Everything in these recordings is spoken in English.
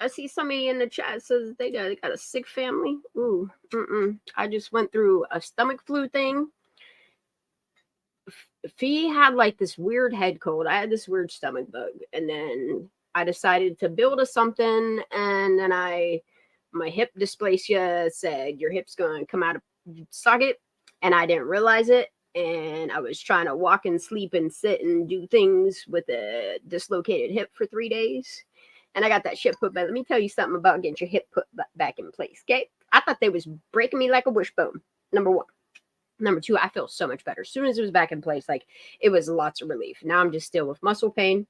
I see somebody in the chat says they got a sick family. Ooh, I just went through a stomach flu thing. Fee had like this weird head cold. I had this weird stomach bug, and then I decided to build a something, and then my hip dysplasia said your hip's going to come out of socket, and I didn't realize it. And I was trying to walk and sleep and sit and do things with a dislocated hip for 3 days. And I got that shit put back. Let me tell you something about getting your hip put back in place, okay? I thought they was breaking me like a wishbone, number one. Number two, I feel so much better. As soon as it was back in place, like it was lots of relief. Now I'm just still with muscle pain.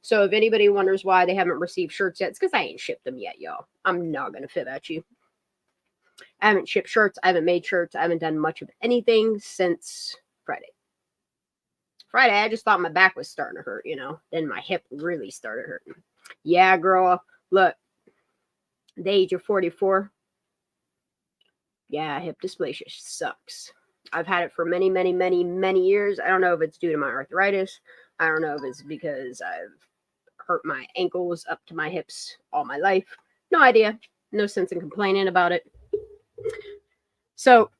So if anybody wonders why they haven't received shirts yet, it's because I ain't shipped them yet, y'all. I'm not going to fib at you. I haven't shipped shirts. I haven't made shirts. I haven't done much of anything since Friday. Friday, I just thought my back was starting to hurt, Then my hip really started hurting. Yeah, girl. Look, the age of 44. Yeah, hip dysplasia sucks. I've had it for many, many, many, many years. I don't know if it's due to my arthritis. I don't know if it's because I've hurt my ankles up to my hips all my life. No idea. No sense in complaining about it. So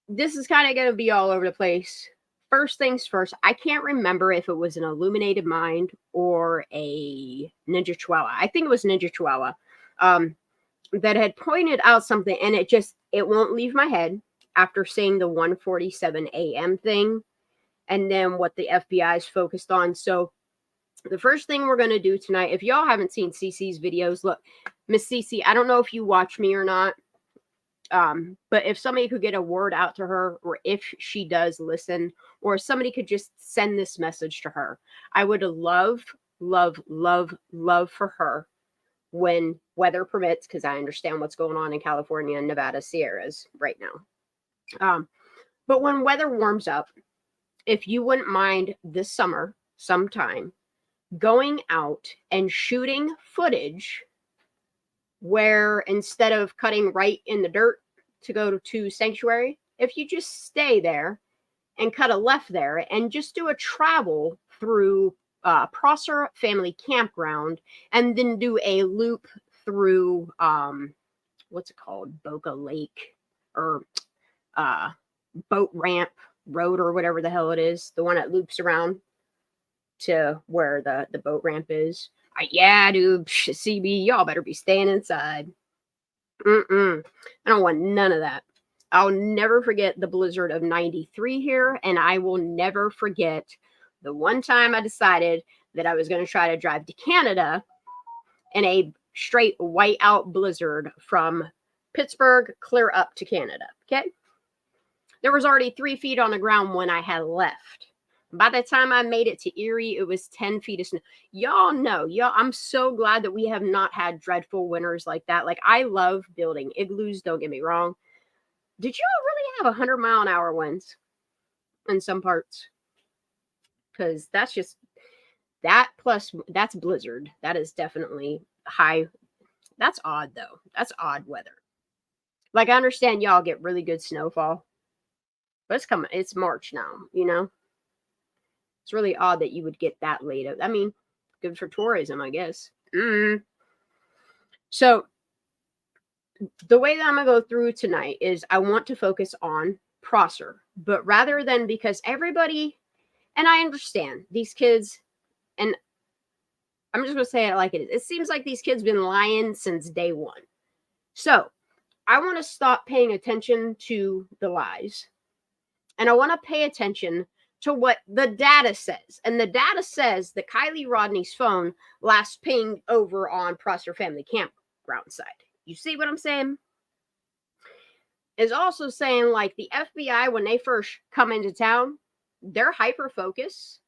this is kind of going to be all over the place. First things first, I can't remember if it was an Illuminated Mind or a Ninja Chihuahua. I think it was Ninja Chihuahua that had pointed out something, and it won't leave my head after seeing the 1:47 a.m. thing and then what the FBI is focused on. So the first thing we're going to do tonight, if y'all haven't seen Cece's videos, look, Miss Cece, I don't know if you watch me or not, but if somebody could get a word out to her, or if she does listen, or if somebody could just send this message to her, I would love, love, love, love for her when weather permits, because I understand what's going on in California and Nevada Sierras right now. But when weather warms up, if you wouldn't mind this summer sometime going out and shooting footage where instead of cutting right in the dirt to go to Sanctuary, if you just stay there and cut a left there and just do a travel through Prosser Family Campground and then do a loop through, what's it called? Boca Lake or Boat Ramp Road or whatever the hell it is. The one that loops around to where the boat ramp is. Yeah, dude, CB, y'all better be staying inside. I don't want none of that. I'll never forget the blizzard of 93 here, and I will never forget the one time I decided that I was going to try to drive to Canada in a straight whiteout blizzard from Pittsburgh clear up to Canada, okay? There was already 3 feet on the ground when I had left. By the time I made it to Erie, it was 10 feet of snow. Y'all know, I'm so glad that we have not had dreadful winters like that. Like, I love building igloos, don't get me wrong. Did y'all really have 100-mile-an-hour winds in some parts? Because that's just, that plus, that's blizzard. That is definitely high. That's odd, though. That's odd weather. Like, I understand y'all get really good snowfall. But it's coming. It's March now, It's really odd that you would get that late. I mean, good for tourism, I guess. So the way that I'm going to go through tonight is I want to focus on Prosser. But rather than, because everybody, and I understand these kids, and I'm just going to say it like it is. It seems like these kids been lying since day one. So I want to stop paying attention to the lies. And I want to pay attention to what the data says. And the data says that Kylie Rodney's phone last pinged over on Prosser Family Campground side. You see what I'm saying? Is also saying, like, the FBI, when they first come into town, their hyper focus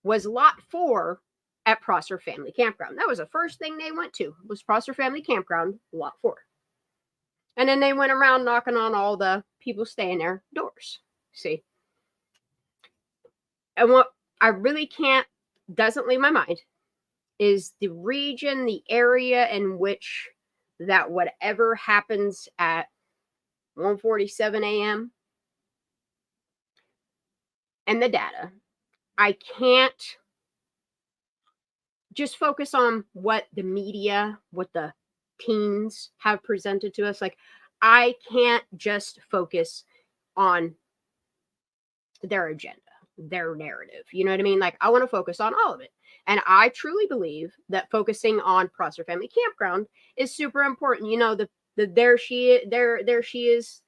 was lot 4 at Prosser Family Campground. That was the first thing they went to, was Prosser Family Campground, lot 4. And then they went around knocking on all the people staying there doors. See? And what I really doesn't leave my mind is the region, the area in which that whatever happens at 1:47 a.m. and the data. I can't just focus on what the media, what the teens have presented to us. Like, I can't just focus on their agenda, their narrative. You know what I mean? Like, I want to focus on all of it. And I truly believe that focusing on Prosser Family Campground is super important. You know, the there she is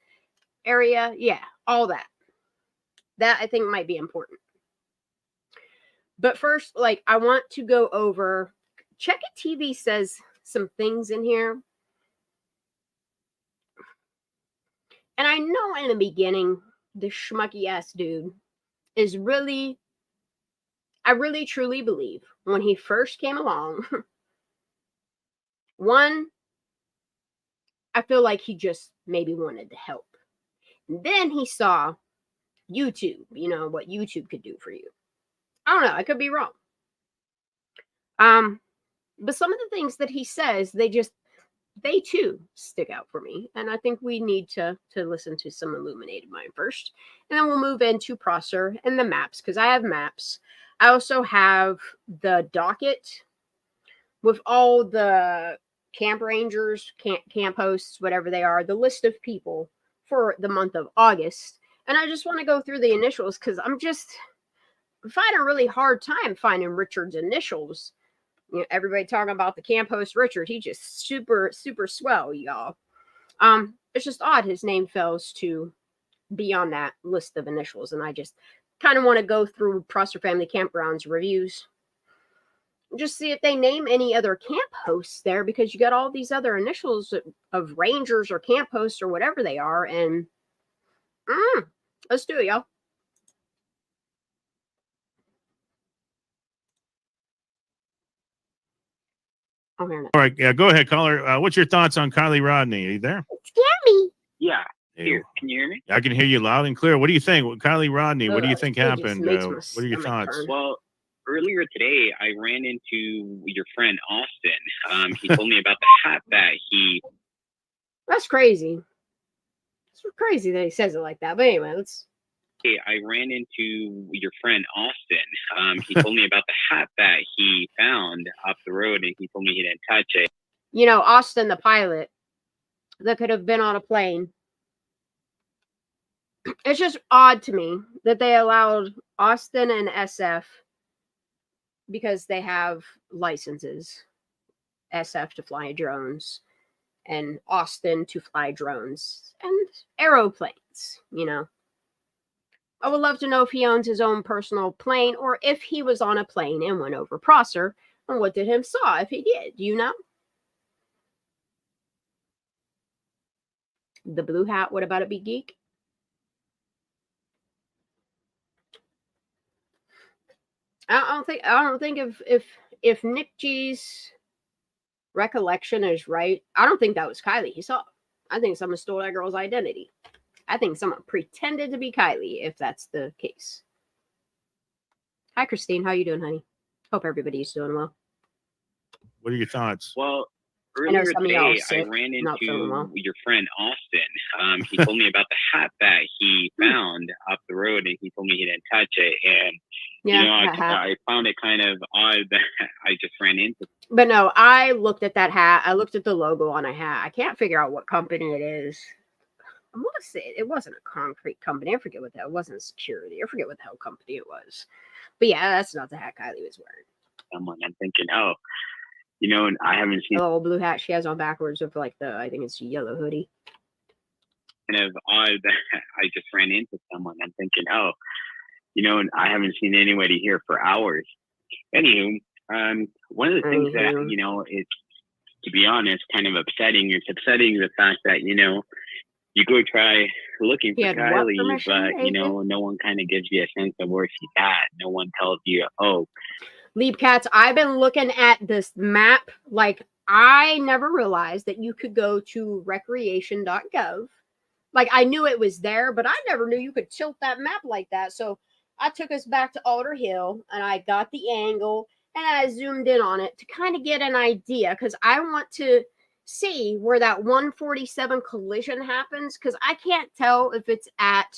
area. Yeah, all that. That I think might be important. But first, like, I want to go over, Check It TV says some things in here. And I know in the beginning, the schmucky ass dude is really, I really truly believe when he first came along, one, I feel like he just maybe wanted to help. And then he saw YouTube, you know, what YouTube could do for you. I don't know, I could be wrong. But some of the things that he says, they too stick out for me. And I think we need to listen to some Illuminated Mind first. And then we'll move into Prosser and the maps, because I have maps. I also have the docket with all the camp rangers, camp hosts, whatever they are, the list of people for the month of August. And I just want to go through the initials because I'm just finding a really hard time finding Richard's initials. You know, everybody talking about the camp host Richard. He just super swell, y'all. It's just odd his name fails to be on that list of initials, and I just kind of want to go through Prosser Family Campground's reviews, just see if they name any other camp hosts there, because you got all these other initials of rangers or camp hosts or whatever they are, and let's do it, y'all. All right, yeah, go ahead, caller. What's your thoughts on Kylie Rodney? Are you there? Scare me. Yeah. Hey, Here, can you hear me? I can hear you loud and clear. What do you think? Kylie Rodney, what do you think happened? What are your thoughts? Well, earlier today, I ran into your friend Austin. He told me about the hat that he... That's crazy. It's crazy that he says it like that. But anyway, let's... Hey, I ran into your friend Austin. He told me about the hat that he found off the road, and he told me he didn't touch it. You know, Austin, the pilot, that could have been on a plane. It's just odd to me that they allowed Austin and SF, because they have licenses, SF to fly drones and Austin to fly drones and aeroplanes, you know. I would love to know if he owns his own personal plane, or if he was on a plane and went over Prosser, and what did him saw if he did. Do you know? The blue hat, what about it, be geek? I don't think if Nick G's recollection is right, I don't think that was Kylie he saw. I think someone stole that girl's identity. I think someone pretended to be Kylie, if that's the case. Hi, Christine. How you doing, honey? Hope everybody's doing well. What are your thoughts? Well, earlier today, I ran into your friend Austin. He told me about the hat that he found off the road, and he told me he didn't touch it. And yeah, you know, I found it kind of odd that I just ran into. But no, I looked at that hat. I looked at the logo on a hat. I can't figure out what company it is. I want to say it wasn't a concrete company. I forget what that. It wasn't security. I forget what the hell company it was. But yeah, that's not the hat Kylie was wearing. Someone, I'm thinking, oh, you know, I haven't seen the little blue hat she has on backwards with like the, I think it's a yellow hoodie. Kind of odd that I just ran into someone. I'm thinking, oh, you know, I haven't seen anybody here for hours. Anywho, one of the things that, you know, it's, to be honest, kind of upsetting. It's upsetting the fact that, you know, you go try looking for Kylie, but, you know, no one kind of gives you a sense of where she's at. No one tells you, oh. Leap Cats, I've been looking at this map. Like, I never realized that you could go to recreation.gov. Like, I knew it was there, but I never knew you could tilt that map like that. So I took us back to Alder Hill, and I got the angle, and I zoomed in on it to kind of get an idea, because I want to see where that 147 collision happens, because I can't tell if it's at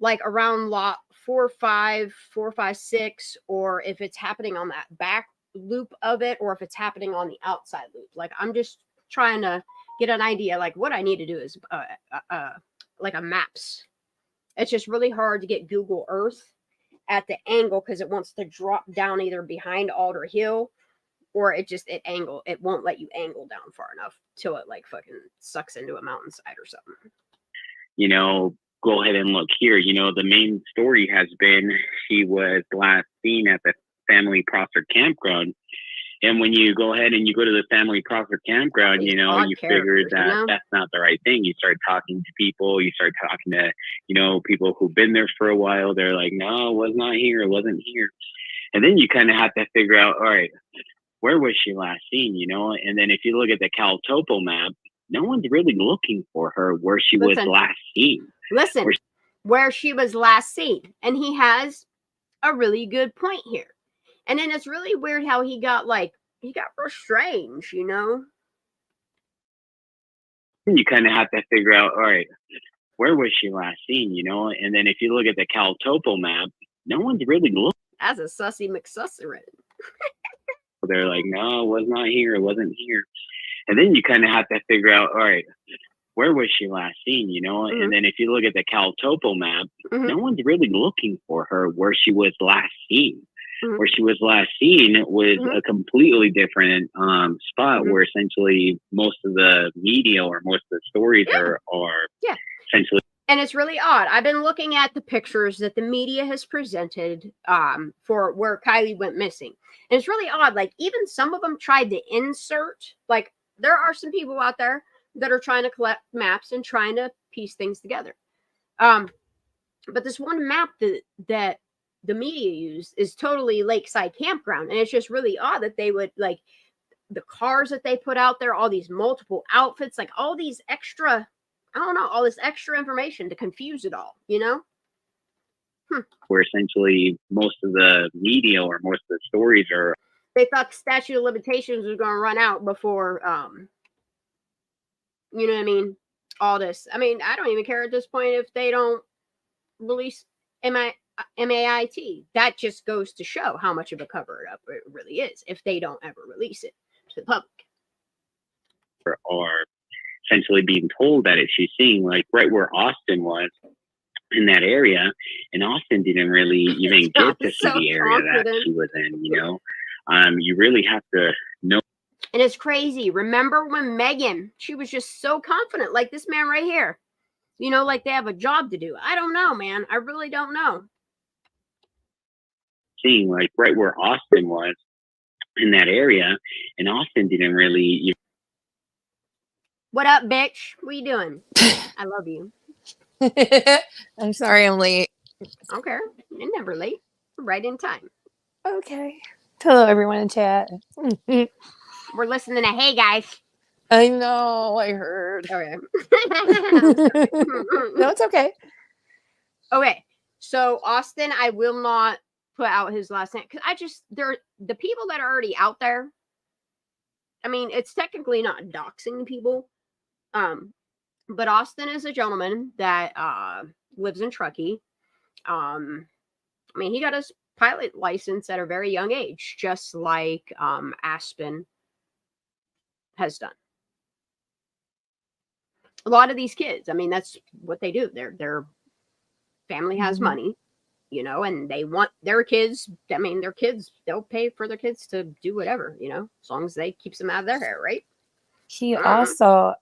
like around lot 405, 456, or if it's happening on that back loop of it, or if it's happening on the outside loop. Like, I'm just trying to get an idea. Like, what I need to do is like a maps. It's just really hard to get Google Earth at the angle because it wants to drop down either behind Alder Hill, or it won't let you angle down far enough till it like fucking sucks into a mountainside or something. You know, go ahead and look here. You know, the main story has been she was last seen at the Family Prosser Campground. And when you go ahead and you go to the Family Prosser Campground, you know, you figure that that's not the right thing. You start talking to people. You start talking to, you know, people who've been there for a while. They're like, no, it was not here. It wasn't here. And then you kind of have to figure out, all right, where was she last seen, you know? And then if you look at the Cal Topo map, no one's really looking for her where she was last seen. Listen, where she was last seen. And he has a really good point here. And then it's really weird how he got real strange, you know? You kind of have to figure out, all right, where was she last seen, you know? And then if you look at the Cal Topo map, no one's really looking. That's a sussy McSusserin. They're like, no, it was not here. It wasn't here. And then you kind of have to figure out, all right, where was she last seen, you know? And then if you look at the Cal Topo map, no one's really looking for her where she was last seen. Where she was last seen was a completely different spot where essentially most of the media or most of the stories are essentially. And it's really odd. I've been looking at the pictures that the media has presented for where Kylie went missing. And it's really odd. Like, even some of them tried to insert, like, there are some people out there that are trying to collect maps and trying to piece things together. But this one map that the media used is totally Lakeside Campground. And it's just really odd that they would, like, the cars that they put out there, all these multiple outfits, like all these extra, I don't know, all this extra information to confuse it all, you know? Where essentially most of the media or most of the stories are. They thought the statute of limitations was going to run out before, you know what I mean? All this. I mean, I don't even care at this point if they don't release MAIT. That just goes to show how much of a cover it up it really is if they don't ever release it to the public. Or essentially being told that she's seeing, like, right where Austin was in that area, and Austin didn't really even get to see the area that she was in, you know? You really have to know. And it's crazy. Remember when Megan, she was just so confident, like this man right here, you know, like they have a job to do. I don't know, man. I really don't know. Seeing, like, right where Austin was in that area, and Austin didn't really. What up, bitch? What you doing? I love you. I'm sorry I'm late. Okay. You're never late. Right in time. Okay. Hello, everyone in chat. We're listening to Hey Guys. I know. I heard. Okay. No, it's okay. Okay. So, Austin, I will not put out his last name because the people that are already out there, I mean, it's technically not doxing people. But Austin is a gentleman that lives in Truckee. I mean, he got his pilot license at a very young age, just like Aspen has done. A lot of these kids, I mean, that's what they do. Their family has money, you know, and they want their kids. I mean, their kids, they'll pay for their kids to do whatever, you know, as long as they keeps them out of their hair, right? He also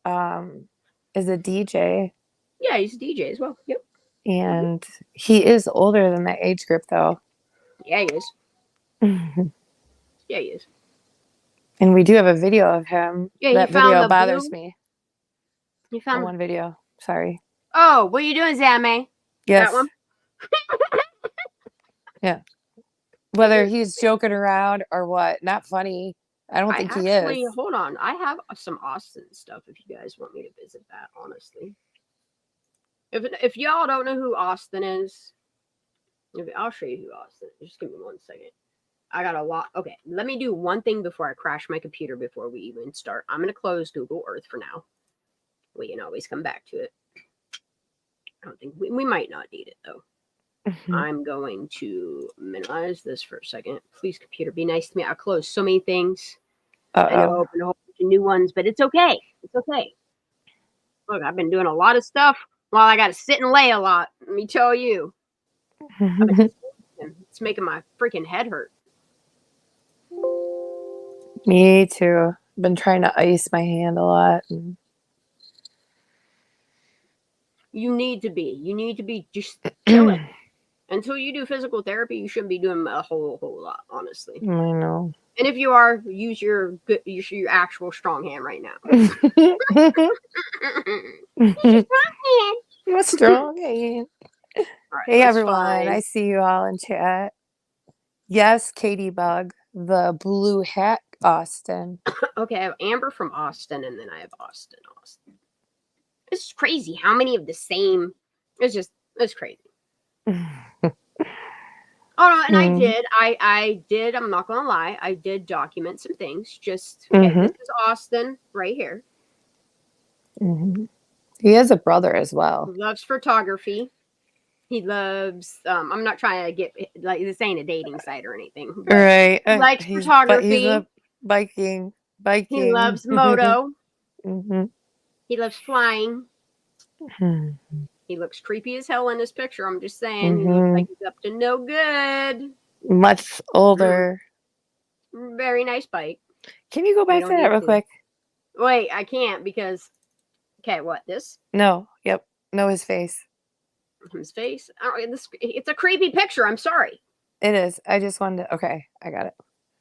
is a DJ. Yeah, he's a DJ as well. Yep. And he is older than that age group, though. Yeah, he is. Yeah, he is. And we do have a video of him. Yeah, that video bothers me. You found one video. Sorry. Oh, what are you doing, Zame? Yes. That one? Yeah. Whether he's joking around or what, not funny. I don't think he is. Hold on. I have some Austin stuff if you guys want me to visit that, honestly. If y'all don't know who Austin is, I'll show you who Austin is. Just give me 1 second. I got a lot. Okay, let me do one thing before I crash my computer before we even start. I'm going to close Google Earth for now. We can always come back to it. I don't think we might not need it, though. I'm going to minimize this for a second. Please, computer, be nice to me. I closed so many things. I know I opened a whole bunch of new ones, but it's okay. It's okay. Look, I've been doing a lot of stuff while I got to sit and lay a lot. Let me tell you. It's making my freaking head hurt. Me too. I've been trying to ice my hand a lot. You need to be just chilling. Until you do physical therapy, you shouldn't be doing a whole lot, honestly. I know. And if you are, use your actual strong hand right now. My strong hand. Right, Hey everyone, I see you all in chat. Yes, Katie Bug, the blue hat, Austin. Okay, I have Amber from Austin, and then I have Austin. This is crazy. How many of the same? It's crazy. Oh no, and I did. I'm not gonna lie. I did document some things. Just okay. This is Austin right here. He has a brother as well. He loves photography. He loves. I'm not trying to get like this ain't a dating site or anything. Right. He likes photography. He's a biking. He loves moto. He loves flying. He looks creepy as hell in this picture. I'm just saying. He looks like he's up to no good. Much older. Very nice bike. Can you go back to that real quick? Wait, I can't because. Okay, what this? No. Yep. No, his face. His face. It's a creepy picture. I'm sorry. It is. I just wanted to. Okay, I got it.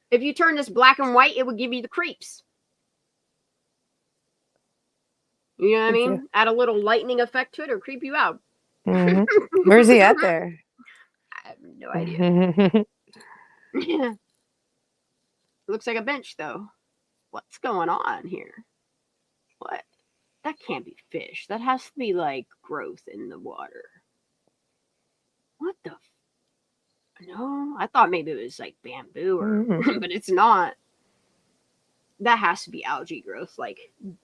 If you turn this black and white, it would give you the creeps. You know what I mean? Add a little lightning effect to it or creep you out. Where's he at there? I have no idea. Looks like a bench, though. What's going on here? What? That can't be fish. That has to be like growth in the water. What the? No, I thought maybe it was like bamboo, or but it's not. That has to be algae growth, like,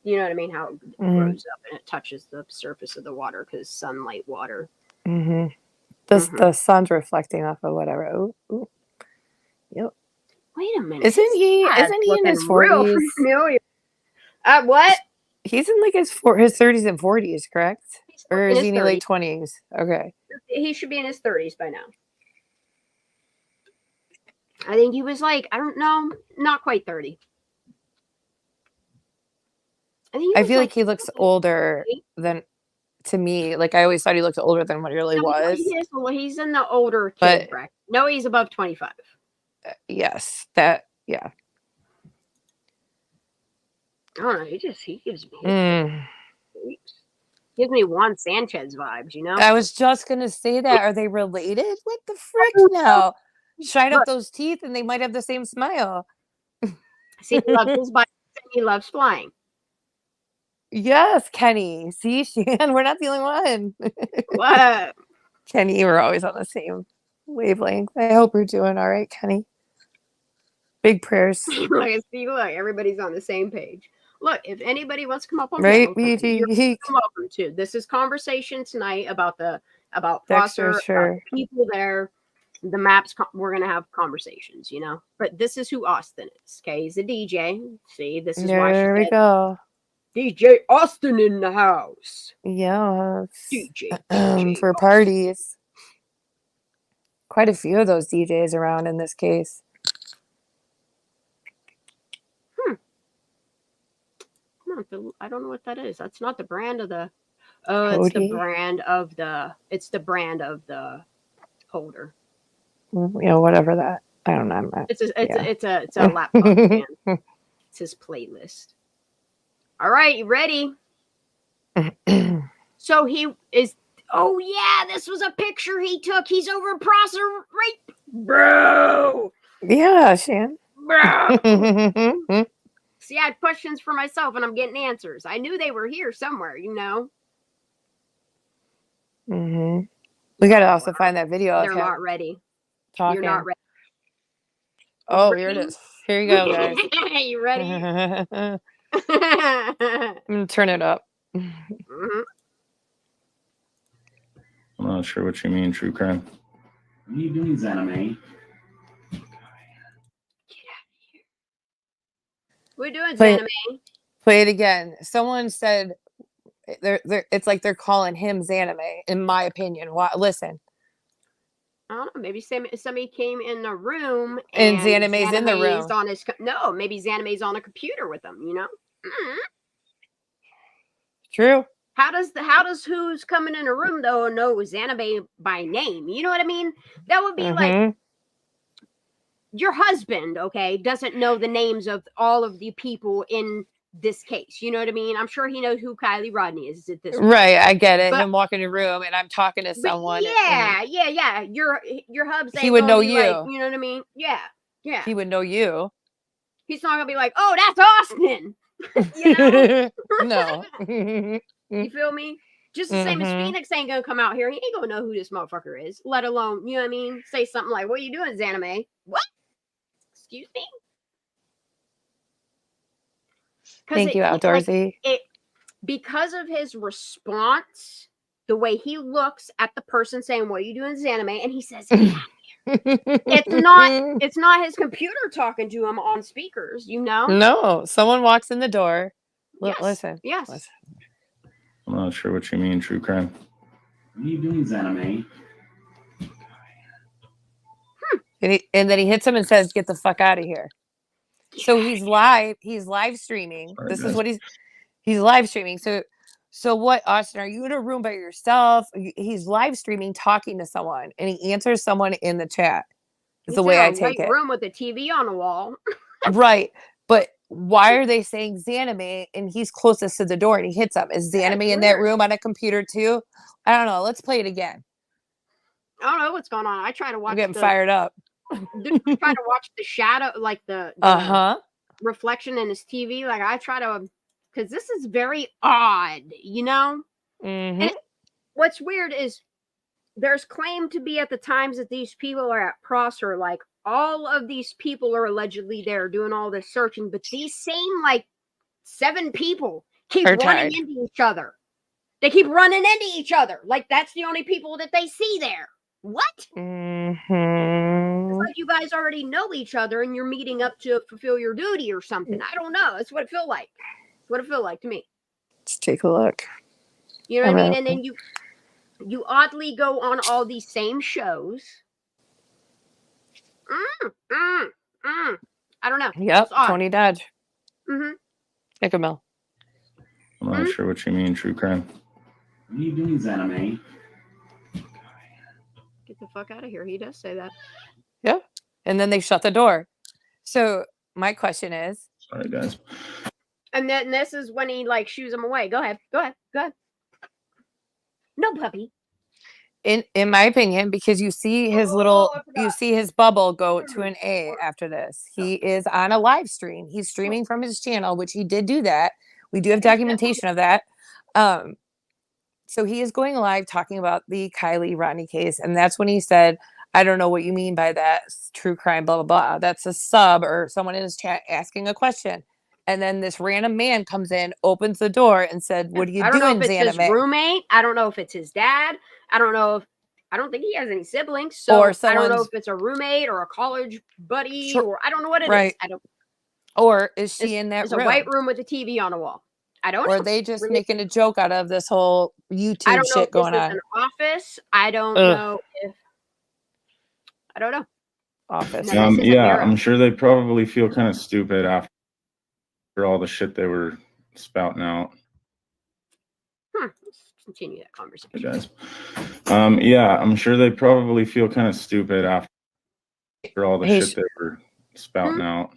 you know what I mean? How it grows up and it touches the surface of the water because sunlight, water. The sun's reflecting off of whatever. Ooh. Yep. Wait a minute. Isn't he in his 40s? What? He's in like his 30s and 40s, correct? Or is he in like 20s? Okay. He should be in his 30s by now. I think he was like, I don't know, not quite 30. I feel like he looks older than, to me. Like I always thought he looked older than what he really was. He's in the older kid bracket. No, he's above 25. Yes, that, yeah. I don't know. He gives me gives me Juan Sanchez vibes, you know? I was just gonna say that. Are they related? What the frick now? Shine up those teeth and they might have the same smile. See, he loves his bike and he loves flying. Yes, Kenny. See, Shan, we're not the only one. What? Kenny, we're always on the same wavelength. I hope you're doing all right, Kenny. Big prayers. Look, everybody's on the same page. Look, if anybody wants to come up on right, you're welcome to. This is conversation tonight about Foster, sure. People there, the maps. We're gonna have conversations, you know. But this is who Austin is. Okay, he's a DJ. See, this is why there we go. DJ Austin in the house. Yes. DJ for parties. Quite a few of those DJs around in this case. I don't know what that is. That's not the brand of the. Oh, Cody? It's the brand of the. It's the brand of the holder. You know, whatever that. I don't know. It's a laptop stand. It's his playlist. All right, you ready? So he is. Oh yeah, this was a picture he took. He's over in Prosser, right, bro? Yeah, Shan. Bro. See, I had questions for myself, and I'm getting answers. I knew they were here somewhere, you know. We got to also find that video. They're not ready. Talking. You're not ready. Oh, here it is. Here you go, guys. You ready? I'm gonna turn it up. I'm not sure what you mean, true crime. What are you doing, Zanime? We're doing Play, Zanime. play it again. Someone said it's like they're calling him Zanime, in my opinion. Listen. I don't know. Maybe somebody came in the room and Zanime's in the room. On his maybe Zanime's on a computer with him. You know. Mm-hmm. True. How does who's coming in a room though know Zanime by name? You know what I mean? That would be like your husband, okay, doesn't know the names of all of the people in this case. You know what I mean? I'm sure he knows who Kylie Rodney is at this point. Right, I get it. Him walking in a room and I'm talking to someone. Yeah. Your hub's he would know you. Like, you know what I mean? Yeah. He would know you. He's not gonna be like, oh, that's Austin. You know? No. You feel me? Just the same as Phoenix ain't gonna come out here. He ain't gonna know who this motherfucker is, let alone, you know what I mean? Say something like, what are you doing, Zanime? What? Excuse me? Thank you, Outdoorsy. Because of his response, the way he looks at the person saying, what are you doing, Zanime? And he says, it's not his computer talking to him on speakers, you know? No, someone walks in the door. Yes. Listen. I'm not sure what you mean, true crime. What are you doing, Zanime? And then he hits him and says, get the fuck out of here. So he's live streaming. Sorry, this guys. is what he's live streaming. So what, Austin, are you in a room by yourself? He's live streaming, talking to someone, and he answers someone in the chat. Is the way I take it. Room with a TV on the wall. Right. But why are they saying Zanime and he's closest to the door and he hits him? Is Zanime in that room on a computer too? I don't know. Let's play it again. I don't know what's going on. I try to watch. I'm getting fired up. Try to watch the shadow, like the reflection in his TV. Like I try to, because this is very odd, you know. And what's weird is there's claimed to be at the times that these people are at Prosser, like all of these people are allegedly there doing all this searching, but these same like 7 people keep running into each other. They keep running into each other. Like that's the only people that they see there. What? It's like you guys already know each other and you're meeting up to fulfill your duty or something. I don't know. That's what it feel like. It's what it feel like to me. Let's take a look. You know what I mean? And then you oddly go on all these same shows. I don't know. Yep, Tony Dodge. Ickamil. I'm not sure what you mean, true crime. What are you doing, Zanime? Get the fuck out of here. He does say that. Yeah. And then they shut the door. So my question is. Sorry, guys. And then this is when he like shoos him away. Go ahead. No, puppy. In my opinion, because you see his his bubble go to an A after this. He is on a live stream. He's streaming from his channel, which he did do that. We do have documentation of that. So he is going live talking about the Kylie Rodney case. And that's when he said, I don't know what you mean by that. True crime, blah, blah, blah. That's a sub or someone in his chat asking a question. And then this random man comes in, opens the door and said, what are you doing, I don't know if it's Zanime? his roommate. I don't know if it's his dad. I don't think he has any siblings. So I don't know if it's a roommate or a college buddy or I don't know what it is. I don't. Or is she in that room? It's a white room with a TV on a wall. I don't know. Or are they just making a joke out of this whole YouTube shit going on? An office. I don't know if. I don't know. Office. Yeah, I'm sure they probably feel kind of stupid after all the shit they were spouting out. Let's continue that conversation. Hey guys. Yeah, I'm sure they probably feel kind of stupid after all the shit they were spouting out.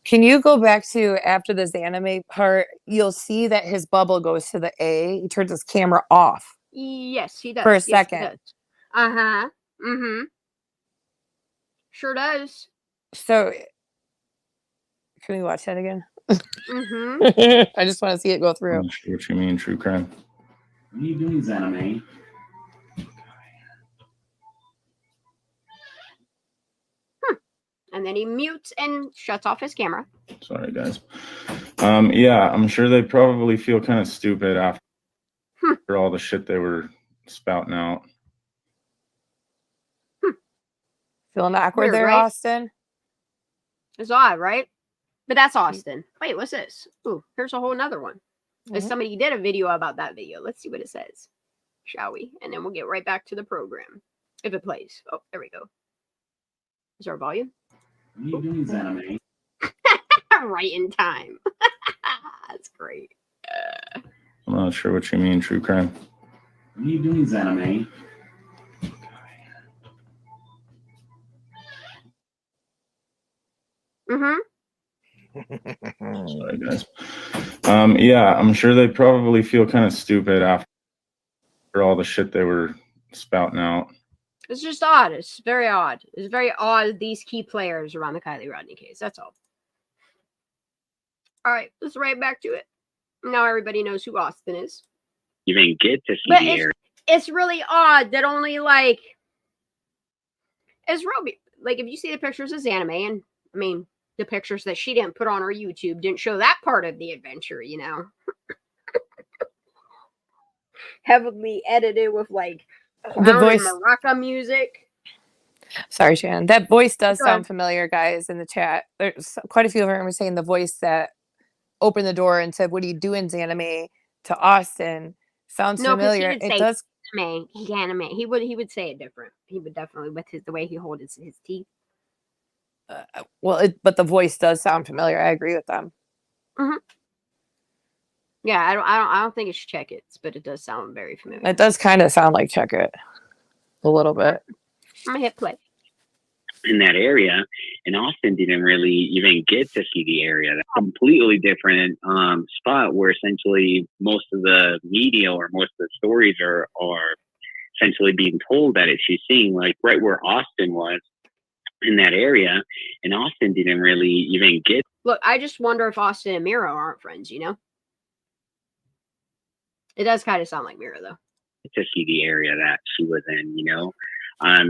Can you go back to after the Zanime part? You'll see that his bubble goes to the A. He turns his camera off. Yes, he does. For a second. Sure does. So, can we watch that again? I just want to see it go through. I'm not sure what you mean, true crime. What are you doing, Zanime? And then he mutes and shuts off his camera. Sorry, guys. Yeah, I'm sure they probably feel kind of stupid after all the shit they were spouting out. Feeling awkward Weird, there, right? Austin? It's odd, right? But that's Austin. Wait, what's this? Ooh, here's a whole nother one. Mhm. Somebody did a video about that video. Let's see what it says, shall we? And then we'll get right back to the program if it plays. Oh, there we go. Is our volume? What are you doing, Zanime? Right in time. That's great. I'm not sure what you mean, true crime. What are you doing, Zanime? Sorry, guys. Yeah, I'm sure they probably feel kind of stupid after all the shit they were spouting out. It's just odd. It's very odd. It's very odd, these key players around the Kylie Rodney case. That's all. All right, let's right back to it. Now everybody knows who Austin is. You didn't get to see But the area. it's really odd that only like it's real. Like if you see the pictures of Zanime, and I mean the pictures that she didn't put on her YouTube didn't show that part of the adventure, you know. Heavily edited with like The voice maraca music. Sorry, Shannon. That voice does sound familiar, guys, in the chat. There's quite a few of them were saying the voice that opened the door and said, "What are you doing, Zanime?" to Austin sounds familiar. It does. Anime. He would say it different. He would definitely with the way he holds his teeth. But the voice does sound familiar. I agree with them. Yeah, I don't think it's Check It, but it does sound very familiar. It does kind of sound like Check It a little bit. I'm gonna hit play. In that area, and Austin didn't really even get to see the area. That's a completely different spot where essentially most of the media or most of the stories are essentially being told that she's seeing, like right where Austin was in that area, and Austin didn't really even get. Look, I just wonder if Austin and Mira aren't friends, you know? It does kind of sound like Mira though. To see the area that she was in, you know?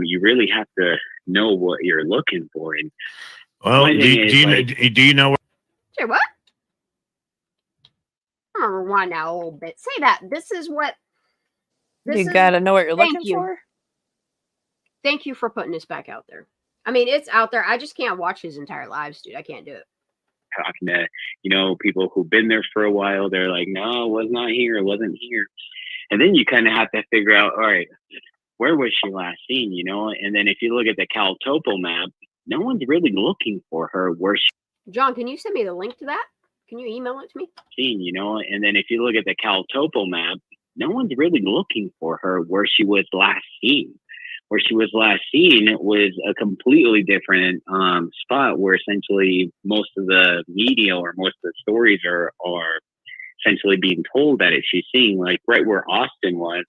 You really have to know what you're looking for. And well, do you know? Say what? I'm gonna rewind now a little bit. Say that. This is what. You gotta know what you're looking for. Thank you for putting this back out there. I mean, it's out there. I just can't watch his entire lives, dude. I can't do it. Talking to, you know, people who've been there for a while, they're like, no, it was not here. It wasn't here. And then you kind of have to figure out, all right, where was she last seen, you know? And then if you look at the Cal Topo map, no one's really looking for her where she. John, can you send me the link to that? Can you email it to me? Seen, you know? And then if you look at the Cal Topo map, no one's really looking for her where she was last seen. Where she was last seen was a completely different spot where essentially most of the media or most of the stories are essentially being told that she's seeing, like right where Austin was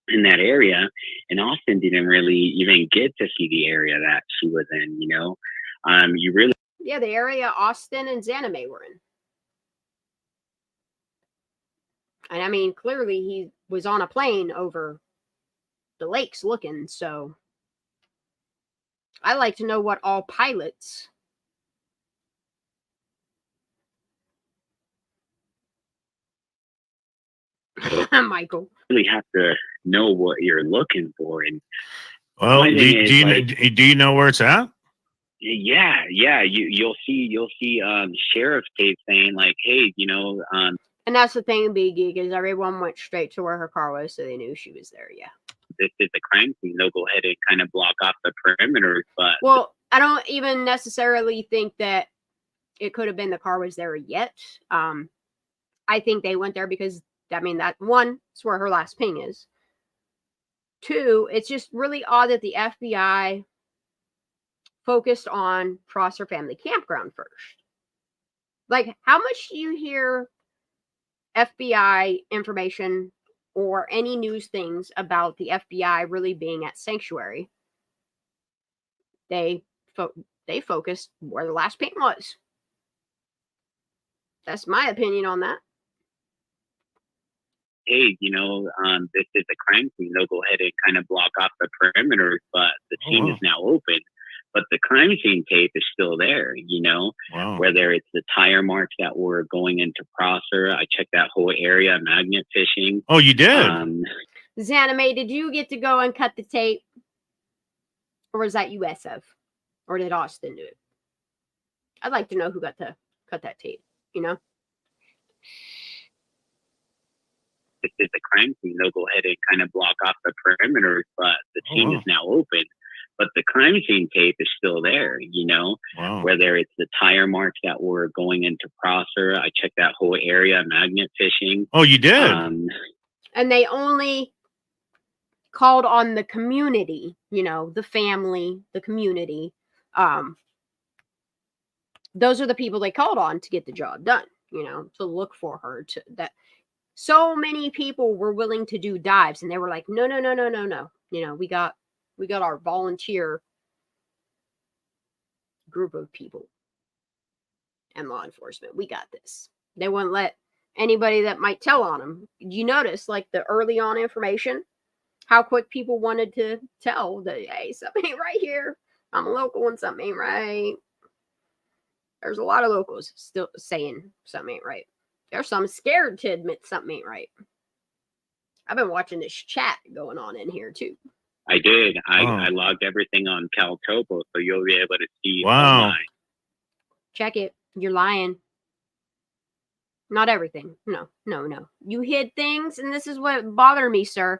in that area, and Austin didn't really even get to see the area that she was in, you know? You really. Yeah, the area Austin and Zanime were in. And I mean, clearly he was on a plane over the lakes looking, so I like to know what all pilots Michael really have to know what you're looking for. And well, do you know where it's at? Yeah, you'll see sheriff's tape saying like, hey, you know, and that's the thing, Big Geek, is everyone went straight to where her car was, so they knew she was there. Yeah, this is a crime scene. They'll go ahead and kind of block off the perimeter. But well, I don't even necessarily think that it could have been the car was there yet. I think they went there because, I mean, that one is where her last ping is. Two, it's just really odd that the FBI focused on Prosser Family Campground first. Like, how much do you hear FBI information or any news things about the FBI really being at Sanctuary? They focused where the last ping was. That's my opinion on that. Hey, you know, this is a crime scene. They'll go ahead and kind of block off the perimeter, but the scene is now open. But the crime scene tape is still there, you know, whether it's the tire marks that were going into Prosser. I checked that whole area, magnet fishing. Oh, you did? Zanime, did you get to go and cut the tape? Or was that USF? Or did Austin do it? I'd like to know who got to cut that tape, you know? This is a crime scene. They'll go ahead and kind of block off the perimeter, but the scene is now open. But the crime scene tape is still there, you know? Wow. Whether it's the tire marks that were going into Prosser. I checked that whole area, magnet fishing. Oh, you did? And they only called on the community, you know, the family, the community. Those are the people they called on to get the job done, you know, to look for her. To that, so many people were willing to do dives, and they were like, no. You know, we got our volunteer group of people and law enforcement. We got this. They wouldn't let anybody that might tell on them. You notice, like, the early on information, how quick people wanted to tell that, hey, something ain't right here. I'm a local and something ain't right. There's a lot of locals still saying something ain't right. There's some scared to admit something ain't right. I've been watching this chat going on in here too. I did. I logged everything on CalTopo, so you'll be able to see. Wow. Online. Check it. You're lying. Not everything. No. You hid things, and this is what bothered me, sir.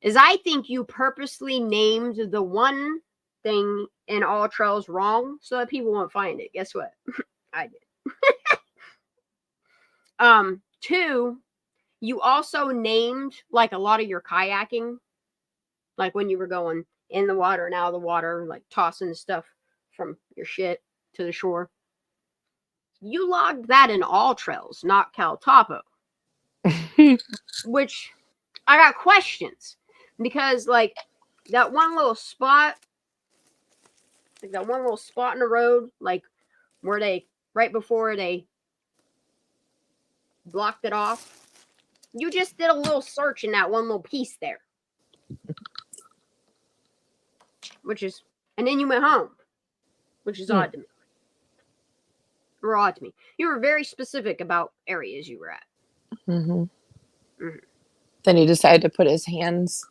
Is I think you purposely named the one thing in All Trails wrong so that people won't find it. Guess what? I did. 2, you also named like a lot of your kayaking, like when you were going in the water and out of the water, like tossing stuff from your shit to the shore. You logged that in All Trails, not CalTopo. Which I got questions because, like, that one little spot, in the road, like where they, right before they blocked it off, you just did a little search in that one little piece there. And then you went home, which is odd to me. Or odd to me. You were very specific about areas you were at. Then he decided to put his hands.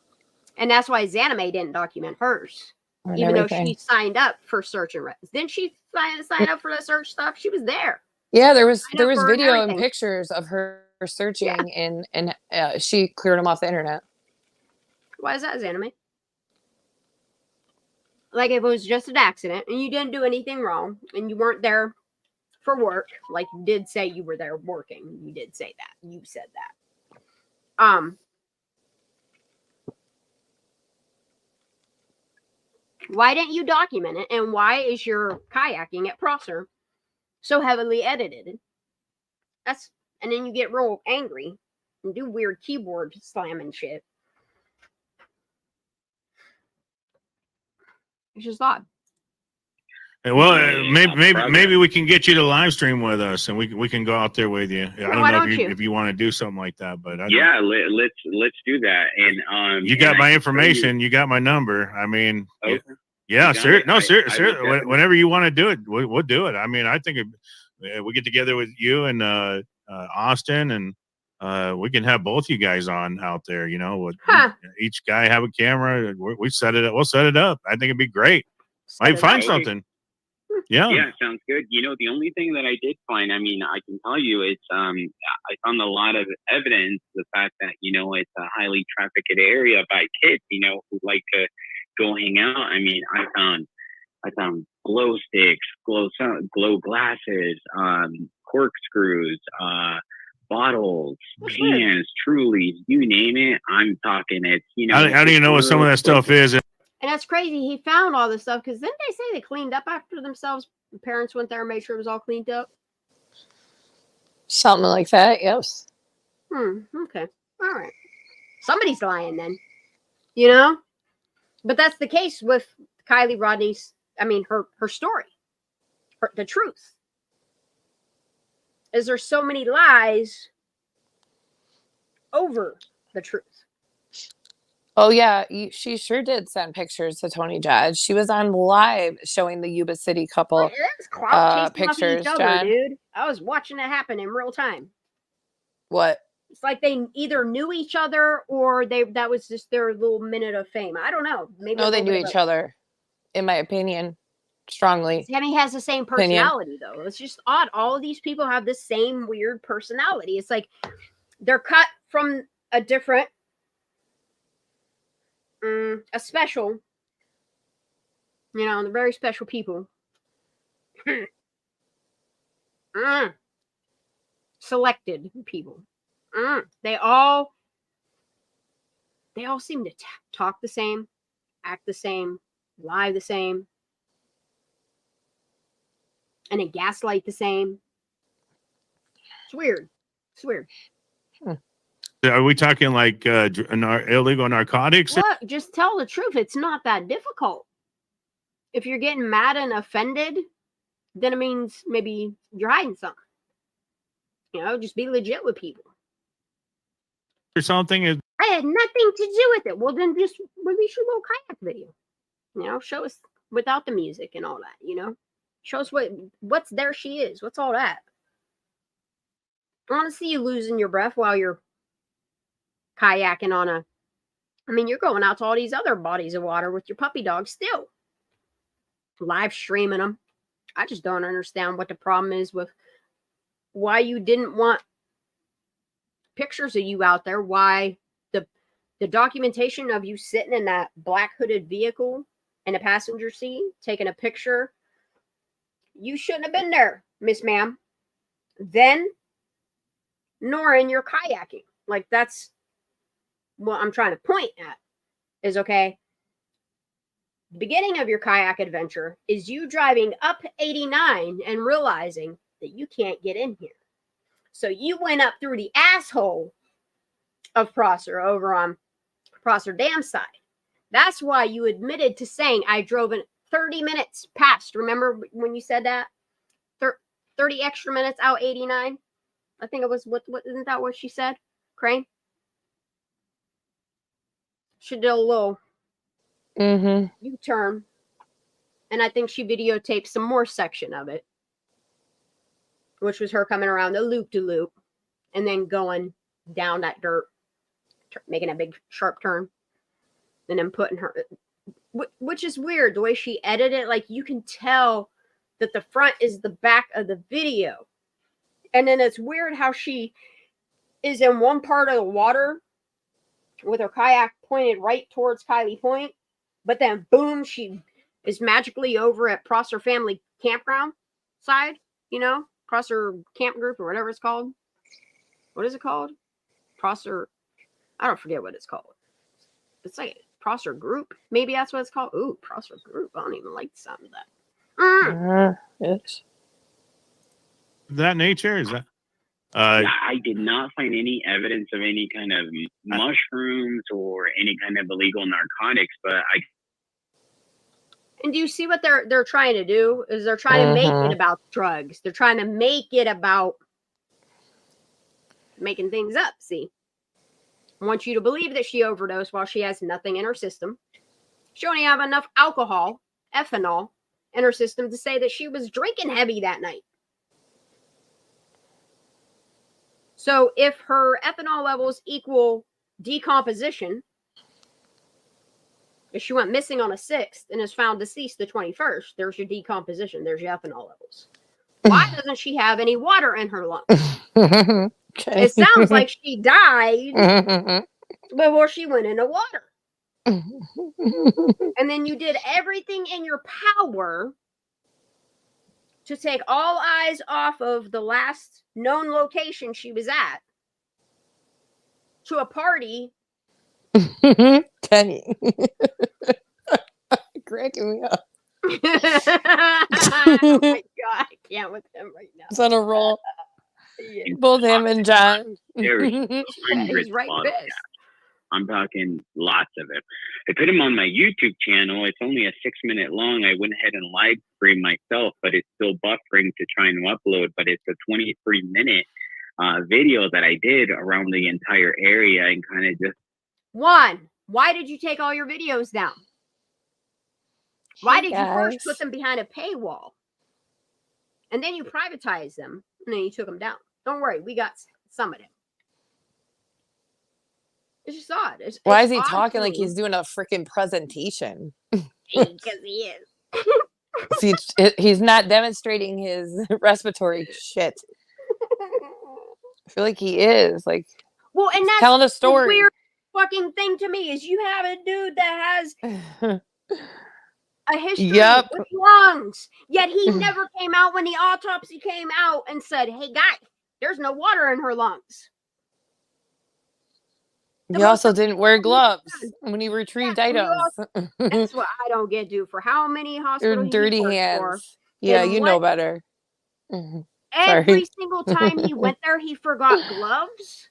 And that's why Zanime didn't document hers. Even though she signed up for search and res. Didn't she sign up for the search stuff? She was there. Yeah, there was video and pictures of her searching, and she cleared them off the internet. Why is that, Zanime? Like, if it was just an accident and you didn't do anything wrong and you weren't there for work, like you did say you were there working. You did say that. You said that. Why didn't you document it? And why is your kayaking at Prosser so heavily edited? And then you get real angry and do weird keyboard slamming shit. It's just odd. Well, maybe we can get you to live stream with us, and we can go out there with you. I don't know if you want to do something like that, but let's do that. And you got my information, you got my number. I mean, yeah, sir. No, sir. Whenever you want to do it, we'll do it. I mean, I think we get together with you and Austin, and we can have both you guys on out there. You know, each guy have a camera. We set it up. We'll set it up. I think it'd be great. Might find something. Yeah, sounds good. You know, the only thing that I did find, I mean, I can tell you, it's I found a lot of evidence, the fact that, you know, it's a highly trafficked area by kids, you know, who like to go hang out. I mean, I found glow sticks, glow glasses, corkscrews, bottles, cans, Trulies, you name it. I'm talking it's, you know. How do you know what some of that stuff is? And that's crazy. He found all this stuff because didn't they say they cleaned up after themselves? The parents went there and made sure it was all cleaned up. Something like that, yes. Okay. All right. Somebody's lying then. You know? But that's the case with Kylie Rodney's, her story. The truth. Is there so many lies over the truth? Oh, yeah. She sure did send pictures to Tony Judge. She was on live showing the Yuba City couple pictures, John. Dude. I was watching it happen in real time. What? It's like they either knew each other or that was just their little minute of fame. I don't know. Maybe No, they knew each other, in my opinion, strongly. Tammy has the same personality, though. It's just odd. All of these people have the same weird personality. It's like they're cut from a different, a special, they're very special people. Selected people. They all seem to talk the same, act the same, lie the same, and then gaslight the same. It's weird. It's weird. Are we talking like illegal narcotics? Look, just tell the truth. It's not that difficult. If you're getting mad and offended, then it means maybe you're hiding something. Just be legit with people. Or something is. I had nothing to do with it. Well, then just release your little kayak video. Show us without the music and all that. Show us what's there she is. What's all that? I want to see you losing your breath while you're kayaking on you're going out to all these other bodies of water with your puppy dog still. Live streaming them. I just don't understand what the problem is with why you didn't want pictures of you out there. Why the documentation of you sitting in that black hooded vehicle in the passenger seat, taking a picture. You shouldn't have been there, Miss Ma'am. Then, nor in your kayaking. Like, that's what I'm trying to point at. Is, okay, the beginning of your kayak adventure is you driving up 89 and realizing that you can't get in here. So you went up through the asshole of Prosser over on Prosser Dam side. That's why you admitted to saying I drove in 30 minutes past. Remember when you said that? 30 extra minutes out 89? I think it was, what isn't that what she said? Crane? She did a little U-turn. And I think she videotaped some more section of it, which was her coming around the loop-de-loop and then going down that dirt, making a big sharp turn, and then putting her, which is weird, the way she edited it. Like, you can tell that the front is the back of the video. And then it's weird how she is in one part of the water with her kayak pointed right towards Kylie Point, but then boom, she is magically over at Prosser Family Campground side, Prosser Camp Group or whatever it's called. What is it called? Prosser, I don't forget what it's called. It's like Prosser Group. Maybe that's what it's called. Ooh, Prosser Group. I don't even like the sound of that. Yes. That nature is that. I did not find any evidence of any kind of mushrooms or any kind of illegal narcotics, but And do you see what they're trying to do? Is they're trying to make it about drugs. They're trying to make it about making things up. See, I want you to believe that she overdosed while she has nothing in her system. She only have enough alcohol, ethanol, in her system to say that she was drinking heavy that night. So if her ethanol levels equal decomposition, if she went missing on a 6th and is found deceased the 21st, there's your decomposition. There's your ethanol levels. Why doesn't she have any water in her lungs? Okay. It sounds like she died before she went into water. And then you did everything in your power to take all eyes off of the last known location she was at to a party. Kenny. Cracking me up. Oh my God, I can't with him right now. It's on a roll. Yeah. Both him and John. there's hundreds He's right of pissed. podcasts. I'm talking lots of it. I put him on my YouTube channel. It's only a 6-minute long. I went ahead and live streamed myself, but it's still buffering to try and upload. But it's a 23-minute video that I did around the entire area and kind of just. One, why did you take all your videos down? Why did you first Yes. put them behind a paywall? And then you privatized them, and then you took them down. Don't worry, we got some of them. It's just odd. Why it's is he odd talking to like me. he's doing a freaking presentation? Because he is. He's not demonstrating his respiratory shit. I feel like he is like, well, and that's telling a the story. weird fucking thing to me is you have a dude that has a history Yep. with lungs, yet he never came out when the autopsy came out and said, "Hey, guys, there's no water in her lungs." He also didn't wear gloves when he retrieved items. That's what I don't get, dude. For how many hospitals he dirty worked hands. for, Yeah, and you know better. every single time he went there, he forgot gloves.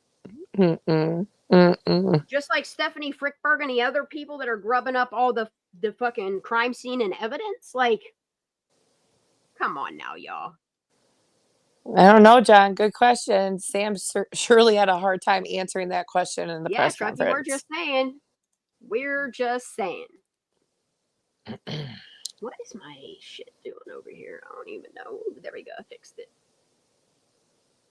Just like Stephanie Frickberg and the other people that are grubbing up all the fucking crime scene and evidence. Like, come on now, y'all. I don't know, John. Good question. Sam surely had a hard time answering that question in the press Truckee, conference. we're just saying. We're just saying. What is my shit doing over here? I don't even know. There we go. I fixed it.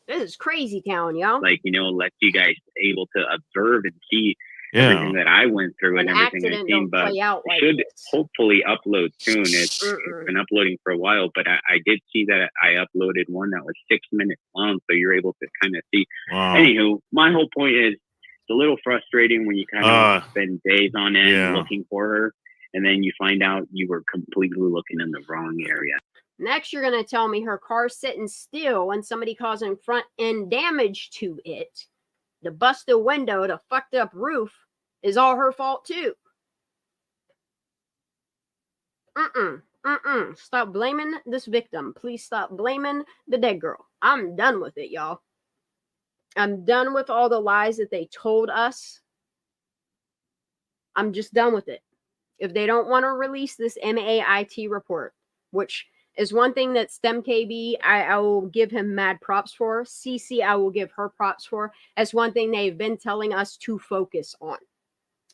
This is crazy town, y'all. Like, let you guys able to observe and see everything that I went through and everything I've seen. But it should hopefully upload soon. It's been uploading for a while, but I did see that I uploaded one that was 6 minutes long, so you're able to kind of see. Wow. Anywho, my whole point is it's a little frustrating when you kind of spend days on end looking for her, and then you find out you were completely looking in the wrong area. Next, you're going to tell me her car's sitting still and somebody causing front end damage to it. The busted window, the fucked up roof is all her fault too. Stop blaming this victim. Please stop blaming the dead girl. I'm done with it, y'all. I'm done with all the lies that they told us. I'm just done with it. If they don't want to release this MAIT report, which is one thing that STEM KB, I will give him mad props for. CC, I will give her props for. As one thing they've been telling us to focus on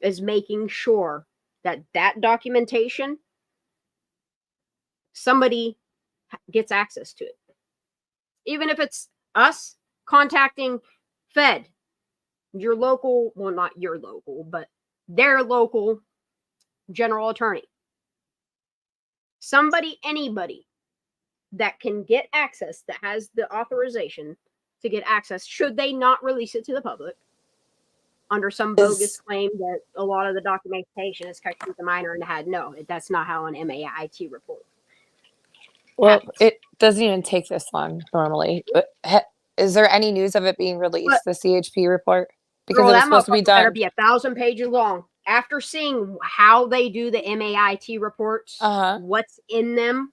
is making sure that documentation, somebody gets access to it. Even if it's us contacting Fed, your local, well, not your local, but their local general attorney. Somebody, anybody that can get access, that has the authorization to get access, should they not release it to the public under some bogus claim that a lot of the documentation is kept with the minor in the head. No, that's not how an MAIT report. Well, it doesn't even take this long normally. But is there any news of it being released, the CHP report? Because it was supposed to be done. Better be 1,000 pages long. After seeing how they do the MAIT reports, what's in them,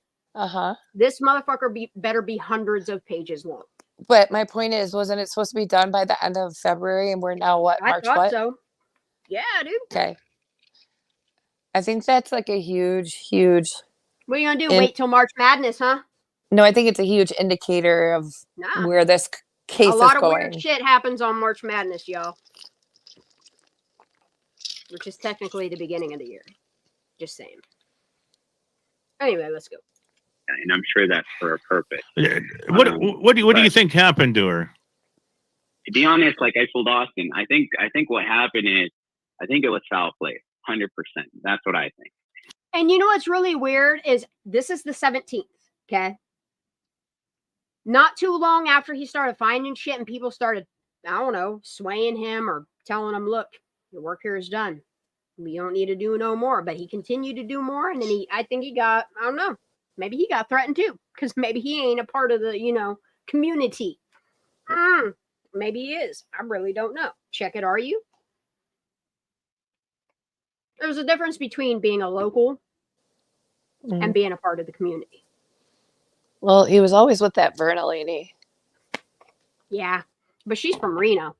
this motherfucker better be hundreds of pages long. But my point is, wasn't it supposed to be done by the end of February? And we're now what, March? I thought so. Yeah, dude. Okay. I think that's like a huge. What are you gonna do? Wait till March Madness, huh? No, I think it's a huge indicator of where this case is going. A lot of weird shit happens on March Madness, y'all. Which is technically the beginning of the year. Just saying. Anyway, let's go. And I'm sure that's for a purpose. What do you think happened to her? To be honest, like I told Austin, I think what happened is, I think it was foul play, 100%. That's what I think. And you know what's really weird is this is the 17th, okay? Not too long after he started finding shit and people started, I don't know, swaying him or telling him, look, your work here is done. We don't need to do no more. But he continued to do more. And then I think he got, I don't know, maybe he got threatened too. Because maybe he ain't a part of the, community. Maybe he is. I really don't know. Check it, are you? There's a difference between being a local and being a part of the community. Well, he was always with that Verna lady. Yeah, but she's from Reno.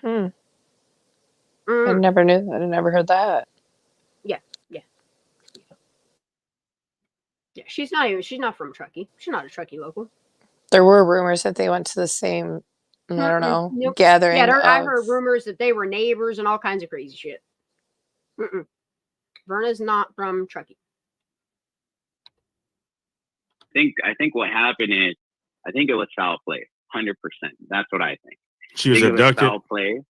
I never knew that. I never heard that. Yeah. She's not from Truckee. She's not a Truckee local. There were rumors that they went to the same, I don't know, gathering. Yeah, I heard rumors that they were neighbors and all kinds of crazy shit. Verna's not from Truckee. I think what happened is, I think it was foul play, 100%. That's what I think. She was abducted. Foul play.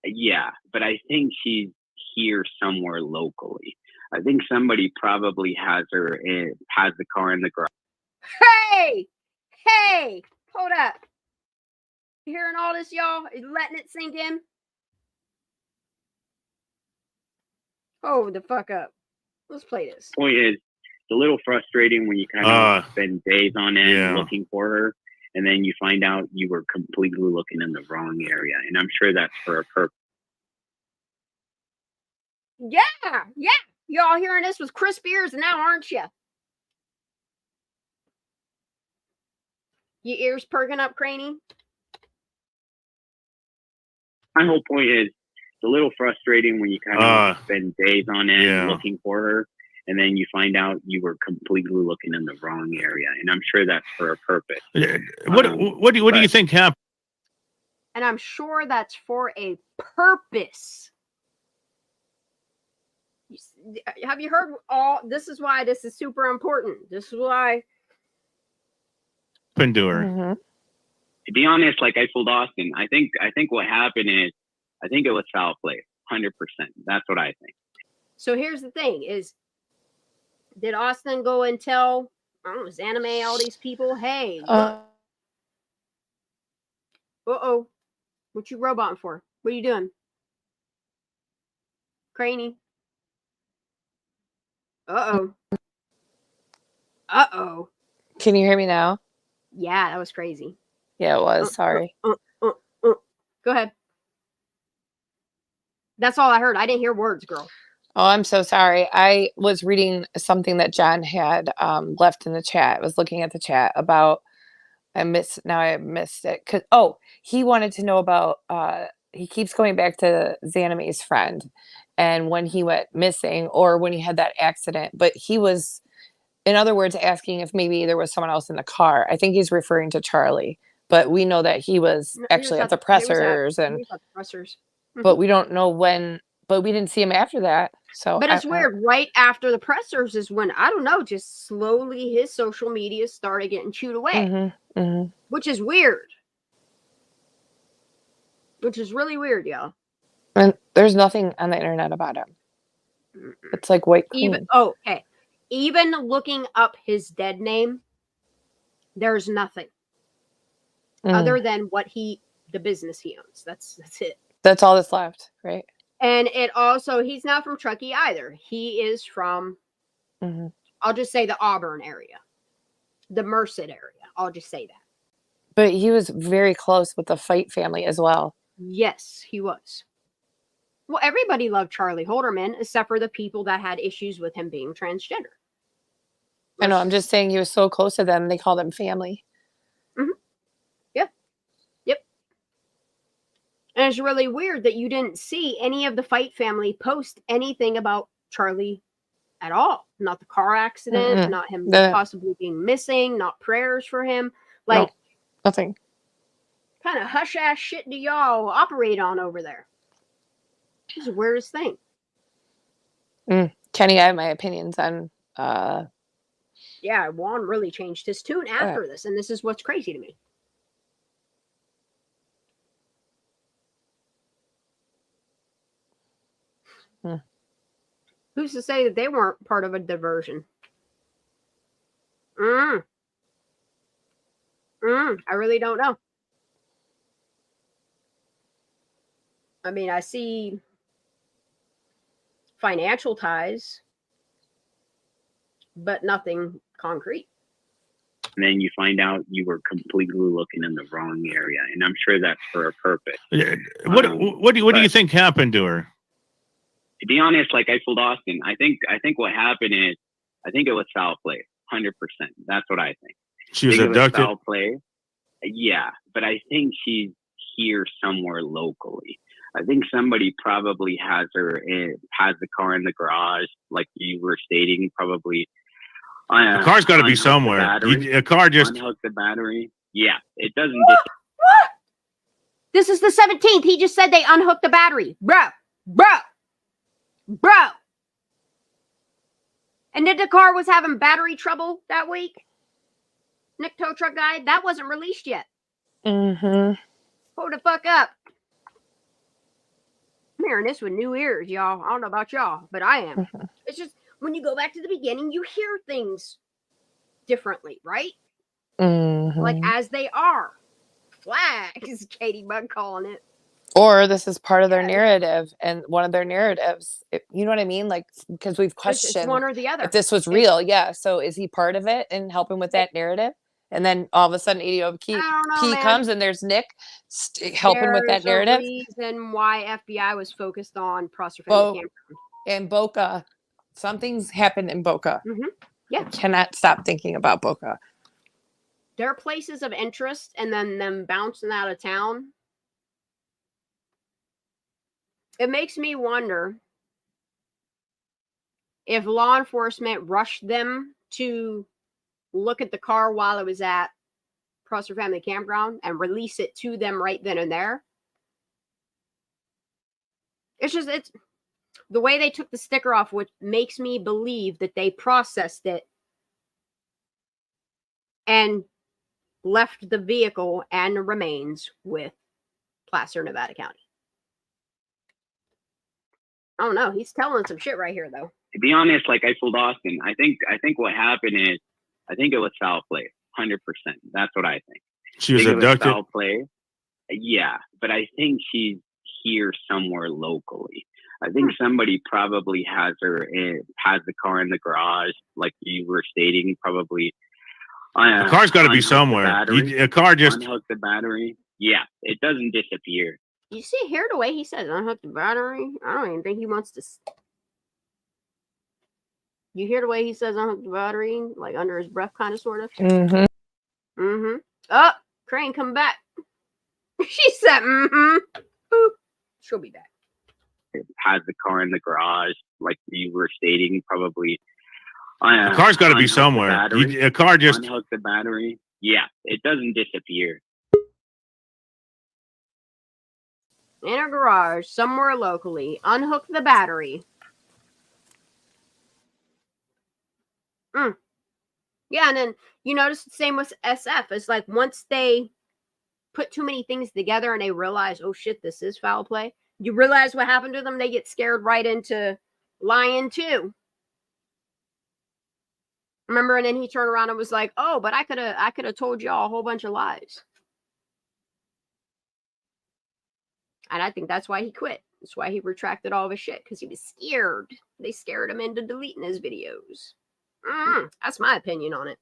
Yeah, but I think she's here somewhere locally. I think somebody probably has the car in the garage. Hey, hold up. You hearing all this, y'all? Are you letting it sink in? Hold the fuck up. Let's play this. Point is, it's a little frustrating when you kind of spend days on end looking for her, and then you find out you were completely looking in the wrong area. And I'm sure that's for a purpose. Yeah. Y'all hearing this with crisp ears now, aren't you? Your ears perking up, Craney? My whole point is, it's a little frustrating when you kind of spend days on end looking for her, and then you find out you were completely looking in the wrong area. And I'm sure that's for a purpose. What do you think happened? And I'm sure that's for a purpose. Have you heard all? This is why this is super important. This is why. Happened to her. Mm-hmm. To be honest, like I told Austin, I think what happened is, I think it was foul play, 100%. That's what I think. So here's the thing: is did Austin go and tell, I don't know, Zanime, all these people, hey, what you roboting for? What are you doing, Craney? Uh-oh. Can you hear me now? Yeah, that was crazy. Yeah, it was. Sorry. Go ahead. That's all I heard. I didn't hear words, girl. Oh, I'm so sorry. I was reading something that John had left in the chat. I was looking at the chat about, I missed it. He wanted to know about, he keeps going back to Xanime's friend and when he went missing or when he had that accident. But he was, in other words, asking if maybe there was someone else in the car. I think he's referring to Charlie. But we know that he was actually at the pressers. But we don't know when, but we didn't see him after that. So, but it's weird. Right after the pressers is when, I don't know, just slowly his social media started getting chewed away, which is weird. Which is really weird, y'all. And there's nothing on the internet about him. It's like white clean. Even looking up his dead name, there's nothing other than the business he owns. That's it. That's all that's left, right? And it also, he's not from Truckee either. He is from, I'll just say the Auburn area, the Merced area. I'll just say that. But he was very close with the Fight family as well. Yes, he was. Well, everybody loved Charlie Holderman, except for the people that had issues with him being transgender. I know. I'm just saying he was so close to them. They called him family. Yep. And it's really weird that you didn't see any of the Fight family post anything about Charlie at all. Not the car accident, not him possibly being missing, not prayers for him. Like, no, nothing. Kind of hush ass shit do y'all operate on over there? This is the weirdest thing. Kenny, I have my opinions on. Yeah, Juan really changed his tune after this, and this is what's crazy to me. Who's to say that they weren't part of a diversion? I really don't know. I mean, I see financial ties, but nothing concrete. And then you find out you were completely looking in the wrong area. And I'm sure that's for a purpose. What do you think happened to her? To be honest, like I told Austin, I think what happened is, I think it was foul play, 100%. That's what I think. She was abducted. Foul play. Yeah, but I think she's here somewhere locally. I think somebody probably has the car in the garage, like you were stating, probably. The car's got to be somewhere. A car just unhook the battery. Yeah, it doesn't. What? This is the 17th. He just said they unhooked the battery, bro. And then the car was having battery trouble that week. Nick Tow Truck Guy, that wasn't released yet. Hold the fuck up. I'm hearing this with new ears, y'all. I don't know about y'all, but I am. Mhm. It's just when you go back to the beginning, you hear things differently, right? Like Mhm. as they are. Flags, Katie Bug calling it. Or this is part of their Yeah, narrative, and one of their narratives. You know what I mean? Like, because we've it's questioned one or the other. if this was real. Yeah. So is he part of it and helping with that narrative? And then all of a sudden, I don't know, P man. comes and there's Nick helping with that There's a narrative. reason why FBI was focused on Prosser Family Bo Campground. and Boca, something's happened in Boca. Yeah. I cannot stop thinking about Boca. There are places of interest, and then them bouncing out of town. It makes me wonder if law enforcement rushed them to look at the car while it was at Prosser Family Campground and release it to them right then and there. It's the way they took the sticker off, which makes me believe that they processed it and left the vehicle and the remains with Placer, Nevada County. I don't know. He's telling some shit right here, though. To be honest, like I told Austin, I think what happened is, I think it was foul play, 100%. That's what I think. She was I think abducted. It was foul play. Yeah, but I think she's here somewhere locally. I think somebody probably has the car in the garage, like you were stating, probably. The car's got to be somewhere. A car just unhook the battery. Yeah, it doesn't disappear. You see here the way he says unhook the battery? I don't even think he wants to. You hear the way he says unhook the battery? Like under his breath, kind of, sort of? Mm-hmm. Mm-hmm. Oh, Crane, come back. She said, mm-hmm. Boop. She'll be back. It has the car in the garage, like you were stating, probably. The car's got to be somewhere. A car just unhook the battery. Yeah, it doesn't disappear. In a garage, somewhere locally. Unhook the battery. Yeah, and then you notice the same with SF. It's like once they put too many things together and they realize, oh shit, this is foul play. You realize what happened to them, they get scared right into lying too. Remember, and then he turned around and was like, oh, but I could have told y'all a whole bunch of lies. And I think that's why he quit. That's why he retracted all of his shit, because he was scared. They scared him into deleting his videos. That's my opinion on it.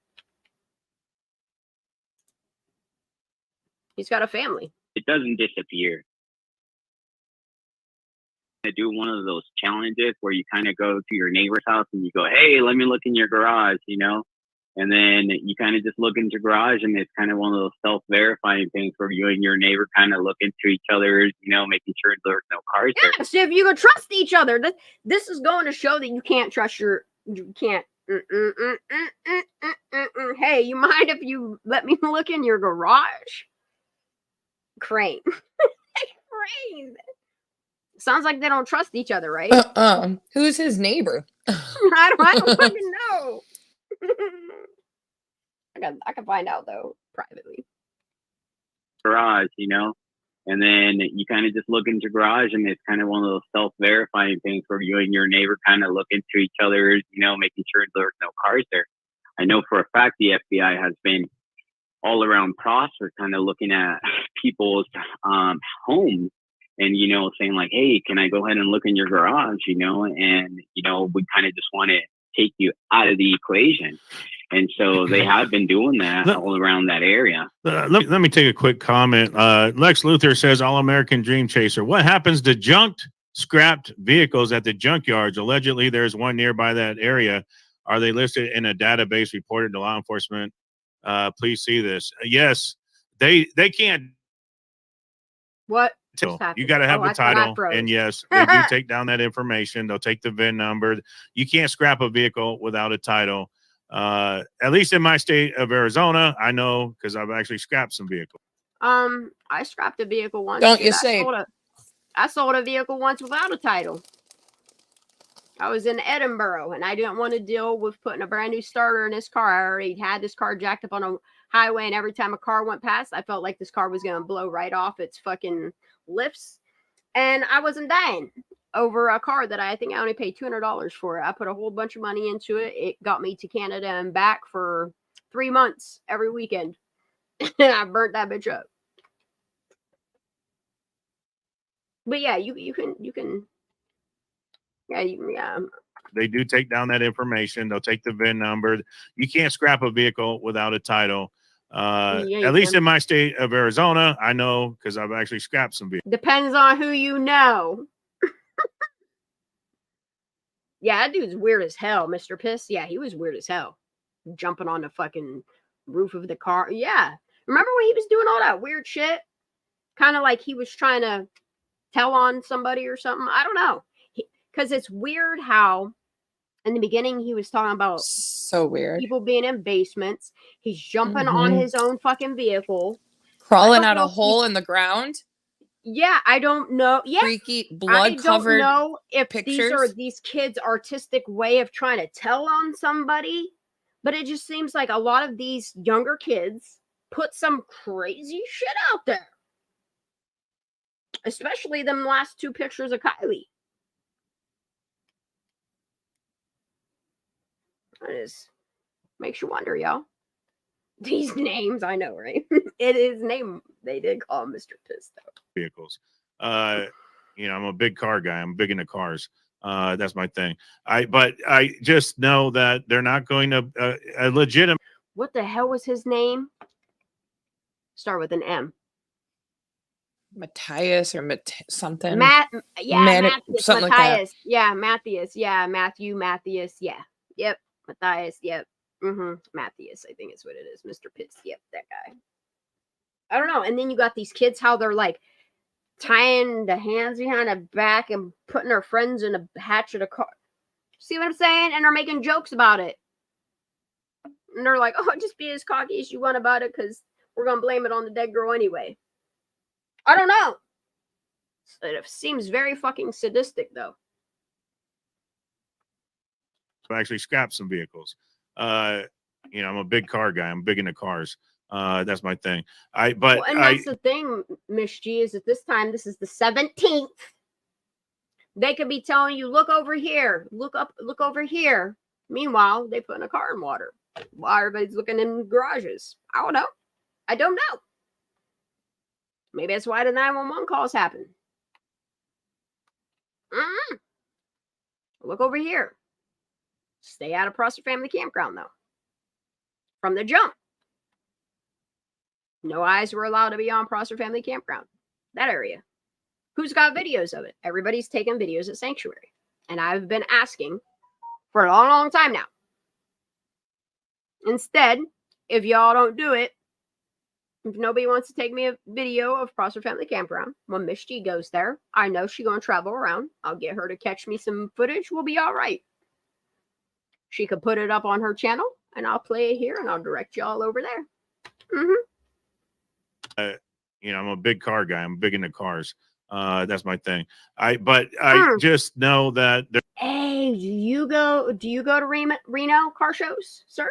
He's got a family. It doesn't disappear. To do one of those challenges where you kind of go to your neighbor's house and you go, hey, let me look in your garage, you know? And then you kind of just look into your garage, and it's kind of one of those self-verifying things where you and your neighbor kind of look into each other, you know, making sure there's no cars there. Yeah, so if you could trust each other, this is going to show that you can't trust you can't. Hey, you mind if you let me look in your garage? Crane. Crane. Sounds like they don't trust each other, right? Who's his neighbor? I don't fucking know. I can find out though privately. Garage, you know, and then you kind of just look into your garage, and it's kind of one of those self-verifying things where you and your neighbor kind of look into each other, you know, making sure there's no cars there. I know for a fact the FBI has been all around Prosper, kind of looking at people's homes, and you know, saying like, hey, can I go ahead and look in your garage, you know? And you know, we kind of just want to take you out of the equation. And so they have been doing that all around that area. Let me take a quick comment. Lex Luthor says, All-American Dream Chaser. What happens to junked, scrapped vehicles at the junkyards? Allegedly, there's one nearby that area. Are they listed in a database reported to law enforcement? Please see this. Yes, they can't. What? You got to have the title. And yes, they do take down that information. They'll take the VIN number. You can't scrap a vehicle without a title. At least in my state of Arizona, I know because I've actually scrapped some vehicles. I scrapped a vehicle once. Don't you say? I sold a vehicle once without a title. I was in Edinburgh, and I didn't want to deal with putting a brand new starter in this car. I already had this car jacked up on a highway, and every time a car went past, I felt like this car was going to blow right off its fucking lifts. And I wasn't dying over a car that I think I only paid $200 for. I put a whole bunch of money into it. It got me to Canada and back for 3 months every weekend. And I burnt that bitch up. But yeah, you can yeah. They do take down that information. They'll take the VIN number. You can't scrap a vehicle without a title. At least in my state of Arizona, I know because I've actually scrapped some vehicles. Depends on who you know. Yeah, that dude's weird as hell, Mr. Piss. Yeah, he was weird as hell. Jumping on the fucking roof of the car. Yeah. Remember when he was doing all that weird shit? Kind of like he was trying to tell on somebody or something. I don't know. Because it's weird how in the beginning he was talking about so weird people being in basements. He's jumping on his own fucking vehicle. Crawling out a hole in the ground. Yeah, I don't know. Yeah, freaky blood covered. I don't know if pictures. These are these kids' artistic way of trying to tell on somebody, but it just seems like a lot of these younger kids put some crazy shit out there. Especially them last 2 pictures of Kylie. It just makes you wonder, y'all. These names, I know, right? It is name. They did call him Mr. Piss, though. Vehicles. You know, I'm a big car guy. I'm big into cars. That's my thing. But I just know that they're not going to a legitimate. What the hell was his name? Start with an M. Matthias or something. Matthias. Something Matthias. like that. Yeah, Matthias. Yeah, Matthias. Yeah. Yep. Matthias. Yep. Matthias, I think is what it is. Mr. Pitts. Yep, that guy. I don't know. And then you got these kids, how they're like tying the hands behind the back and putting their friends in a hatch of the car. See what I'm saying? And they're making jokes about it. And they're like, oh, just be as cocky as you want about it because we're going to blame it on the dead girl anyway. I don't know. It seems very fucking sadistic, though. I actually scrapped some vehicles. You know, I'm a big car guy. I'm big into cars. That's my thing. That's the thing, Miss G, is that this time, this is the 17th. They could be telling you, look over here, look up, look over here. Meanwhile, they put in a car in water while everybody's looking in garages. I don't know. I don't know. Maybe that's why the 911 calls happen. Look over here. Stay out of Prosser Family Campground, though. From the jump. No eyes were allowed to be on Prosser Family Campground. That area. Who's got videos of it? Everybody's taking videos at Sanctuary. And I've been asking for a long, long time now. Instead, if y'all don't do it, if nobody wants to take me a video of Prosser Family Campground, when Miss G goes there, I know she's going to travel around. I'll get her to catch me some footage. We'll be all right. She could put it up on her channel, and I'll play it here, and I'll direct y'all over there. You know, I'm a big car guy. I'm big into cars. That's my thing. I just know that. Hey, do you go to Reno car shows, sir?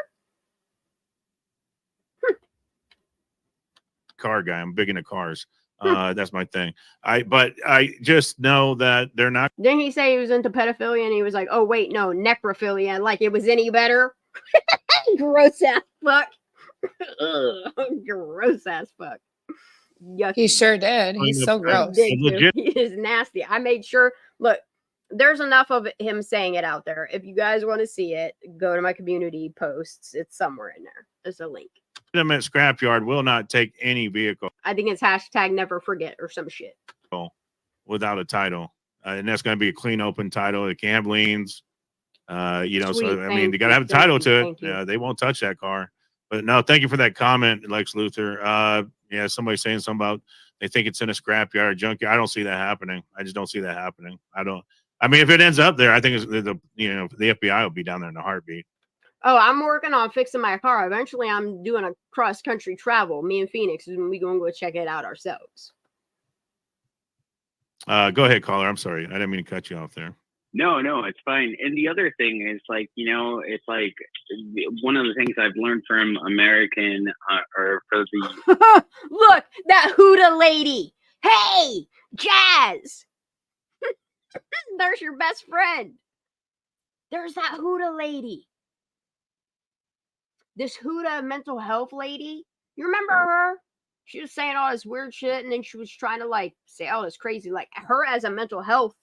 Car guy. I'm big into cars. That's my thing. I just know that they're not. Didn't he say he was into pedophilia and he was like, oh wait, no, necrophilia, like it was any better? Gross ass fuck. Gross ass fuck. Yucky. He sure did. He's so gross. He is nasty. I made sure. Look, there's enough of him saying it out there. If you guys want to see it, go to my community posts. It's somewhere in there. There's a link. Legitimate scrapyard will not take any vehicle. I think it's hashtag never forget or some shit. Without a title. And that's going to be a clean, open title. It can't have liens. You know, so I mean, you got to have a title to it. They won't touch that car. But no, thank you for that comment, Lex Luthor. Yeah, somebody saying something about they think it's in a scrapyard, junkyard. I don't see that happening. I just don't see that happening. I mean, if it ends up there, I think the FBI will be down there in a heartbeat. Oh, I'm working on fixing my car. Eventually, I'm doing a cross-country travel. Me and Phoenix, and we're going to go check it out ourselves. Go ahead, caller. I'm sorry. I didn't mean to cut you off there. No, it's fine. And the other thing is, like, you know, it's like one of the things I've learned from American or for the look, that Huda lady. Hey, Jazz. There's your best friend. There's that Huda lady. This Huda mental health lady. You remember her? She was saying all this weird shit, and then she was trying to like say all this crazy, like her as a mental health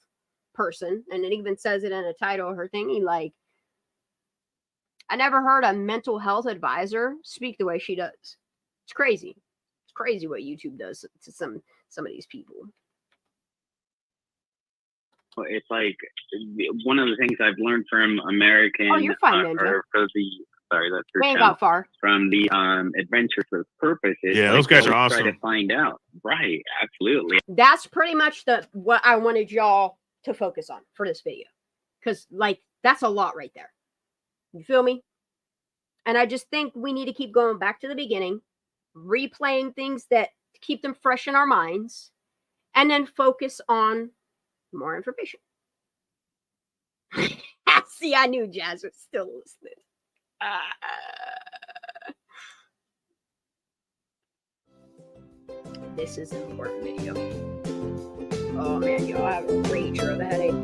person, and it even says it in the title of her thingy, like, I never heard a mental health advisor speak the way she does. It's crazy. It's crazy what YouTube does to some of these people. It's like one of the things I've learned from American. Oh, you're fine, Ninja. Or for the sorry, that's her We ain't channel. got far. From the Adventures with Purpose. Yeah, those guys are awesome. Try to find out, right? Absolutely. That's pretty much what I wanted y'all to focus on for this video, because like that's a lot right there. You feel me? And I just think we need to keep going back to the beginning, replaying things that keep them fresh in our minds, and then focus on more information. See, I knew Jazz was still listening. This is an important video. Oh man, y'all have a rager of a headache.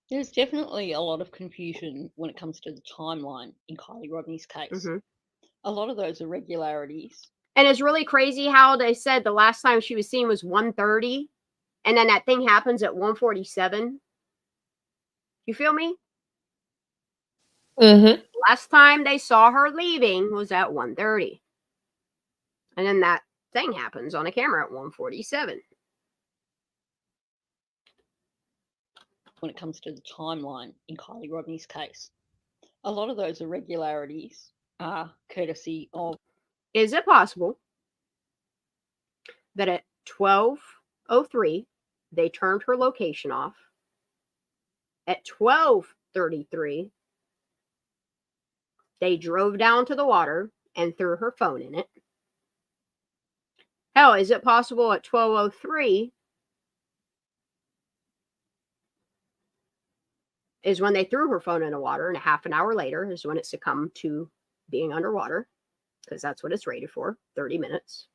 There's definitely a lot of confusion when it comes to the timeline in Kylie Rodney's case. Mm-hmm. A lot of those irregularities. And it's really crazy how they said the last time she was seen was 1:30, and then that thing happens at 1:47. You feel me? Mm-hmm. Last time they saw her leaving was at 1:30. And then that thing happens on a camera at 1:47. When it comes to the timeline in Kylie Rodney's case. A lot of those irregularities are courtesy of... Is it possible that at 12:03 they turned her location off? At 12:33 they drove down to the water and threw her phone in it? Hell, is it possible at 12:03 is when they threw her phone in the water, and a half an hour later is when it succumbed to being underwater, because that's what it's rated for, 30 minutes.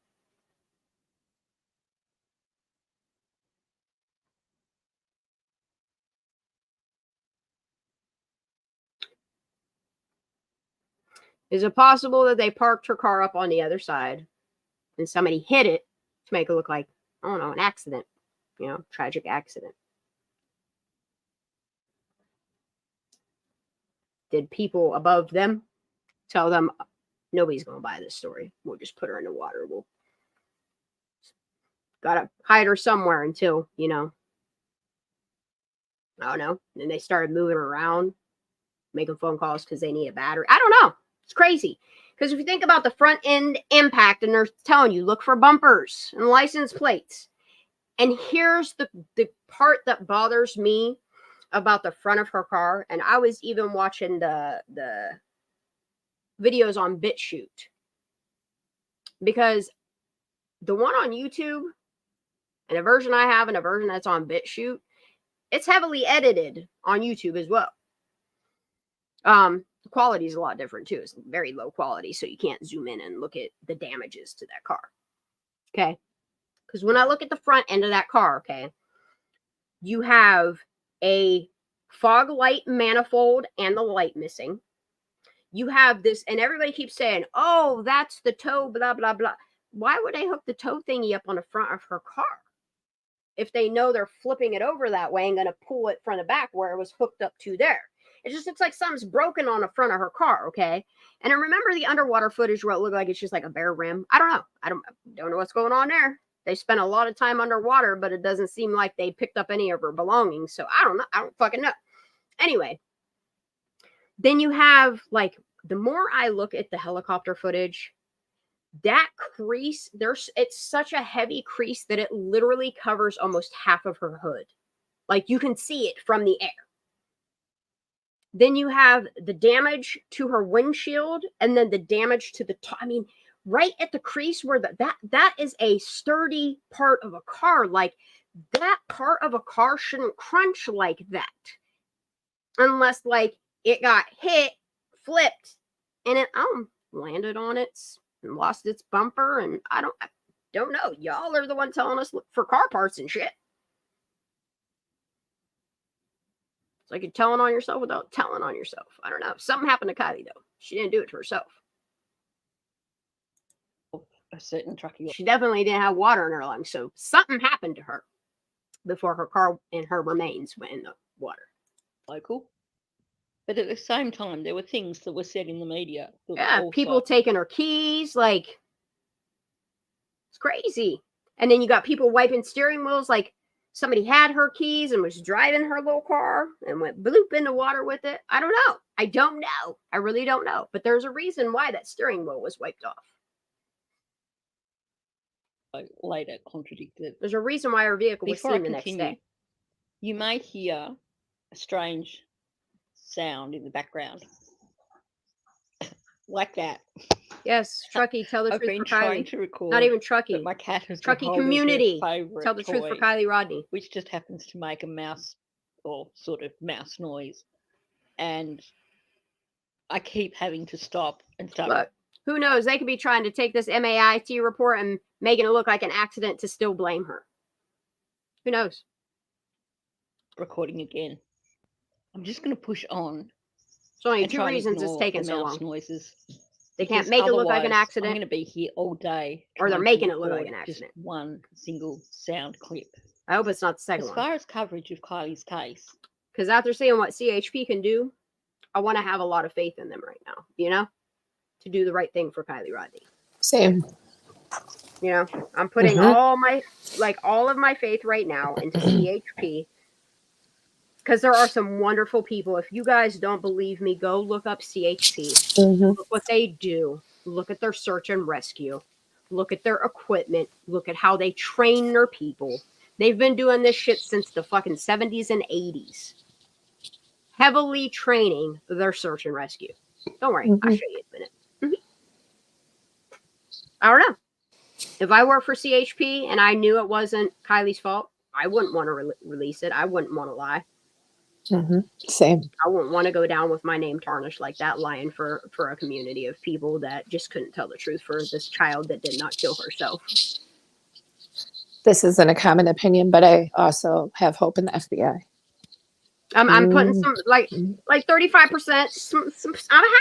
Is it possible that they parked her car up on the other side and somebody hit it to make it look like, I don't know, an accident, tragic accident? Did people above them tell them, nobody's going to buy this story, we'll just put her in the water, we'll gotta hide her somewhere until, I don't know. And then they started moving her around, making phone calls because they need a battery. I don't know. It's crazy. Because if you think about the front end impact, and they're telling you, look for bumpers and license plates. And here's the part that bothers me about the front of her car. And I was even watching the videos on BitChute, because the one on YouTube and a version I have and a version that's on BitChute, it's heavily edited on YouTube as well. The quality is a lot different too. It's very low quality, so you can't zoom in and look at the damages to that car. Okay. Because when I look at the front end of that car, okay, you have a fog light manifold and the light missing. You have this, and everybody keeps saying, oh, that's the tow, blah, blah, blah. Why would they hook the tow thingy up on the front of her car if they know they're flipping it over that way and going to pull it from the back where it was hooked up to there? It just looks like something's broken on the front of her car, okay? And I remember the underwater footage where it looked like it's just like a bare rim. I don't know. I don't know what's going on there. They spent a lot of time underwater, but it doesn't seem like they picked up any of her belongings. So I don't know. I don't fucking know. Anyway, then you have, like, the more I look at the helicopter footage, that crease, it's such a heavy crease that it literally covers almost half of her hood. Like, you can see it from the air. Then you have the damage to her windshield, and then the damage to the top. I mean, right at the crease where that is a sturdy part of a car. Like, that part of a car shouldn't crunch like that. Unless, like, it got hit, flipped, and it landed on it and lost its bumper. And Don't know. Y'all are the one telling us for car parts and shit. It's like you're telling on yourself without telling on yourself. I don't know. Something happened to Kylie, though. She didn't do it to herself. A certain truckie. She definitely didn't have water in her lungs, so something happened to her before her car and her remains went in the water. Local. But at the same time, there were things that were said in the media. Yeah, people taking her keys, like, it's crazy. And then you got people wiping steering wheels, like somebody had her keys and was driving her little car and went bloop in the water with it. I don't know. I don't know. I really don't know. But there's a reason why that steering wheel was wiped off. Later contradicted. There's a reason why her vehicle was seen the next day. You may hear a strange sound in the background. Like that. Yes, Truckee, tell the I've truth been for trying Kylie. to record. Not even Truckee. My cat has Truckee community. Tell the truth for Kylie Rodney. Which just happens to make a mouse or sort of mouse noise. And I keep having to stop and start. Look, who knows? They could be trying to take this MAIT report and making it look like an accident to still blame her. Who knows? Recording again. I'm just going to push on. So only two reasons it's taking so long. Noises. They can't make it look like an accident. I'm going to be here all day. Or they're making it look like an accident. Just one single sound clip. I hope it's not the second one. As far as coverage of Kylie's case. Because after seeing what CHP can do, I want to have a lot of faith in them right now, you know? To do the right thing for Kylie Rodney. Same. You know, I'm putting all of my faith right now into CHP. Because there are some wonderful people. If you guys don't believe me, go look up CHP. Look what they do. Look at their search and rescue. Look at their equipment. Look at how they train their people. They've been doing this shit since the fucking 70s and 80s. Heavily training their search and rescue. Don't worry. I'll show you in a minute. I don't know. If I worked for CHP and I knew it wasn't Kylie's fault, I wouldn't want to release it. I wouldn't want to lie. Same. I wouldn't want to go down with my name tarnished like that, lying for a community of people that just couldn't tell the truth for this child that did not kill herself. This isn't a common opinion, but I also have hope in the FBI. I'm putting some like 35%. I have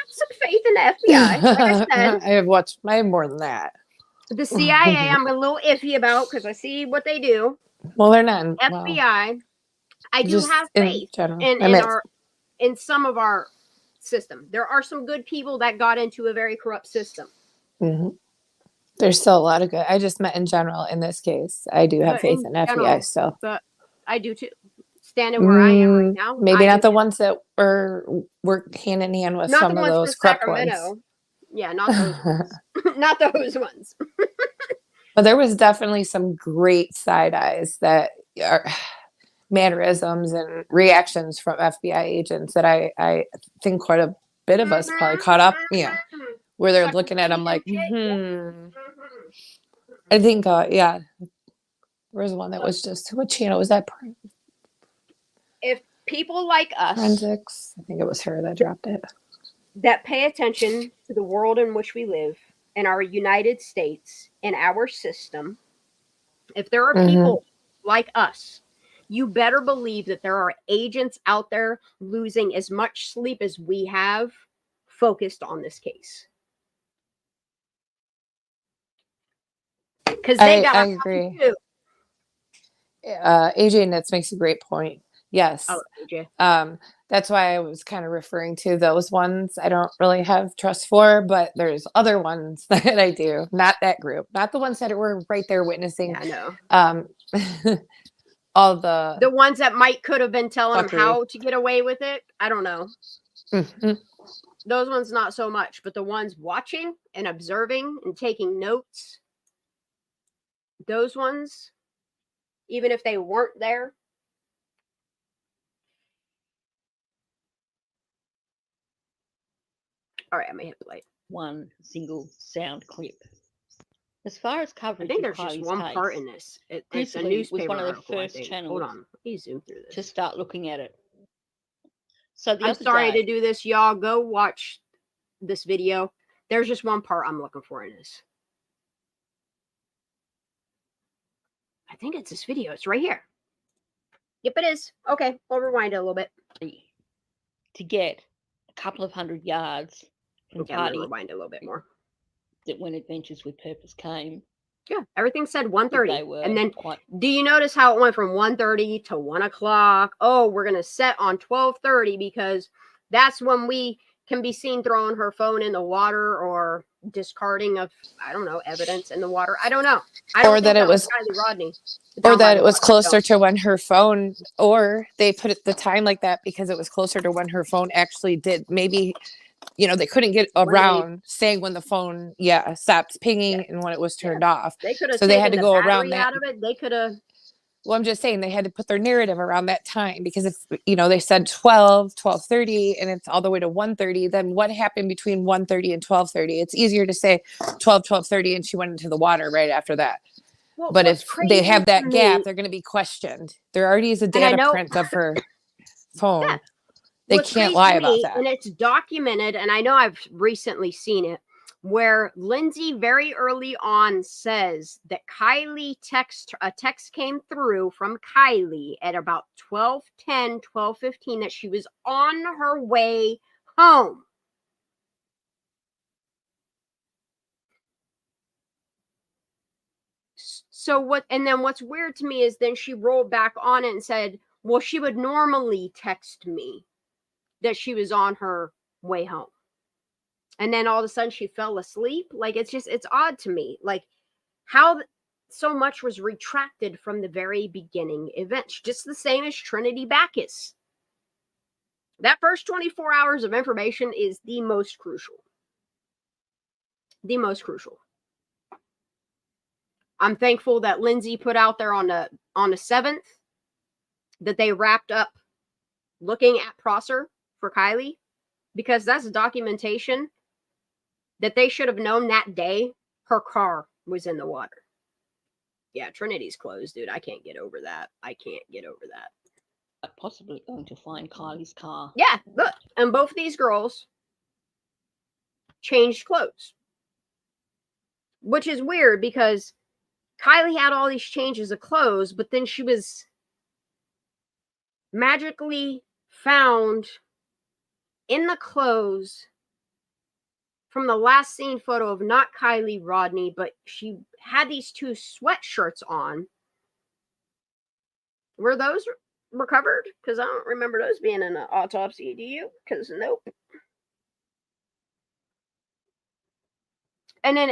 some faith in the FBI. Like I said, I have more than that. The CIA, I'm a little iffy about because I see what they do. Well, they're not. FBI. I do have faith in some of our system. There are some good people that got into a very corrupt system. There's still a lot of good. I just meant in general in this case. I do have faith in FBI still. But I do too. Standing where I am right now. Maybe not the ones that work hand in hand with some of those corrupt ones. Yeah, not those ones. Not those ones. But there was definitely some great side eyes that are mannerisms and reactions from FBI agents that I think quite a bit of us probably caught up. Yeah. Where they're looking at them like, I think, there was one that was just, what channel was that? If people like us, Forensics, I think it was her that dropped it, that pay attention to the world in which we live, in our United States, in our system, if there are people like us, you better believe that there are agents out there losing as much sleep as we have focused on this case. Because they got I agree. AJ Nitz makes a great point. Yes. Oh, AJ. That's why I was kind of referring to those ones I don't really have trust for, but there's other ones that I do. Not that group. Not the ones that were right there witnessing. Yeah, I know. All the ones that could have been telling them how to get away with it. I don't know. Those ones not so much, but the ones watching and observing and taking notes, those ones, even if they weren't there. All right, I'm gonna hit play. One single sound clip. As far as coverage, I think there's just one part in this. It's a newspaper was one of the article, first channels. Hold on, let me zoom through this to start looking at it. So I'm sorry to do this, y'all. Go watch this video. There's just one part I'm looking for in this. I think it's this video. It's right here. Yep, it is. Okay, we'll rewind it a little bit. To get a couple of 100 yards from Okay, I'm gonna party rewind it a little bit more. that when Adventures with Purpose came, Yeah, everything said 1:30. they were And then quite do you notice how it went from 1:30 to 1 o'clock? Oh, we're gonna set on 12:30 because that's when we can be seen throwing her phone in the water or discarding of, I don't know, evidence in the water. I don't know. I don't Or think that it was Kylie Rodney. or down by that the it was water. closer to when her phone, or they put it the time like that because it was closer to when her phone actually did. Maybe, you know, they couldn't get When they- around saying when the phone, stopped pinging and when it was turned off. They could have So they had taken to the go around battery that. out of it. They could have. Well, I'm just saying they had to put their narrative around that time because if, you know, they said 12:30 and it's all the way to 1:30, then what happened between 1:30 and 12:30? It's easier to say 12:30 and she went into the water right after that. Well, But what's if they crazy have that to gap, me- they're going to be questioned. There already is a And I data know- print of her phone. Yeah. They What's can't crazy lie to about me, that. and it's documented, and I know I've recently seen it, where Lindsay very early on says that a text came through from Kylie at about 12:10, 12:15 that she was on her way home. So what's weird to me is then she rolled back on it and said, well, she would normally text me that she was on her way home. And then all of a sudden she fell asleep. Like, it's odd to me. Like, how so much was retracted from the very beginning events. Just the same as Trinity Backus. That first 24 hours of information is the most crucial. The most crucial. I'm thankful that Lindsay put out there on the 7th that they wrapped up looking at Prosser for Kylie, because that's documentation that they should have known that day her car was in the water. Yeah, Trinity's closed, dude. I can't get over that. I can't get over that. possibly going to find Kylie's car. Yeah, look. And both these girls changed clothes. Which is weird because Kylie had all these changes of clothes, but then she was magically found in the clothes from the last seen photo of not Kylie Rodney, but she had these two sweatshirts on. Were those recovered? Because I don't remember those being in an autopsy. Do you? Because nope. And then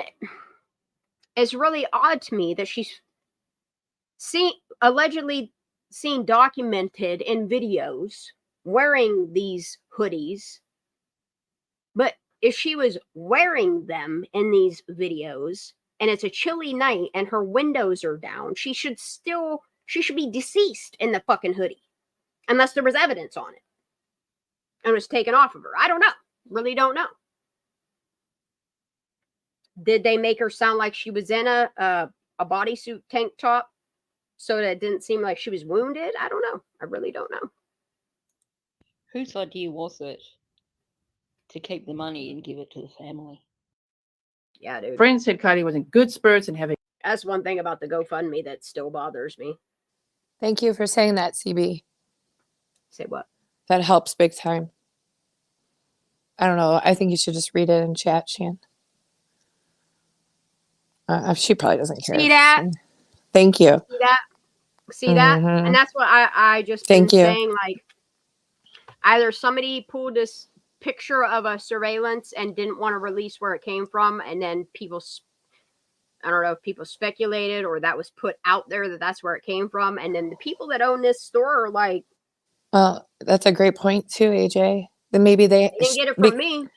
it's really odd to me that she's allegedly seen documented in videos wearing these hoodies. But if she was wearing them in these videos and it's a chilly night and her windows are down, she should be deceased in the fucking hoodie. Unless there was evidence on it and was taken off of her. I don't know. Really don't know. Did they make her sound like she was in a bodysuit tank top so that it didn't seem like she was wounded? I don't know. I really don't know. Whose idea was it to keep the money and give it to the family? Yeah, dude. Friends said Kylie was in good spirits and having. That's one thing about the GoFundMe that still bothers me. Thank you for saying that, CB. Say what? That helps big time. I don't know. I think you should just read it in chat, Shan. She probably doesn't care. See that? Thank you. See that? See that? Mhm. And that's what I just Thank been you. saying. Like, either somebody pulled this picture of a surveillance and didn't want to release where it came from, and then people, I don't know if people speculated or that was put out there that that's where it came from, and then the people that own this store are like, well, that's a great point too, AJ. Then maybe they didn't get it from me.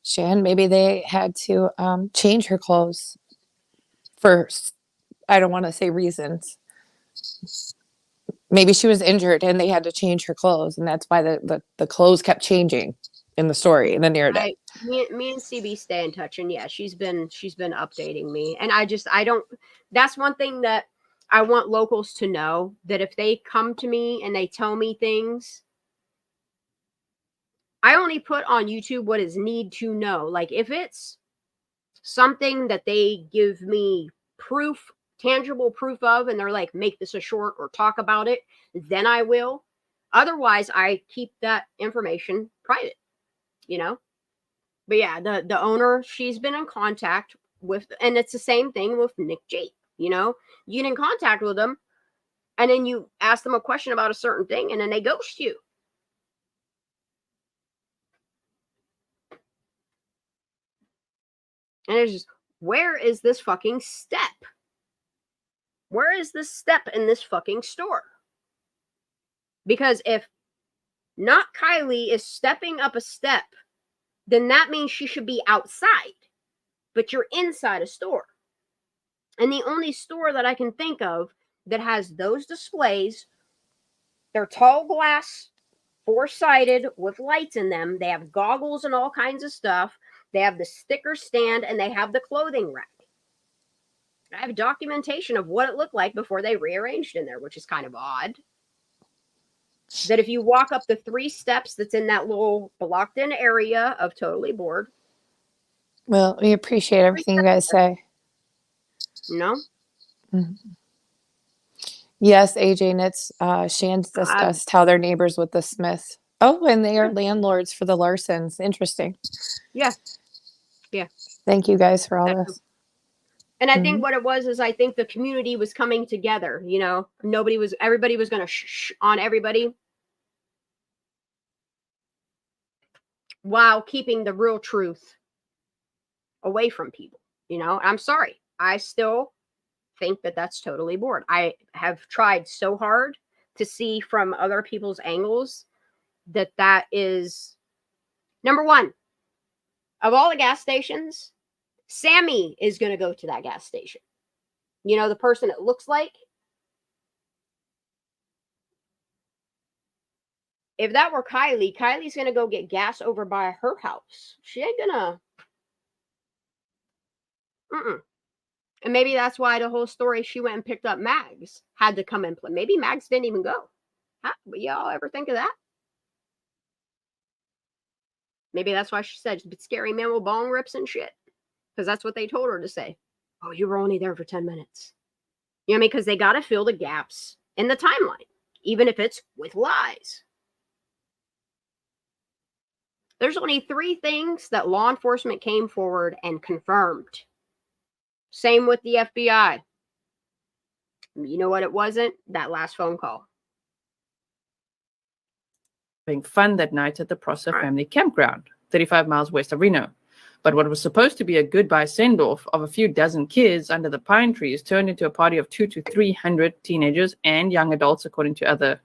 Shan, maybe they had to change her clothes first. I don't want to say reasons. Maybe she was injured and they had to change her clothes, and that's why the clothes kept changing in the story, in the narrative. Me and CB stay in touch, and yeah, she's been updating me, and I don't. That's one thing that I want locals to know, that if they come to me and they tell me things, I only put on YouTube what is need to know. Like, if it's something that they give me proof tangible proof of, and they're like, make this a short or talk about it, then I will. Otherwise, I keep that information private, you know? But yeah, the owner, she's been in contact with, and it's the same thing with Nick Jake, you know? You get in contact with them, and then you ask them a question about a certain thing, and then they ghost you. And it's just, where is this fucking step? Where is this step in this fucking store? Because if not Kylie is stepping up a step, then that means she should be outside. But you're inside a store. And the only store that I can think of that has those displays, they're tall glass, four-sided with lights in them. They have goggles and all kinds of stuff. They have the sticker stand, and they have the clothing rack. I have documentation of what it looked like before they rearranged in there, which is kind of odd. That if you walk up the 3 steps that's in that little blocked-in area of Totally Bored. Well, we appreciate everything you guys say. No? Mm-hmm. Yes, AJ Nitz, Shan's discussed how they're neighbors with the Smiths. Oh, and they are landlords for the Larsons. Interesting. Yeah. Yeah. Thank you guys for all this. And I think what it was is I think the community was coming together, you know. Everybody was going to shh on everybody while keeping the real truth away from people, you know. I'm sorry. I still think that that's totally bored. I have tried so hard to see from other people's angles that is number one of all the gas stations. Sammy is going to go to that gas station. You know, the person it looks like. If that were Kylie, Kylie's going to go get gas over by her house. She ain't going to. And maybe that's why the whole story, she went and picked up Mags, had to come and play. Maybe Mags didn't even go. Huh? Y'all ever think of that? Maybe that's why she said, scary man with bong rips and shit. Because that's what they told her to say. Oh, you were only there for 10 minutes. You know what I mean? Because they got to fill the gaps in the timeline, even if it's with lies. There's only 3 things that law enforcement came forward and confirmed. Same with the FBI. You know what it wasn't? That last phone call. Having fun that night at the Prosser family campground, 35 miles west of Reno. But what was supposed to be a goodbye send-off of a few dozen kids under the pine trees turned into a party of 200 to 300 teenagers and young adults, according to other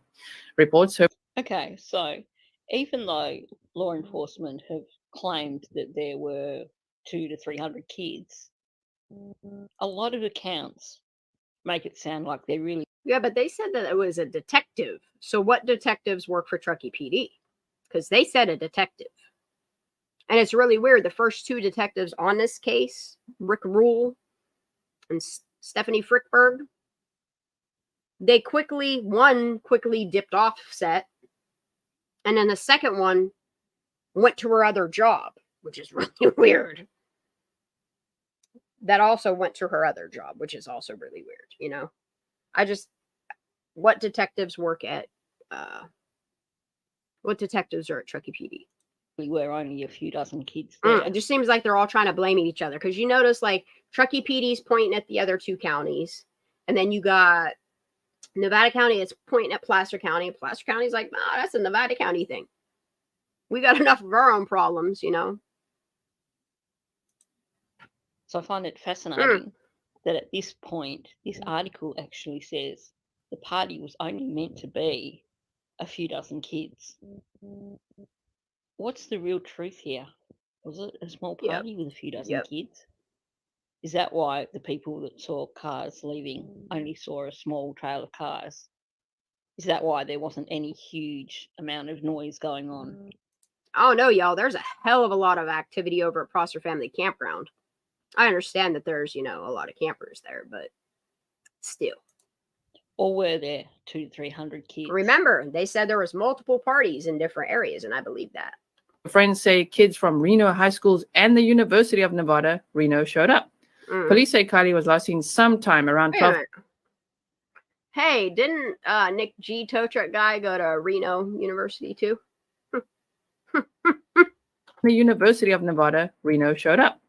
reports. Okay, so even though law enforcement have claimed that there were 200 to 300 kids, a lot of accounts make it sound like they're really... Yeah, but they said that it was a detective. So what detectives work for Truckee PD? Because they said a detective. And it's really weird. The first 2 detectives on this case, Rick Rule and Stephanie Frickberg, one quickly dipped off set. And then the second one went to her other job, which is really weird. That also went to her other job, which is also really weird, you know. What detectives work at, what detectives are at Truckee PD? Were only a few dozen kids there. It just seems like they're all trying to blame each other. Because you notice, like, Truckee PD's pointing at the other 2 counties. And then you got Nevada County that's pointing at Placer County. And Placer County's like, no, that's a Nevada County thing. We got enough of our own problems, you know. So I find it fascinating that at this point, this article actually says the party was only meant to be a few dozen kids. What's the real truth here? Was it a small party with a few dozen kids? Is that why the people that saw cars leaving only saw a small trail of cars? Is that why there wasn't any huge amount of noise going on? Oh, no, y'all. There's a hell of a lot of activity over at Prosser Family Campground. I understand that there's, you know, a lot of campers there, but still. Or were there 200 to 300 kids? Remember, they said there was multiple parties in different areas, and I believe that. Friends say kids from Reno high schools and the University of Nevada, Reno, showed up. Police say Kylie was last seen sometime around Wait a 12. minute. Hey, didn't Nick G. tow truck guy go to Reno University too? The University of Nevada, Reno, showed up.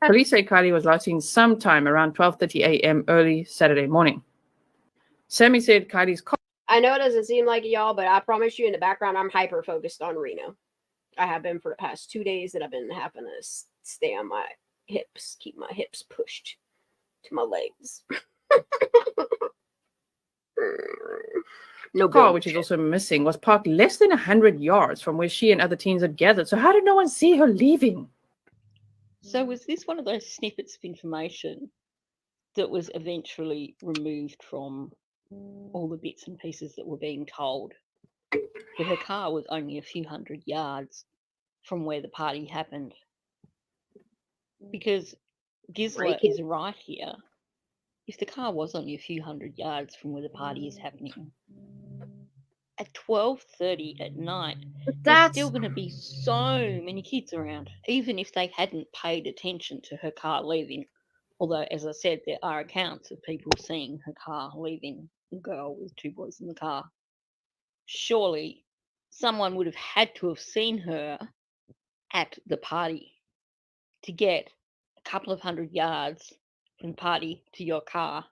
Police say Kylie was last seen sometime around 12:30 a.m. early Saturday morning. Sammy said Kylie's car. I know it doesn't seem like it, y'all, but I promise you in the background, I'm hyper focused on Reno. I have been for the past 2 days that I've been having to stay on my hips, keep my hips pushed to my legs. No car, which is also missing, was parked less than 100 yards from where she and other teens had gathered. So how did no one see her leaving? So was this one of those snippets of information that was eventually removed from all the bits and pieces that were being told? But her car was only a few hundred yards from where the party happened. Because Gisela is right here. If the car was only a few hundred yards from where the party is happening, at 12:30 at night, there's still going to be so many kids around, even if they hadn't paid attention to her car leaving. Although, as I said, there are accounts of people seeing her car leaving, a girl with 2 boys in the car. Surely someone would have had to have seen her at the party to get a couple of hundred yards from the party to your car.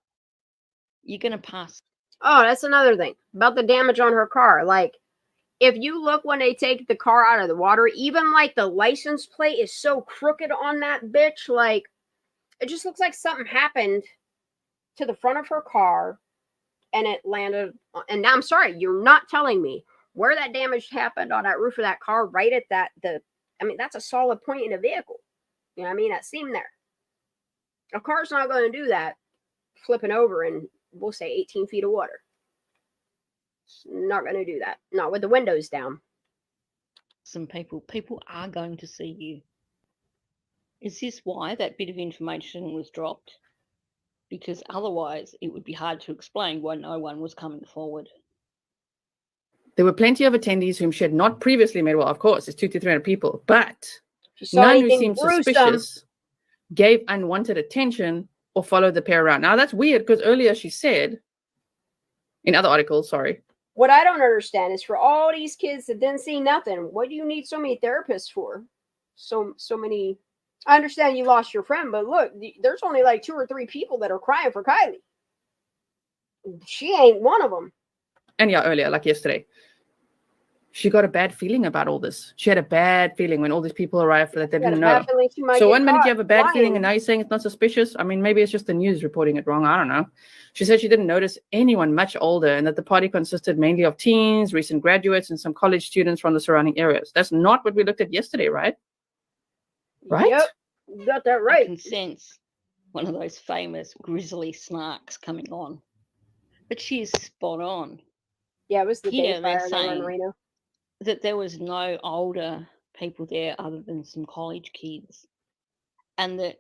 You're going to pass. Oh, that's another thing about the damage on her car. Like, if you look when they take the car out of the water, even like the license plate is so crooked on that bitch. Like, it just looks like something happened to the front of her car and it landed. And I'm sorry, you're not telling me where that damage happened on that roof of that car, right at I mean, that's a solid point in a vehicle. You know what I mean? That seam there. A car's not going to do that, flipping over in, we'll say, 18 feet of water. It's not going to do that. Not with the windows down. Some people are going to see you. Is this why that bit of information was dropped? Because otherwise it would be hard to explain why no one was coming forward. There were plenty of attendees whom she had not previously met. Well, of course, it's 200 to 300 people, but none who seemed suspicious gave unwanted attention or followed the pair around. Now, that's weird because earlier she said, in other articles, sorry. What I don't understand is for all these kids that didn't see nothing, what do you need so many therapists for? So many. I understand you lost your friend, but look, there's only like 2 or 3 people that are crying for Kylie. She ain't one of them. And yeah, earlier, like yesterday, she got a bad feeling about all this. She had a bad feeling when all these people arrived that they didn't know. So one minute you have a bad feeling and now you're saying it's not suspicious. I mean, maybe it's just the news reporting it wrong. I don't know. She said she didn't notice anyone much older and that the party consisted mainly of teens, recent graduates, and some college students from the surrounding areas. That's not what we looked at yesterday, right? Right? Yep, you got that right. I can sense one of those famous grizzly snarks coming on. But she is spot on. Yeah, it was the Here, day they're fire saying in Reno. that there was no older people there other than some college kids, and that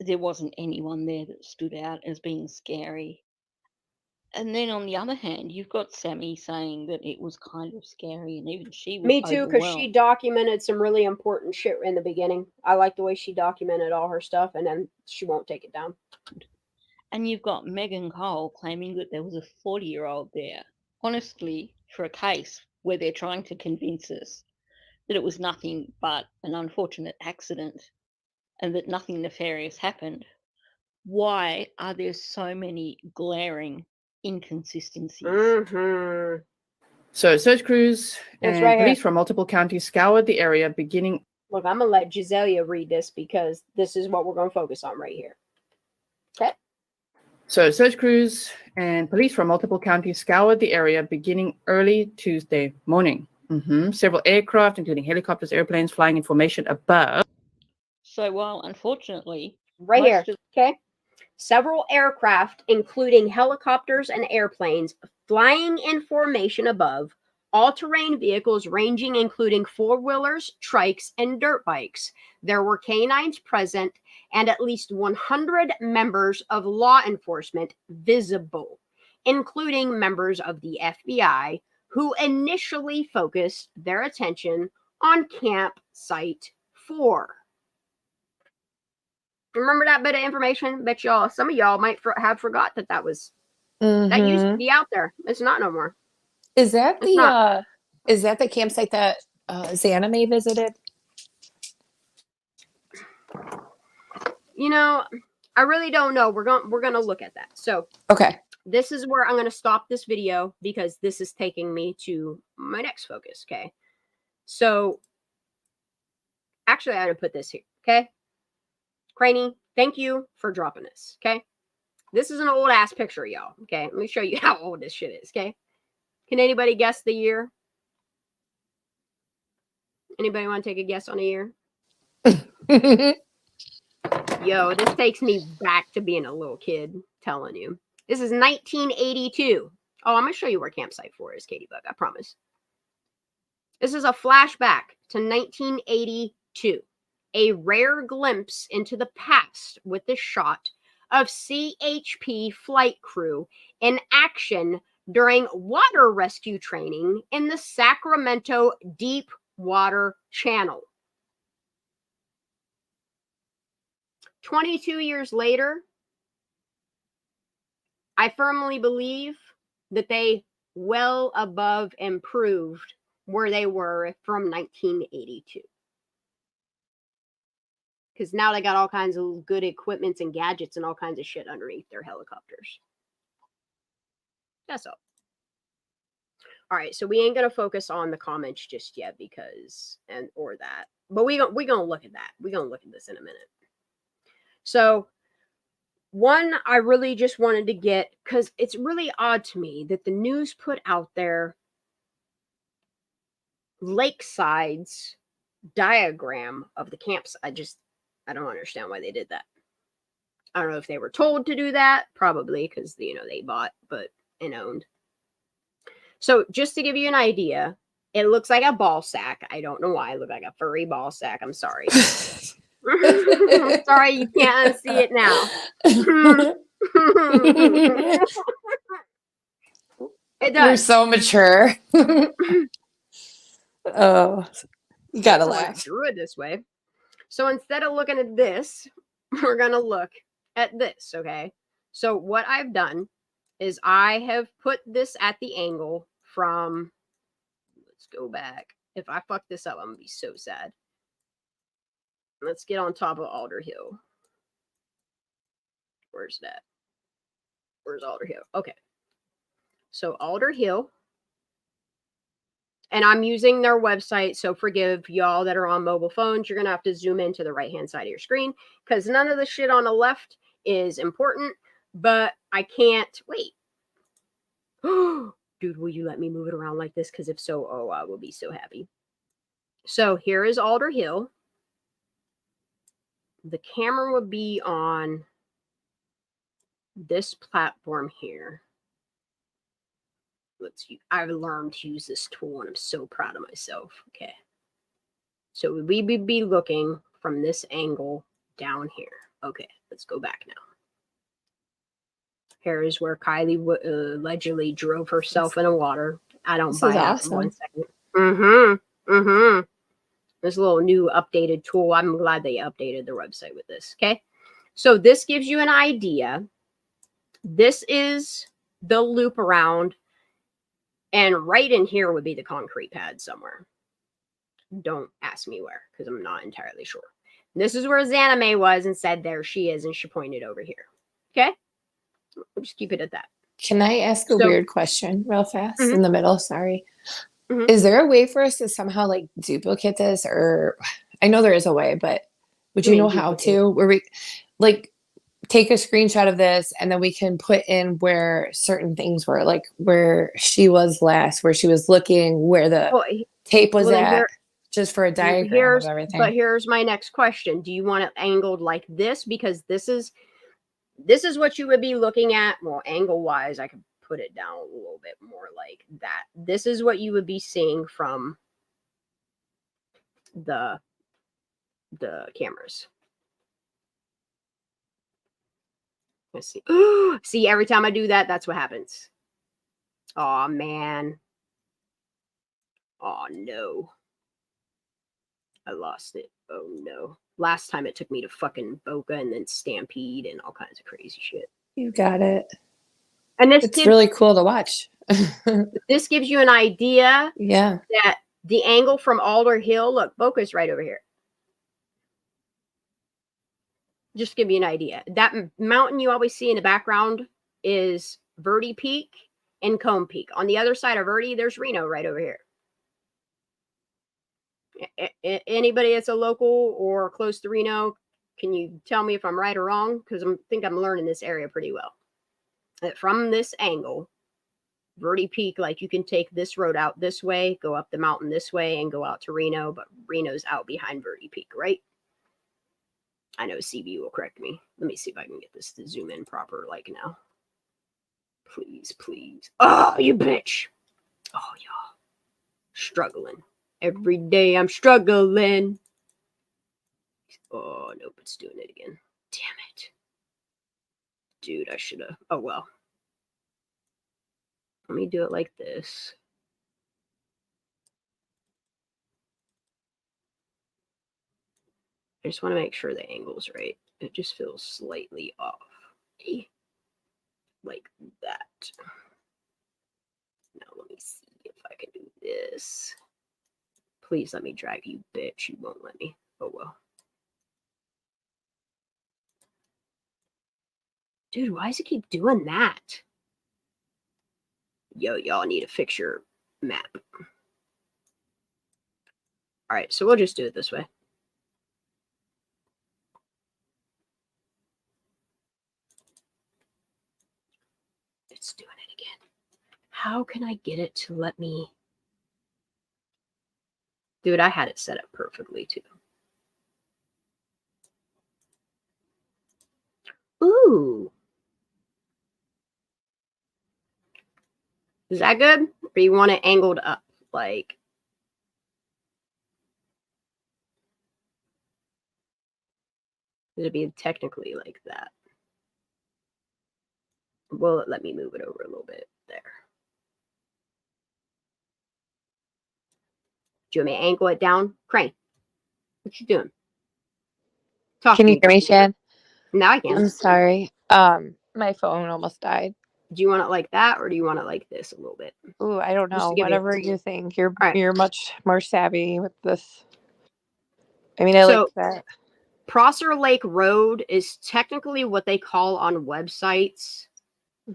there wasn't anyone there that stood out as being scary. And then on the other hand, you've got Sammy saying that it was kind of scary, and even she was Me too, because she overwhelmed. documented some really important shit in the beginning. I like the way she documented all her stuff, and then she won't take it down. And you've got Megan Cole claiming that there was a 40-year-old there. Honestly, for a case where they're trying to convince us that it was nothing but an unfortunate accident and that nothing nefarious happened, why are there so many glaring inconsistencies? Mm-hmm. So search crews It's and right police here. from multiple counties scoured the area beginning. Look, I'm going to let Giselia read this because this is what we're going to focus on right here. Okay? So search crews and police from multiple counties scoured the area beginning early Tuesday morning. Several aircraft, including helicopters, airplanes, flying in formation above. So while unfortunately... Right here, okay? Several aircraft, including helicopters and airplanes, flying in formation above, all-terrain vehicles ranging including four-wheelers, trikes, and dirt bikes. There were canines present and at least 100 members of law enforcement visible, including members of the FBI, who initially focused their attention on Campsite 4. Remember that bit of information? Bet y'all, some of y'all might have forgot that was that used to be out there. It's not no more. Is that It's not. the campsite that Xana May visited? You know, I really don't know. We're gonna look at that. So okay, this is where I'm gonna stop this video because this is taking me to my next focus. Okay, so actually, I'm gonna put this here. Okay, Craney, thank you for dropping this. Okay, this is an old ass picture, y'all. Okay, let me show you how old this shit is. Okay, can anybody guess the year? Anybody want to take a guess on a year? Yo, this takes me back to being a little kid, telling you. This is 1982. Oh, I'm going to show you where Campsite 4 is, Katie Bug, I promise. This is a flashback to 1982. A rare glimpse into the past with the shot of CHP flight crew in action during water rescue training in the Sacramento Deep Water Channel. 22 years later, I firmly believe that they well above improved where they were from 1982. Because now they got all kinds of good equipments and gadgets and all kinds of shit underneath their helicopters. That's all. All right, so we ain't gonna focus on the comments just yet because but we gonna look at that. We're gonna look at this in a minute. So one, I really just wanted to get, because it's really odd to me that the news put out there Lakeside's diagram of the camps. I don't understand why they did that. I don't know if they were told to do that, probably because they bought and owned. So just to give you an idea, it looks like a ball sack. I don't know why. It looked like a furry ball sack. I'm sorry. Sorry, you can't unsee it now. It does. You're so mature. Oh, you gotta laugh. I drew it this way. So instead of looking at this, we're gonna look at this. Okay. So what I've done is I have put this at the angle from. Let's go back. If I fuck this up, I'm gonna be so sad. Let's get on top of Alder Hill. Where's that? Where's Alder Hill? Okay. So Alder Hill. And I'm using their website. So forgive y'all that are on mobile phones. You're going to have to zoom into the right-hand side of your screen because none of the shit on the left is important. But I can't wait. Dude, will you let me move it around like this? Because if so, oh, I will be so happy. So here is Alder Hill. The camera would be on this platform here. I've learned to use this tool and I'm so proud of myself. Okay. So we would be looking from this angle down here. Okay, let's go back now. Here is where Kylie allegedly drove herself in the water. I don't buy that for 1 second. This little new updated tool. I'm glad they updated their website with this. Okay. So this gives you an idea. This is the loop around. And right in here would be the concrete pad somewhere. Don't ask me where, because I'm not entirely sure. This is where Xana May was and said, there she is, and she pointed over here. Okay? We'll just keep it at that. Can I ask a weird question real fast in the middle? Sorry. Is there a way for us to somehow like duplicate this? Or I know there is a way, but would you know how to? Where we like take a screenshot of this and then we can put in where certain things were, like where she was last, where she was looking, where the tape was at, just for a diagram of everything. But here's my next question. Do you want it angled like this? Because this is what you would be looking at. Well, angle wise, I could put it down a little bit more like that. This is what you would be seeing from the cameras. Let's see. See, every time I do that, that's what happens. Oh, man. Oh, no. I lost it. Oh no. Last time it took me to fucking Boca and then Stampede and all kinds of crazy shit. You got it. And It's really cool to watch. This gives you an idea Yeah. that the angle from Alder Hill, look, Boca's right over here. Just give you an idea. That mountain you always see in the background is Verde Peak and Combe Peak. On the other side of Verde, there's Reno right over here. Anybody that's a local or close to Reno, can you tell me if I'm right or wrong? Because I think I'm learning this area pretty well. That from this angle, Verde Peak, like you can take this road out this way, go up the mountain this way, and go out to Reno, but Reno's out behind Verde Peak, right? I know CB will correct me. Let me see if I can get this to zoom in proper like now. Please, please. Oh, you bitch. Oh, y'all. Struggling. Every day I'm struggling. Oh, nope, it's doing it again. Damn it. Dude, I should have. Oh, well. Let me do it like this. I just want to make sure the angle's right. It just feels slightly off. Like that. Now let me see if I can do this. Please let me drag you, bitch. You won't let me. Oh, well. Dude, why does it keep doing that? Yo, y'all need to fix your map. All right, so we'll just do it this way. It's doing it again. How can I get it to let me? Dude, I had it set up perfectly too. Ooh. Is that good? Or you want it angled up? Like, it'd be technically like that. Will it let me move it over a little bit? There. Do you want me to angle it down? Crane, what you doing? Talk Can to you me. hear me, Shan? Now I can. I'm sorry. My phone almost died. Do you want it like that, or do you want it like this a little bit? Ooh, I don't know. Whatever you think. You're much more savvy with this. I mean, I like that. Prosser Lake Road is technically what they call on websites.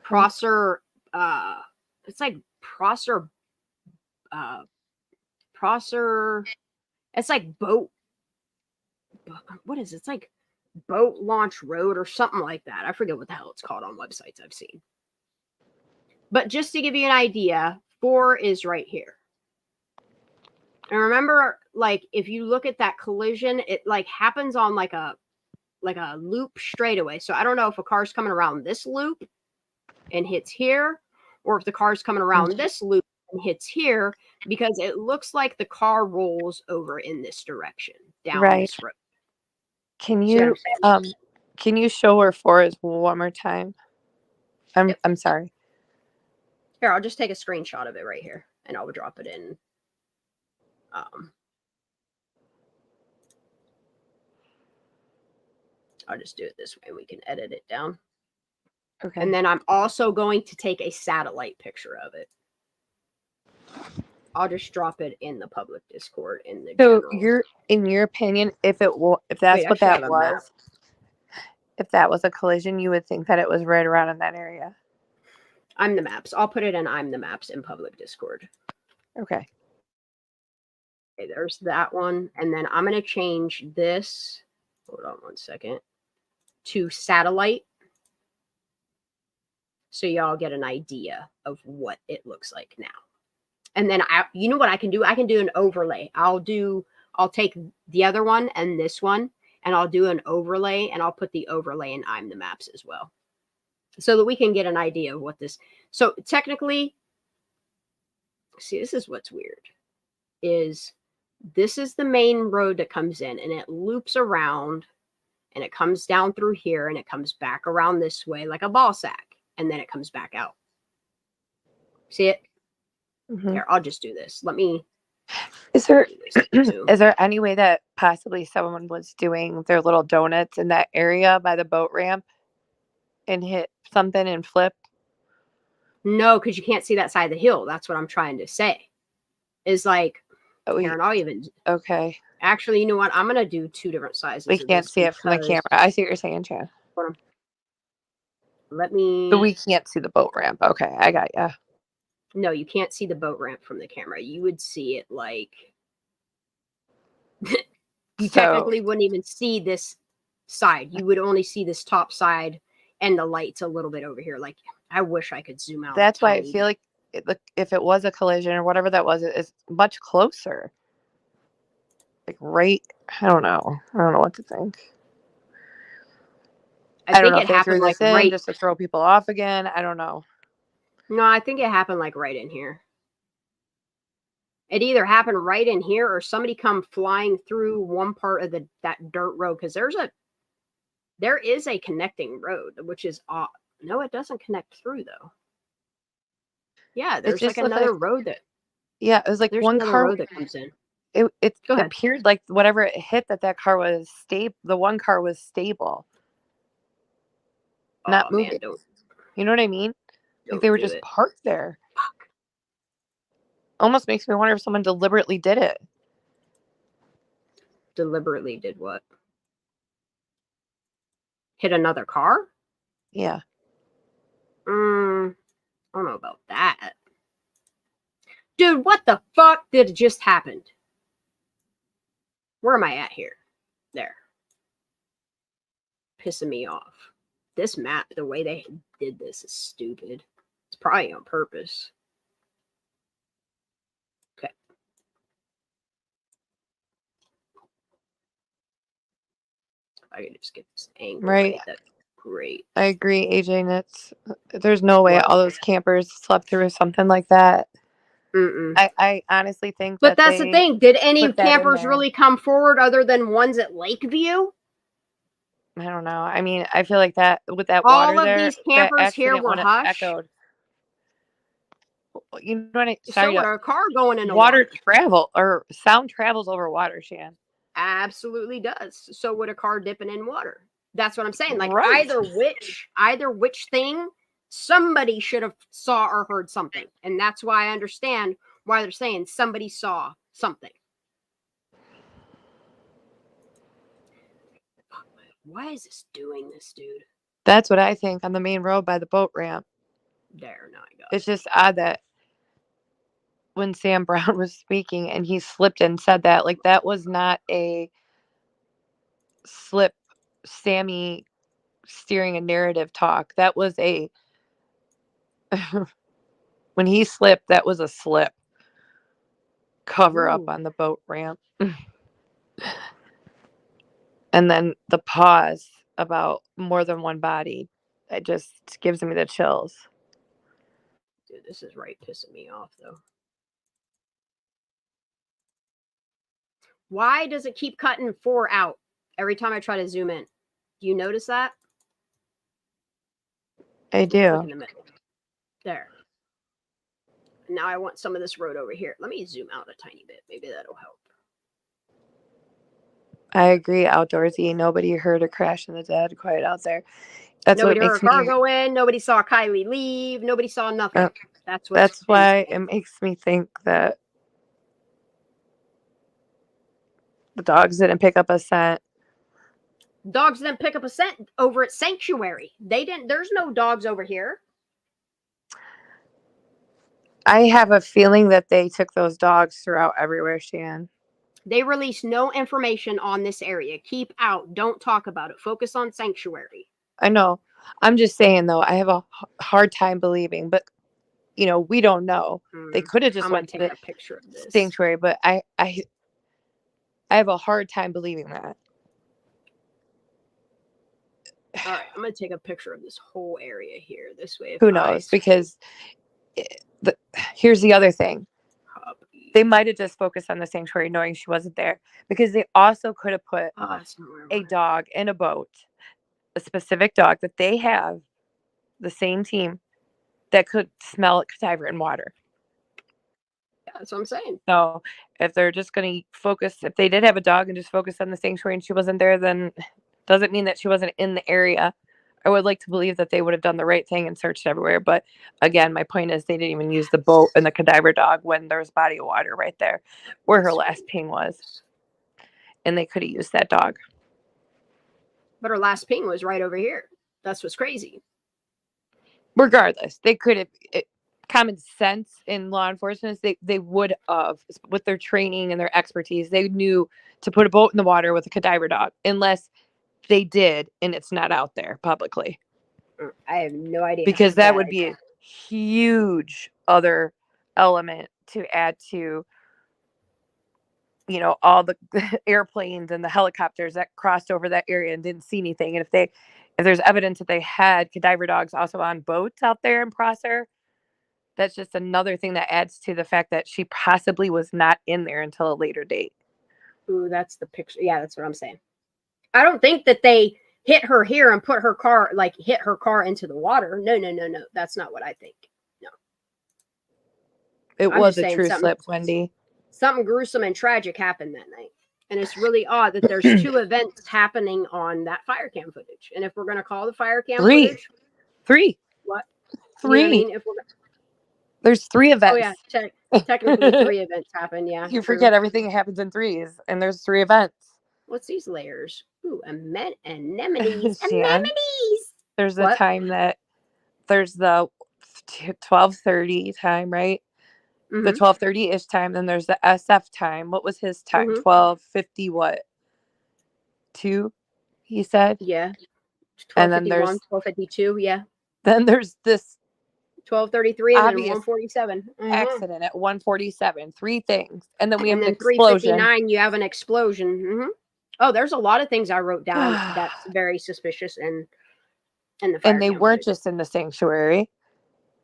Prosser, it's like Prosser, Prosser, it's like boat. What is it? It's like Boat Launch Road or something like that. I forget what the hell it's called on websites I've seen. But just to give you an idea, 4 is right here. And remember, like, if you look at that collision, it like happens on like a loop straightaway. So I don't know if a car's coming around this loop and hits here, or if the car's coming around this loop and hits here, because it looks like the car rolls over in this direction down this road. Can you show where 4 is one more time? I'm sorry. Here, I'll just take a screenshot of it right here, and I'll drop it in. I'll just do it this way. We can edit it down. Okay. And then I'm also going to take a satellite picture of it. I'll just drop it in the public Discord in the general. In your opinion, if that's what that was, if that was a collision, you would think that it was right around in that area. I'm the maps. I'll put it in I'm the maps in public Discord. Okay. Okay, there's that one. And then I'm going to change this. Hold on one second. To satellite. So y'all get an idea of what it looks like now. And then you know what I can do? I can do an overlay. I'll take the other one and this one, and I'll do an overlay, and I'll put the overlay in I'm the maps as well, so that we can get an idea of what this. So technically, see, this is what's weird. This is the main road that comes in, and it loops around, and it comes down through here, and it comes back around this way like a ball sack, and then it comes back out. See it? Here, I'll just do this. Let me Is there is there any way that possibly someone was doing their little donuts in that area by the boat ramp and hit something and flip? No, because you can't see that side of the hill. That's what I'm trying to say. Is like, here, and I'll even. Okay. Actually, you know what? I'm gonna do 2 different sizes. We can't see it from the camera. I see what you're saying, Chad. Let me. But we can't see the boat ramp. Okay, I got ya. No, you can't see the boat ramp from the camera. You would see it like. You technically wouldn't even see this side. You would only see this top side and the lights a little bit over here. Like, I wish I could zoom out. That's why I feel like if it was a collision or whatever that was, it's much closer. Like right, I don't know. I don't know what to think. I don't know if they threw this in just to throw people off again. I don't know. No, I think it happened like right in here. It either happened right in here or somebody come flying through one part of that dirt road, because there is a connecting road, which is odd. No, it doesn't connect through though. Yeah, there's like another road that. Yeah, it was like one car road that comes in. It appeared like whatever it hit that car was stable. The one car was stable, not moving. Man, you know what I mean? Like they were just parked there. Almost makes me wonder if someone deliberately did it. Deliberately did what? Hit another car? Yeah. I don't know about that. Dude, what the fuck did just happen? Where am I at here? There. Pissing me off. This map, the way they did this is stupid. It's probably on purpose. Okay. I can just get this angle right. That's great. I agree, AJ. There's no way all those campers slept through something like that. I honestly think but that's the thing. Did any campers really come forward other than ones at Lakeview? I don't know. I mean, I feel like that with that all water of these campers here were hushed. Echoed. You know what I mean? So would a car going in the water travel or sound travels over water, Shan. Absolutely does. So would a car dipping in water. That's what I'm saying. Like either which thing, somebody should have saw or heard something. And that's why I understand why they're saying somebody saw something. Why is this doing this, dude? That's what I think on the main road by the boat ramp. There, now I got it's just odd that when Sam Brown was speaking and he slipped and said that, like that was not a slip, Sammy steering a narrative talk. That was a when he slipped, that was a slip. Cover up on the boat ramp. And then the pause about more than one body. It just gives me the chills. Dude, this is right pissing me off though. Why does it keep cutting 4 out every time I try to zoom in? Do you notice that? I do. In the middle. There. Now I want some of this road over here. Let me zoom out a tiny bit. Maybe that'll help. I agree, Outdoorsy. Nobody heard a crash in the dead quiet out there. That's nobody what heard a car go in. Nobody saw Kylie leave. Nobody saw nothing. That's why it makes me think that the dogs didn't pick up a scent. Dogs didn't pick up a scent over at Sanctuary. They didn't. There's no dogs over here. I have a feeling that they took those dogs throughout everywhere, Shan. They released no information on this area. Keep out. Don't talk about it. Focus on Sanctuary. I know. I'm just saying, though, I have a hard time believing, but, you know, we don't know. They could have just went to the picture of this. Sanctuary, but I have a hard time believing that. All right, I'm going to take a picture of this whole area here. This way. Who knows? Because here's the other thing. They might have just focused on the Sanctuary knowing she wasn't there, because they also could have put a dog in a boat, a specific dog that they have, the same team, that could smell cadaver in water. That's what I'm saying. So if they're just going to focus, if they did have a dog and just focus on the sanctuary and she wasn't there, then doesn't mean that she wasn't in the area. I would like to believe that they would have done the right thing and searched everywhere. But again, my point is they didn't even use the boat and the cadaver dog when there was body of water right there where her last ping was. And they could have used that dog. But her last ping was right over here. That's what's crazy. Regardless, they could have, common sense in law enforcement is they would have, with their training and their expertise, they knew to put a boat in the water with a cadaver dog, unless they did and it's not out there publicly. I have no idea. Because that would be a huge other element to add to, you know, all the airplanes and the helicopters that crossed over that area and didn't see anything. And if there's evidence that they had cadaver dogs also on boats out there in Prosser, that's just another thing that adds to the fact that she possibly was not in there until a later date. Ooh, that's the picture. Yeah, that's what I'm saying. I don't think that they hit her here and put her car, like hit her car into the water. No. That's not what I think. No. It was a true slip, Wendy. Something gruesome and tragic happened that night. And it's really odd that there's 2 events happening on that fire cam footage. And if we're going to call the fire cam footage. 3. What? 3. You know what I mean? If we're There's 3 events. Oh, yeah. Technically 3 events happen. Yeah. You forget everything happens in 3s, and there's 3 events. What's these layers? Ooh, anemones. Jan, Anemones. there's the time that there's the 12:30 time, right? Mm-hmm. The 12:30-ish time. Then there's the SF time. What was his time? 12:50 what? 2, he said? Yeah. 12:51, 12:52, yeah. Then there's this 12:33 and then 1:47. Accident at 1:47. 3 things. And then we have an an explosion. 3:59, you have an explosion. Mm-hmm. Oh, there's a lot of things I wrote down that's very suspicious in the fire. And they weren't just in the sanctuary.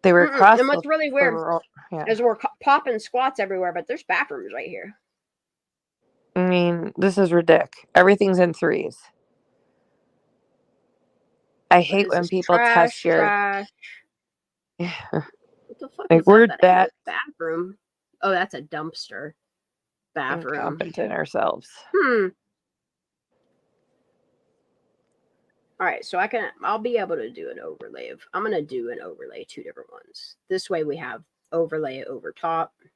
They were across. And what's really weird is we're popping squats everywhere, but there's bathrooms right here. I mean, this is ridiculous. Everything's in 3s. I hate when people test your. Trash. Yeah. What the fuck like, is where'd that? Bathroom. Oh, that's a dumpster. Bathroom. Incompetent ourselves. All right, so I'll be able to do an overlay I'm going to do an overlay 2 different ones. This way we have overlay over top. I'm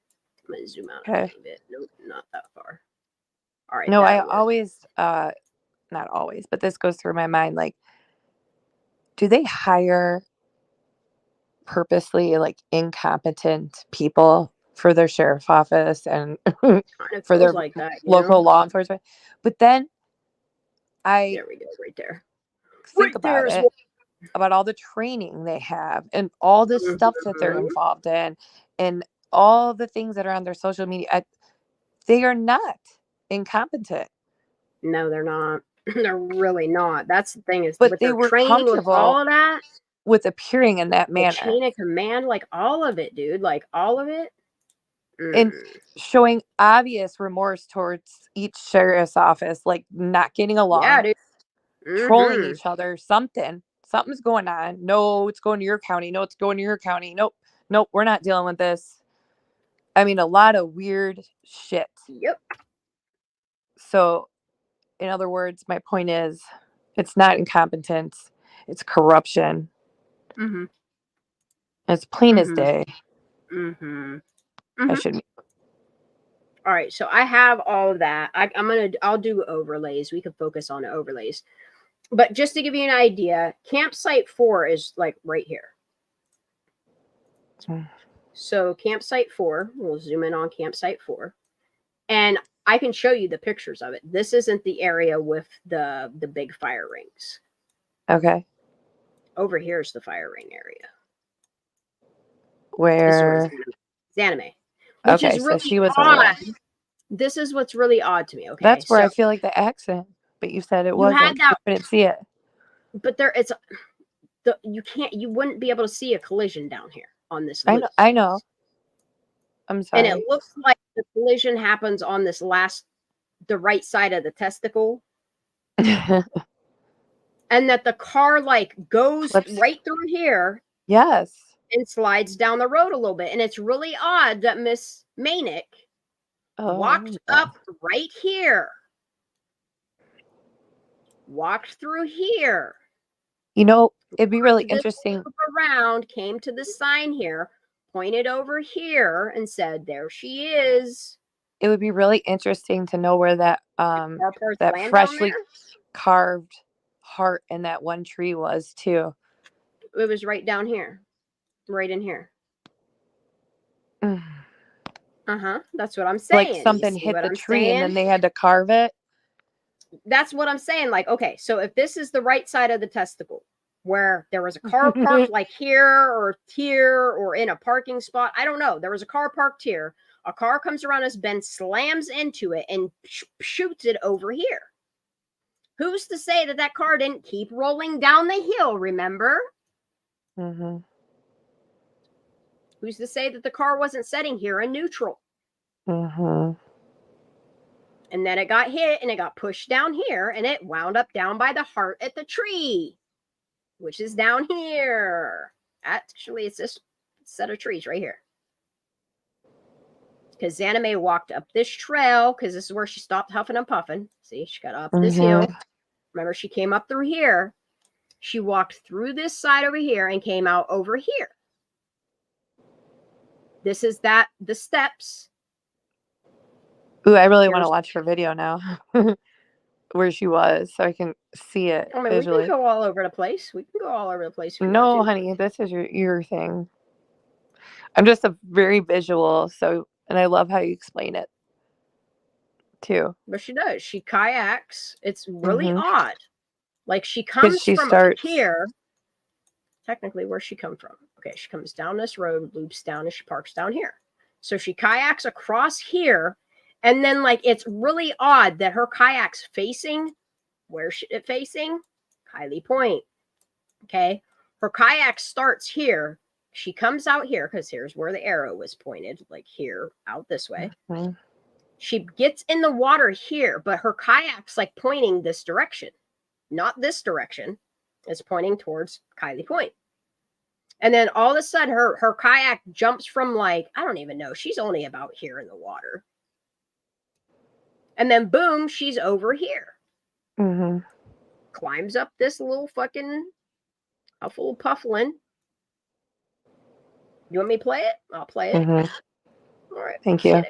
going to zoom out a little bit. Nope, not that far. All right. No, I always, not always, but this goes through my mind. Like, do they hire purposely like incompetent people for their sheriff office and for their like that, local law enforcement? But then there we go, right there. Think about it, about all the training they have and all the stuff that they're involved in and all the things that are on their social media. They are not incompetent. No, they're not. They're really not. That's the thing is, but they were training with all of that, with appearing in that manner, chain of command, like all of it, dude, like all of it, and showing obvious remorse towards each sheriff's office, like not getting along. Yeah, dude. Trolling each other. Something's going on. No, it's going to your county. No, it's going to your county. Nope, we're not dealing with this. I mean, a lot of weird shit. Yep. So, in other words, my point is, it's not incompetence. It's corruption. It's plain as day. I shouldn't. All right, so I have all of that. I'll do overlays. We can focus on overlays. But just to give you an idea, campsite 4 is like right here. So campsite 4, we'll zoom in on campsite 4. And I can show you the pictures of it. This isn't the area with the big fire rings. Okay. Over here is the fire ring area. Where? Zanime. Which is really so she was odd. This is what's really odd to me. Okay. That's where I feel like the accent. But you said it wasn't. You couldn't see it. But you wouldn't be able to see a collision down here on this. I know. I'm sorry. And it looks like the collision happens on the right side of the testicle. And that the car like goes right through here. Yes. and slides down the road a little bit. And it's really odd that Miss Manick walked up right here, walked through here. You know, it'd be really interesting. Around, came to the sign here, pointed over here, and said, "There she is." It would be really interesting to know where that freshly carved heart in that one tree was too. It was right down here, right in here. That's what I'm saying. Like something hit the tree and then they had to carve it. That's what I'm saying. Like, okay, so if this is the right side of the testicle, where there was a car parked like here or in a parking spot, I don't know. There was a car parked here. A car comes around this bend, slams into it, and shoots it over here. Who's to say that that car didn't keep rolling down the hill? Remember? Who's to say that the car wasn't sitting here in neutral? And then it got hit and it got pushed down here and it wound up down by the heart at the tree, which is down here. Actually, it's this set of trees right here. Because Xaname walked up this trail because this is where she stopped huffing and puffing. See, she got up this hill. Remember, she came up through here. She walked through this side over here and came out over here. This is the steps. Ooh, I really want to watch her video now. Where she was, so I can see it visually. We can go all over the place. No, honey, this is your thing. I'm just a very visual, and I love how you explain it too. But she does. She kayaks. It's really odd. Like she comes from up here. Technically, where's she come from? Okay, she comes down this road, loops down, and she parks down here. So she kayaks across here. And then, like, it's really odd that her kayak's facing, where's it facing? Kylie Point. Okay. Her kayak starts here. She comes out here because here's where the arrow was pointed, like here, out this way. She gets in the water here, but her kayak's like pointing this direction, not this direction. It's pointing towards Kylie Point. And then all of a sudden, her kayak jumps from like, I don't even know. She's only about here in the water. And then boom, she's over here. Climbs up this little fucking huffle pufflin. You want me to play it? I'll play it. All right. Thank you.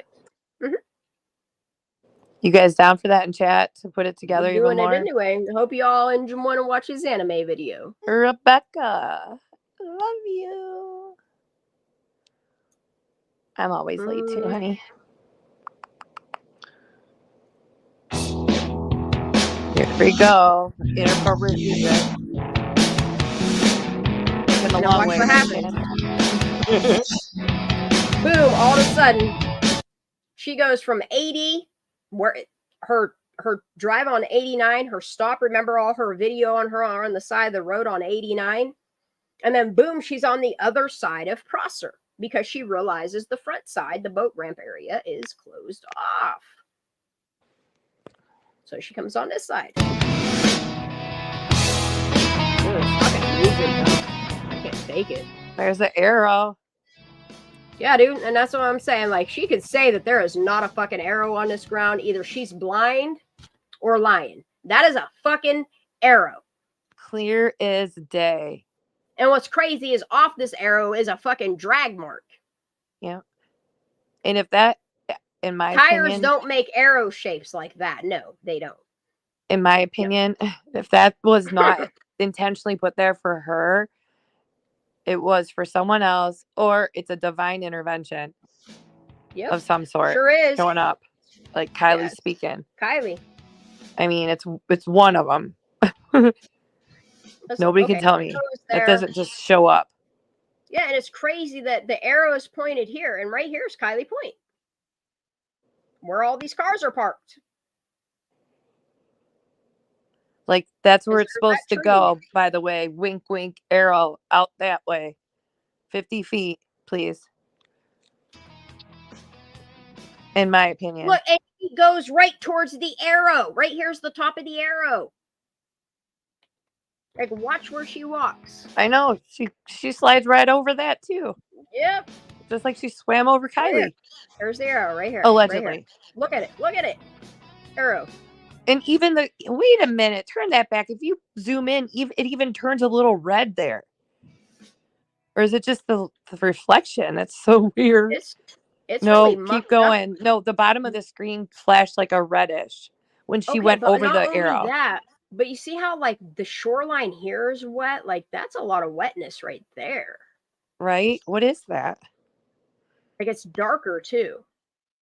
You guys down for that in chat to put it together even more? Doing it anyway. Hope you all want to watch his anime video. Rebecca, love you. I'm always late too, honey. Here we go. Inappropriate music. In the long way. What happened? Boom! All of a sudden, she goes from 80, where her drive on 89, her stop. Remember all her video on her on the side of the road on 89, and then boom, she's on the other side of Prosser because she realizes the front side, the boat ramp area, is closed off. So she comes on this side. I can't take it. There's the arrow. Yeah, dude. And that's what I'm saying. Like, she could say that there is not a fucking arrow on this ground. Either she's blind or lying. That is a fucking arrow. Clear as day. And what's crazy is off this arrow is a fucking drag mark. Yeah. And if that, in my tires opinion, don't make arrow shapes like that. No, they don't. In my opinion, if that was not intentionally put there for her, it was for someone else, or it's a divine intervention of some sort. Sure is. Showing up. Like Kylie speaking. Kylie. I mean, it's one of them. Nobody can tell me. It doesn't just show up. Yeah, and it's crazy that the arrow is pointed here, and right here is Kylie Point, where all these cars are parked. Like, that's where it's supposed to go, by the way. Wink, wink, arrow out that way. 50 feet, please. In my opinion. Look, and he goes right towards the arrow. Right here's the top of the arrow. Like, watch where she walks. I know. She slides right over that too. Yep. Just like she swam over Kylie. There's the arrow right here. Allegedly. Right here. Look at it. Look at it. Arrow. And even wait a minute, turn that back. If you zoom in, it even turns a little red there. Or is it just the reflection? That's so weird. It's no, really keep going. Up. No, the bottom of the screen flashed like a reddish when she went over the arrow. That, but you see how like the shoreline here is wet? Like that's a lot of wetness right there. Right? What is that? Like it's darker too.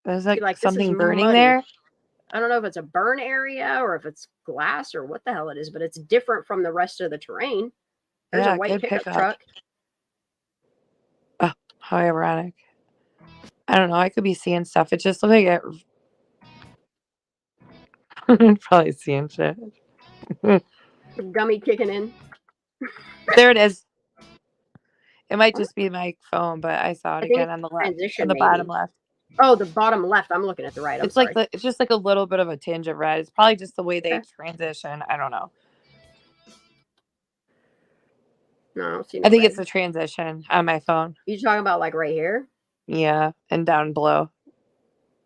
There's like something burning there. I don't know if it's a burn area or if it's glass or what the hell it is, but it's different from the rest of the terrain. There's a white pickup truck. Oh, how ironic. I don't know. I could be seeing stuff. It just looked like it. Probably seeing shit. Gummy kicking in. There it is. It might just be my phone, but I saw it again on the left, on the bottom left. Oh, the bottom left. I'm looking at the right. It's like it's just like a little bit of a tinge of red. It's probably just the way they transition. I don't know. No, I don't see. I think it's the transition on my phone. You talking about like right here? Yeah, and down below.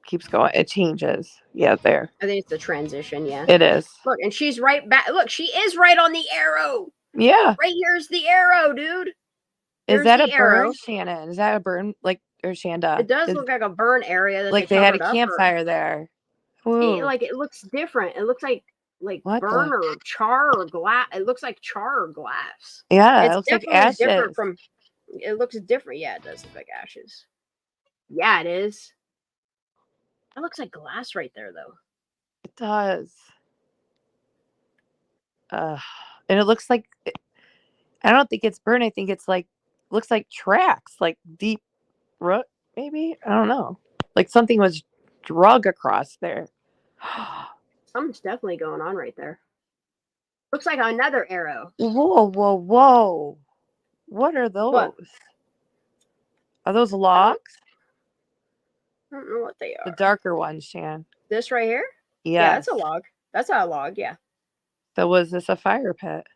Keeps going. It changes. Yeah, there. I think it's the transition. Yeah, it is. Look, and she's right back. Look, she is right on the arrow. Yeah, right here's the arrow, dude. Is that a burn, Shannon? Is that a burn, like, or Shanndah? It does look like a burn area. That like they had a campfire there. Like it looks different. It looks like burn or char or glass. It looks like char or glass. Yeah, it's it looks like ashes. Different from. It looks different. Yeah, it does look like ashes. Yeah, it is. That looks like glass right there, though. It does. And it looks like. I don't think it's burn. I think it's like looks like tracks, like deep root. Maybe I don't know. Like something was drug across there. Something's definitely going on right there. Looks like another arrow. Whoa, whoa, whoa! What are those? What? Are those logs? I don't know what they are. The darker ones, Shan. This right here? Yes. Yeah, that's a log. That's not a log, yeah. So was this a fire pit?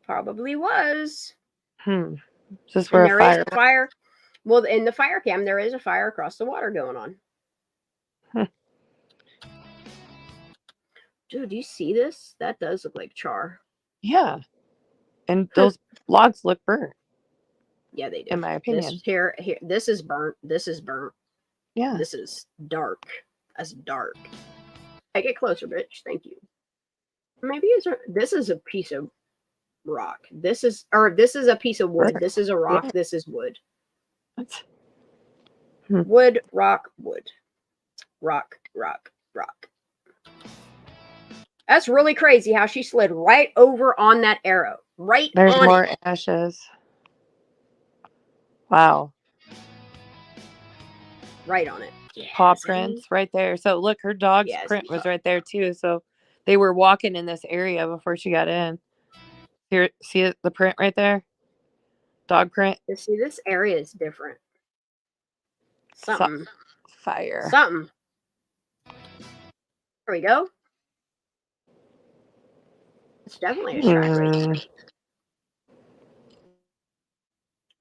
Probably was. Is this where there is a fire? Well, in the fire cam, there is a fire across the water going on. Dude, do you see this? That does look like char. Yeah. And those logs look burnt. Yeah, they do. In my opinion. This is burnt. This is burnt. Yeah. This is dark. That's dark. I get closer, bitch. Thank you. Maybe this is a piece of rock. This is a piece of wood. This is a rock. Yeah. This is wood. Wood, rock, wood. Rock, rock, rock. That's really crazy how she slid right over on that arrow. Right There's on more it. ashes. Wow. Right on it. Yeah, paw prints right there. So look, her dog's print was right there too. So they were walking in this area before she got in. Here, see it, the print right there? Dog print. You see, this area is different. Something. Fire. Something. There we go. It's definitely a track right there.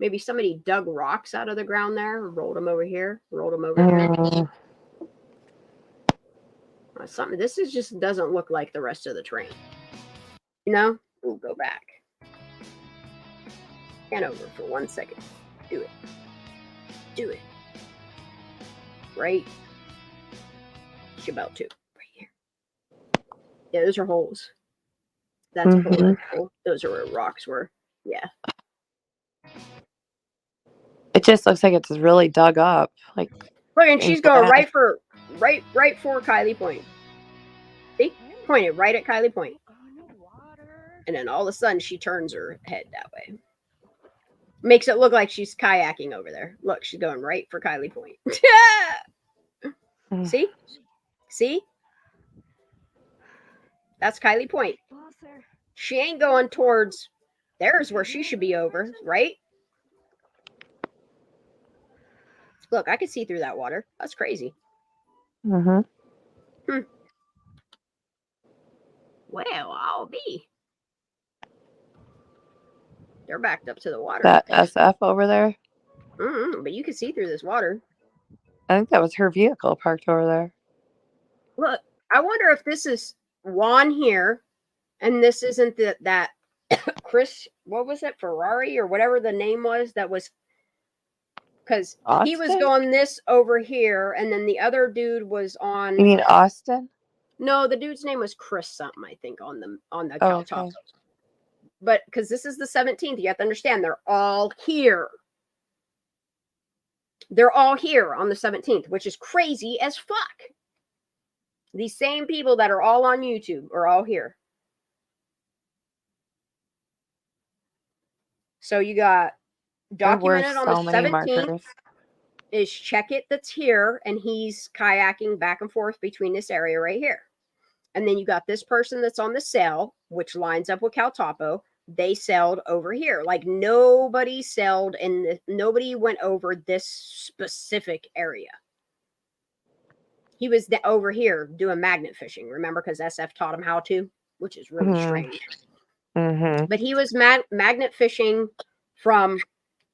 Maybe somebody dug rocks out of the ground there, rolled them over here, rolled them over here. Something. This just doesn't look like the rest of the train. You know? We'll go back. Hand over for 1 second. Do it. Do it. Right. She's about to. Right here. Yeah, those are holes. That's a hole. That's a hole. Those are where rocks were. Yeah. It just looks like it's really dug up. Like look, and she's going right for Kylie Point. See? Pointed right at Kylie Point. And then all of a sudden she turns her head that way. Makes it look like she's kayaking over there. Look, she's going right for Kylie Point. See? See? That's Kylie Point. She ain't going towards there's where she should be over, right? Look, I can see through that water. That's crazy. Well, I'll be. They're backed up to the water. That SF over there? But you can see through this water. I think that was her vehicle parked over there. Look, I wonder if this is Juan here, and this isn't that Chris, what was it, Ferrari or whatever the name was that was, because he was Austin? going this over here, and then the other dude was on. You mean Austin? No, the dude's name was Chris something, I think, on the Oh, Caltop. okay. But because this is the 17th, you have to understand they're all here. They're all here on the 17th, which is crazy as fuck. These same people that are all on YouTube are all here. So you got documented on the 17th is Check It that's here, and he's kayaking back and forth between this area right here. And then you got this person that's on the sail, which lines up with Caltopo. They sailed over here. Like nobody sailed and nobody went over this specific area. He was over here doing magnet fishing, remember? Because SF taught him how to, which is really strange. But he was magnet fishing from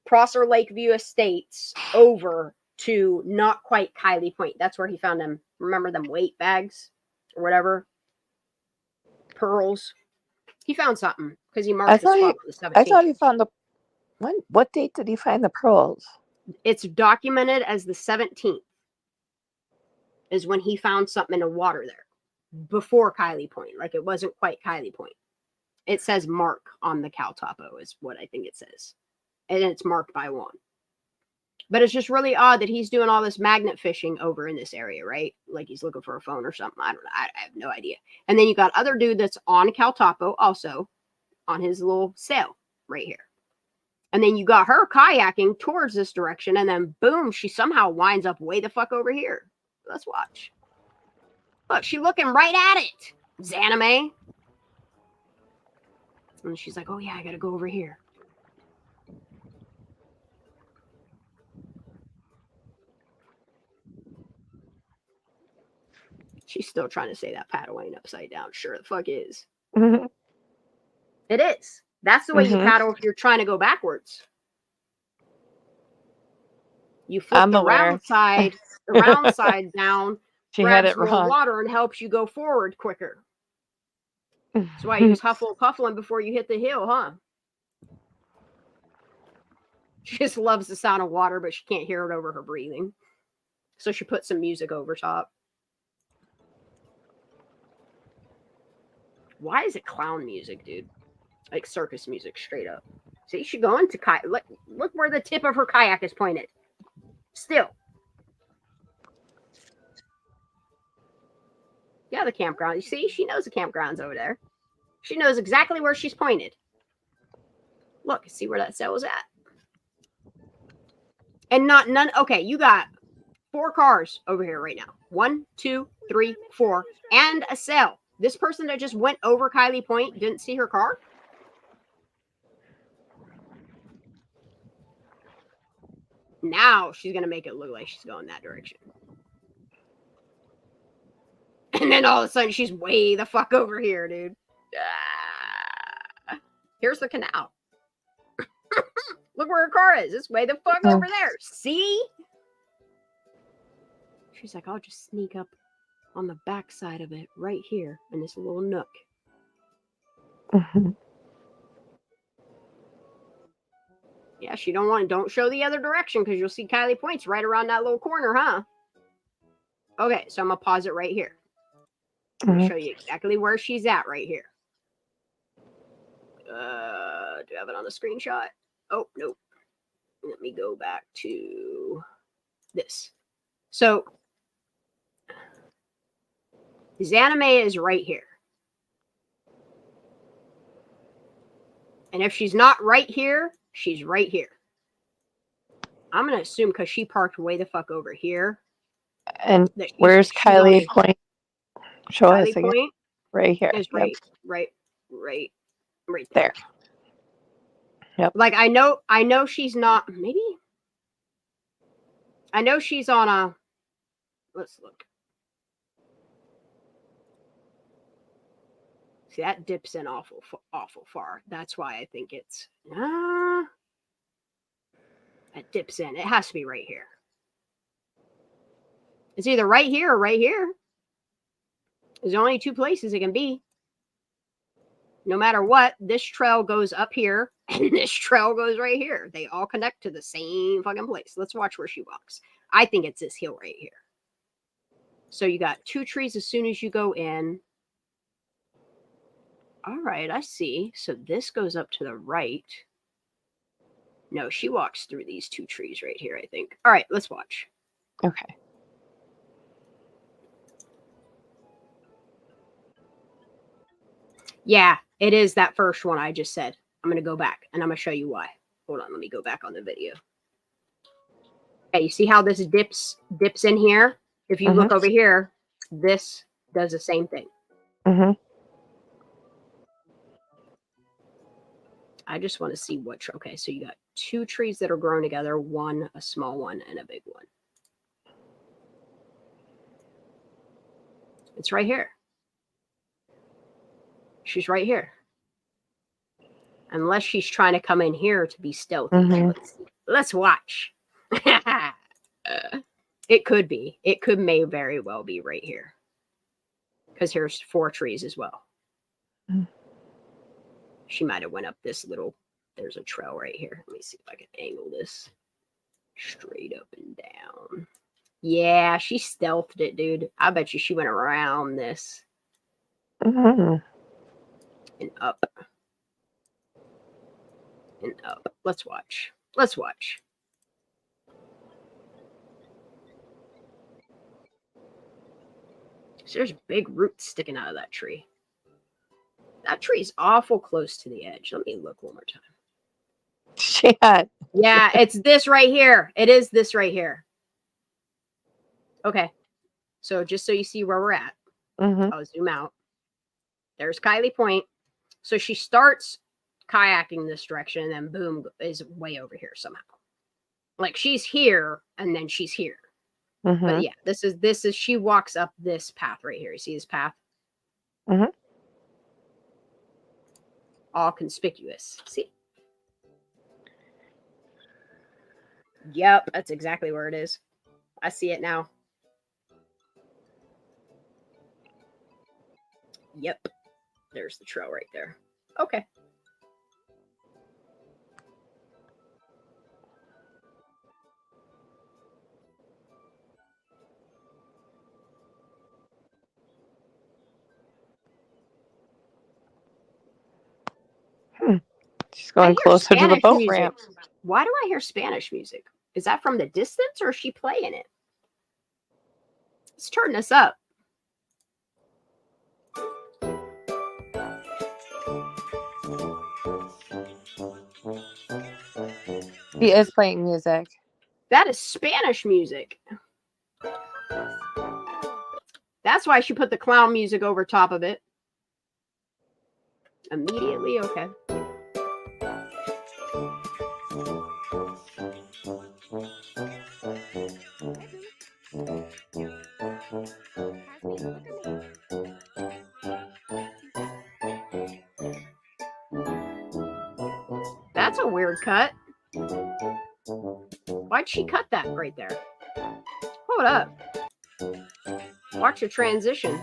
Prosser Lakeview Estates over to not quite Kylie Point. That's where he found them. Remember them weight bags or whatever? Pearls. He found something because he marked the spot on the 17th. I thought he found the what date did he find the pearls? It's documented as the 17th is when he found something in the water there before Kylie Point. Like it wasn't quite Kylie Point. It says Mark on the Caltopo is what I think it says. And it's marked by Juan. But it's just really odd that he's doing all this magnet fishing over in this area, right? Like he's looking for a phone or something. I don't know. I have no idea. And then you got other dude that's on Caltopo also on his little sail right here. And then you got her kayaking towards this direction. And then boom, she somehow winds up way the fuck over here. Let's watch. Look, she's looking right at it. Zanime. And she's like, oh yeah, I got to go over here. She's still trying to say that paddle ain't upside down. Sure the fuck is. It is. That's the way you paddle if you're trying to go backwards. You flip the round side down, She had it more wrong. water and helps you go forward quicker. That's why you was puffling before you hit the hill, huh? She just loves the sound of water, but she can't hear it over her breathing. So she put some music over top. Why is it clown music, dude? Like circus music, straight up. See, she's going to kayak. Look where the tip of her kayak is pointed. Still. Yeah, the campground. You see, she knows the campground's over there. She knows exactly where she's pointed. Look, see where that sail was at. And none. Okay, you got 4 cars over here right now. 1, 2, 3, 4, and a sail. This person that just went over Kylie Point didn't see her car? Now she's going to make it look like she's going that direction. And then all of a sudden she's way the fuck over here, dude. Here's the canal. Look where her car is. It's way the fuck over there. See? She's like, I'll just sneak up on the back side of it right here in this little nook. Yeah, she don't show the other direction because you'll see Kylie Point's right around that little corner, huh? Okay, so I'm gonna pause it right here. I'm gonna show you exactly where she's at right here. Do I have it on the screenshot? Oh, nope. Let me go back to this. So Zanime is right here. And if she's not right here, she's right here. I'm going to assume because she parked way the fuck over here. And where's Kylie Point? Show us again. Point right here. Is right there. Yep. Like I know she's not, maybe. I know she's on a, let's look. See, that dips in awful far. That's why I think it's it dips in. It has to be right here. It's either right here or right here. There's only two places it can be. No matter what, this trail goes up here and this trail goes right here. They all connect to the same fucking place. Let's watch where she walks. I think it's this hill right here. So you got two trees as soon as you go in. All right, I see. So this goes up to the right. No, she walks through these two trees right here, I think. All right, let's watch. Okay. Yeah, it is that first one I just said. I'm going to go back and I'm going to show you why. Hold on, let me go back on the video. Okay, you see how this dips in here? If you look over here, this does the same thing. I just want to see which. Okay, so you got two trees that are grown together, one, a small one, and a big one. It's right here. She's right here. Unless she's trying to come in here to be stealthy. Let's watch. It could be. It may very well be right here. Because here's 4 trees as well. She might have went up this little. There's a trail right here. Let me see if I can angle this straight up and down. Yeah, she stealthed it, dude. I bet you she went around this. And up. And up. Let's watch. Let's watch. So there's big roots sticking out of that tree. That tree's awful close to the edge. Let me look one more time. Yeah, it's this right here. It is this right here. Okay. So just so you see where we're at, I'll zoom out. There's Kylie Point. So she starts kayaking this direction and then boom, is way over here somehow. Like she's here and then she's here. But yeah, this is she walks up this path right here. You see this path? All conspicuous. See? Yep, that's exactly where it is. I see it now. Yep. There's the trail right there. Okay. She's going closer to the boat music. ramp. Why do I hear Spanish music? Is that from the distance or is she playing it? Let's turn this up. He is playing music. That is Spanish music. That's why she put the clown music over top of it. Immediately, okay. That's a weird cut. Why'd she cut that right there? Hold up. Watch the transition.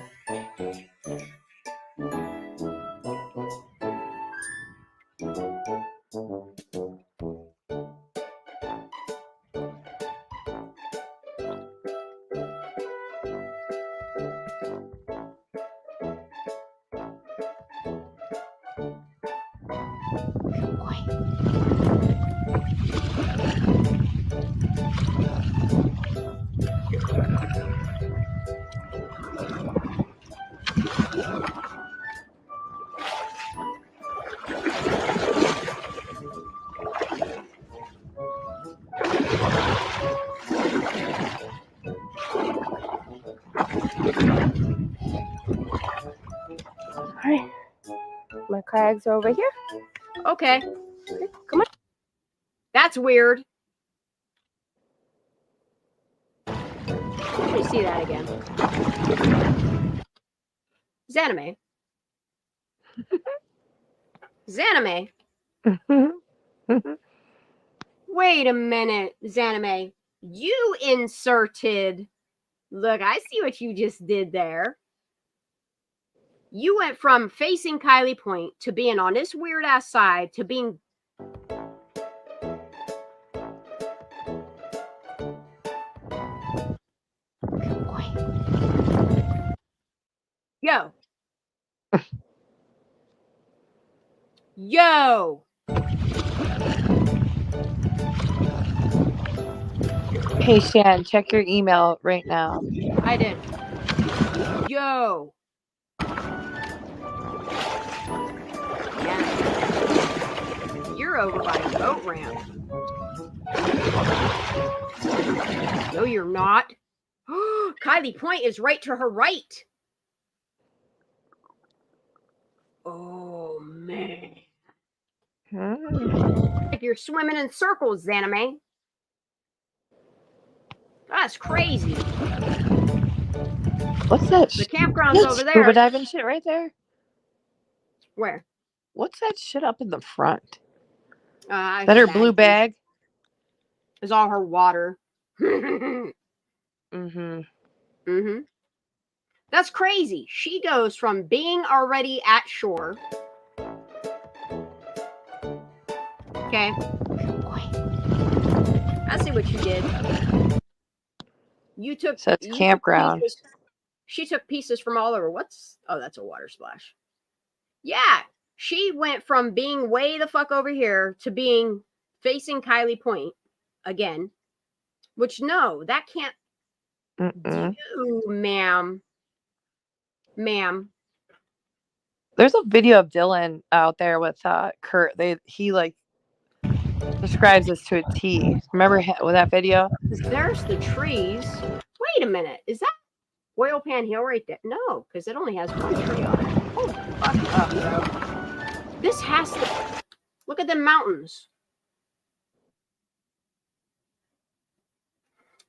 Alright. My kayaks are over here. Okay. Come on. That's weird. Let me see that again. It's anime. Zanime. Wait a minute, Zanime. You inserted. Look, I see what you just did there. You went from facing Kylie Point to being on this weird ass side to being. Yo. Yo. Hey, Shan, check your email right now. I did. Yo. Yeah. You're over by the boat ramp. No, you're not. Kylie Point is right to her right. Oh, man. Like you're swimming in circles, Zanime. That's crazy. What's that? The campground's over there. Scuba diving shit right there. Where? What's that shit up in the front? Is That her blue bag? Is all her water. That's crazy. She goes from being already at shore. Okay. I see what you did. You took. So it's Campground. She took pieces from all over. Oh, that's a water splash. Yeah. She went from being way the fuck over here to being facing Kylie Point again. Which, no, that can't do, ma'am. Ma'am. There's a video of Dylan out there with Kurt. He like describes this to a T. Remember with that video? There's the trees. Wait a minute. Is that Oil Pan Hill right there? No, because it only has one tree on it. Hold the fuck up, bro. This has to. Look at the mountains.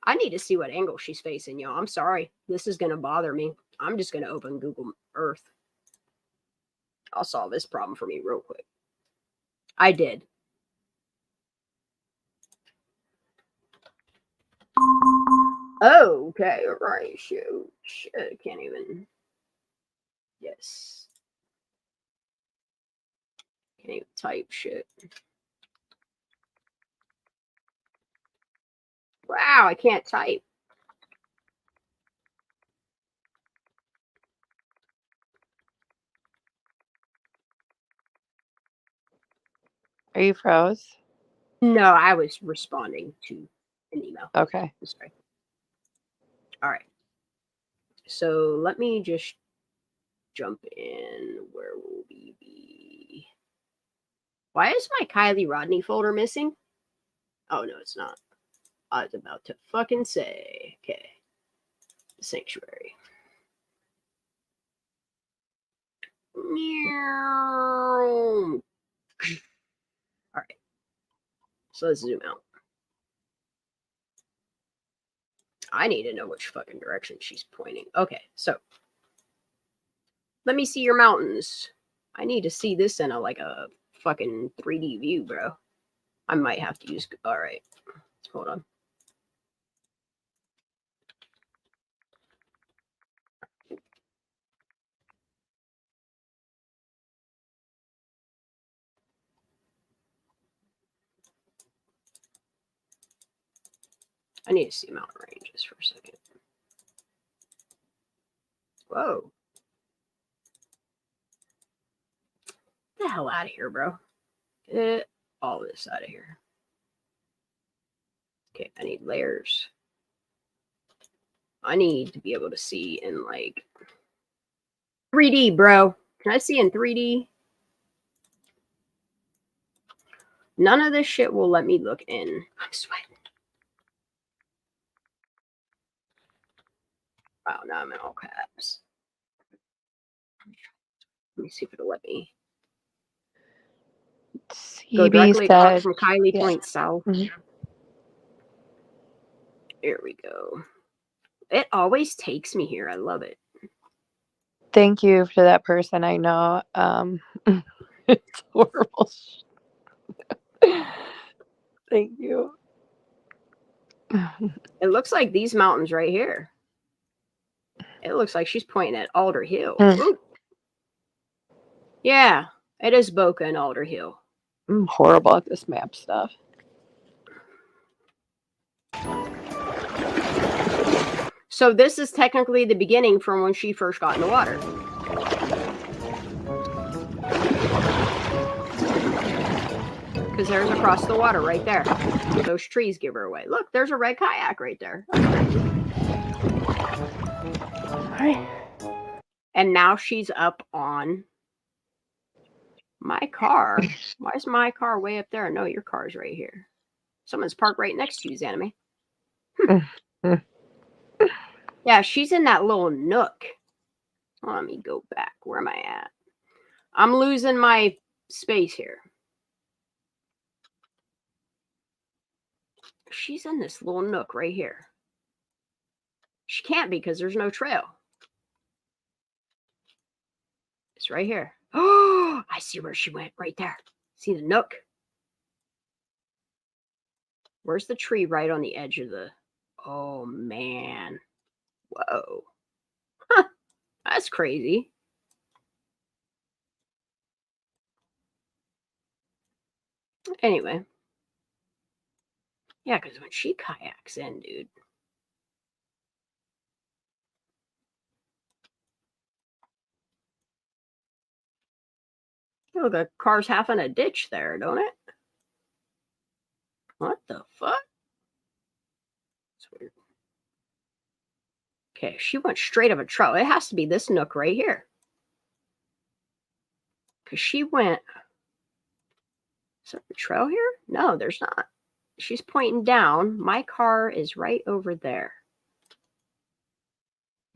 I need to see what angle she's facing, y'all. I'm sorry. This is going to bother me. I'm just going to open Google Earth. I'll solve this problem for me real quick. I did. Oh, okay. All right. Shoot. Shit. Can't even. Yes. Can't even type shit. Wow, I can't type. Are you froze? No, I was responding to an email. Okay. Sorry. All right. So let me just jump in. Where will we be? Why is my Kylie Rodney folder missing? Oh, no, it's not. I was about to fucking say. Okay. The sanctuary. All right. So let's zoom out. I need to know which fucking direction she's pointing. Okay, so let me see your mountains. I need to see this in a fucking 3D view, bro. I might have to use. All right, hold on. I need to see mountain ranges for a second. Whoa. Get the hell out of here, bro. Get all this out of here. Okay, I need layers. I need to be able to see in 3D, bro. Can I see in 3D? None of this shit will let me look in. I'm sweating. Wow, now I'm in all caps. Let me see if it'll let me. Go directly across from Kylie Point South. Here we go. It always takes me here. I love it. Thank you to that person. I know. It's horrible. Thank you. It looks like these mountains right here. It looks like she's pointing at Alder Hill. Ooh. Yeah, it is Boca and Alder Hill. I'm horrible at this map stuff. So this is technically the beginning from when she first got in the water. Because there's across the water right there. Those trees give her away. Look, there's a red kayak right there. And now she's up on my car. Why is my car way up there? No, your car's right here. Someone's parked right next to you, Zanime. Yeah, she's in that little nook. Let me go back. Where am I at? I'm losing my space here. She's in this little nook right here. She can't be because there's no trail. It's right here. Oh, I see where she went right there. See the nook? Where's the tree right on the edge of the... Oh, man. Whoa. Huh. That's crazy. Anyway. Yeah, because when she kayaks in, dude. Look, the car's half in a ditch there, don't it? What the fuck? It's weird. Okay, she went straight up a trail. It has to be this nook right here. Because she went... Is there a trail here? No, there's not. She's pointing down. My car is right over there.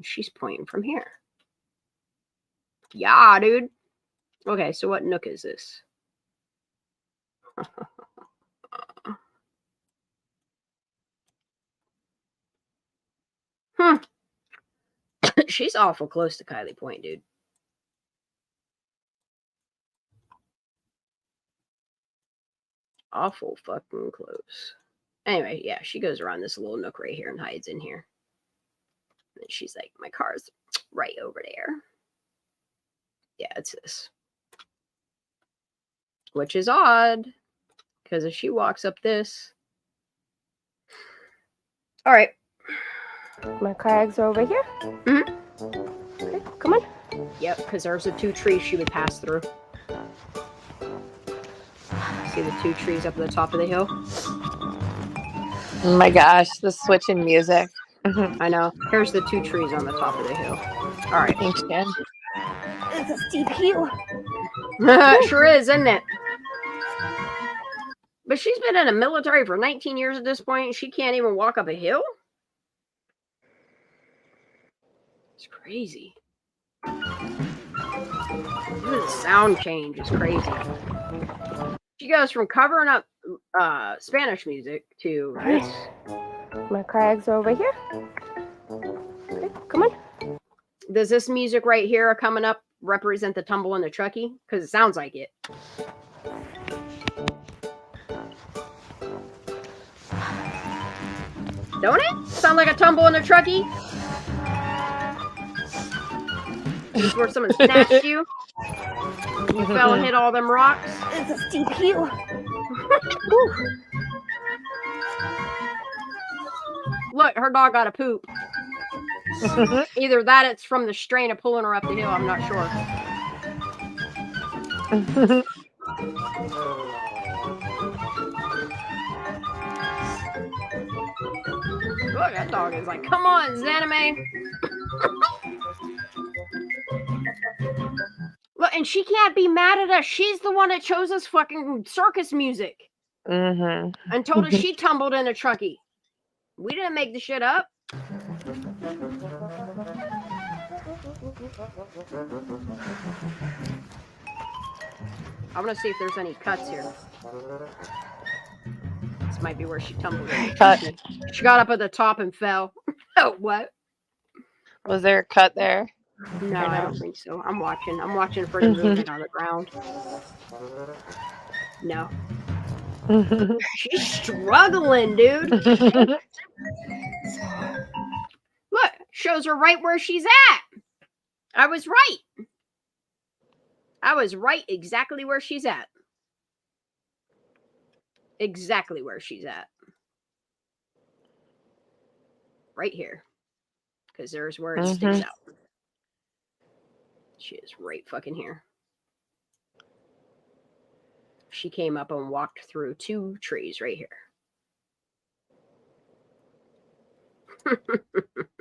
She's pointing from here. Yeah, dude. Okay, so what nook is this? She's awful close to Kylie Point, dude. Awful fucking close. Anyway, yeah, she goes around this little nook right here and hides in here. And she's like, my car's right over there. Yeah, it's this. Which is odd. Because if she walks up this... All right. My kayaks are over here. Mm-hmm. Okay, come on. Yep, because there's the two trees she would pass through. See the two trees up at the top of the hill? Oh my gosh, the switch in music. I know. Here's the two trees on the top of the hill. All right. Thanks, Jen. It's a steep hill. Sure is, isn't it? But she's been in the military for 19 years at this point, and she can't even walk up a hill? It's crazy. The sound change is crazy. She goes from covering up Spanish music to this. My kayaks are over here. Okay, come on. Does this music right here coming up represent the tumble in the Truckee? Because it sounds like it. Don't it? Sound like a tumble in the Truckee? This is where someone snatched you. You fell and hit all them rocks. It's a steep hill. Look, her dog got a poop. Either that, it's from the strain of pulling her up the hill. I'm not sure. Look, that dog is like, come on, Zanime. Look, and she can't be mad at us. She's the one that chose us fucking circus music. And told us she tumbled in a Truckee. We didn't make the shit up. I want to see if there's any cuts here. This might be where she tumbled in. She got up at the top and fell. Oh, what? Was there a cut there? No, Or I no? don't think so. I'm watching. I'm watching for the movement on the ground. No. She's struggling, dude. Look, shows her right where she's at. I was right. I was right exactly where she's at. Exactly where she's at. Right here. Because there's where it sticks out. She is right fucking here. She came up and walked through 2 trees right here.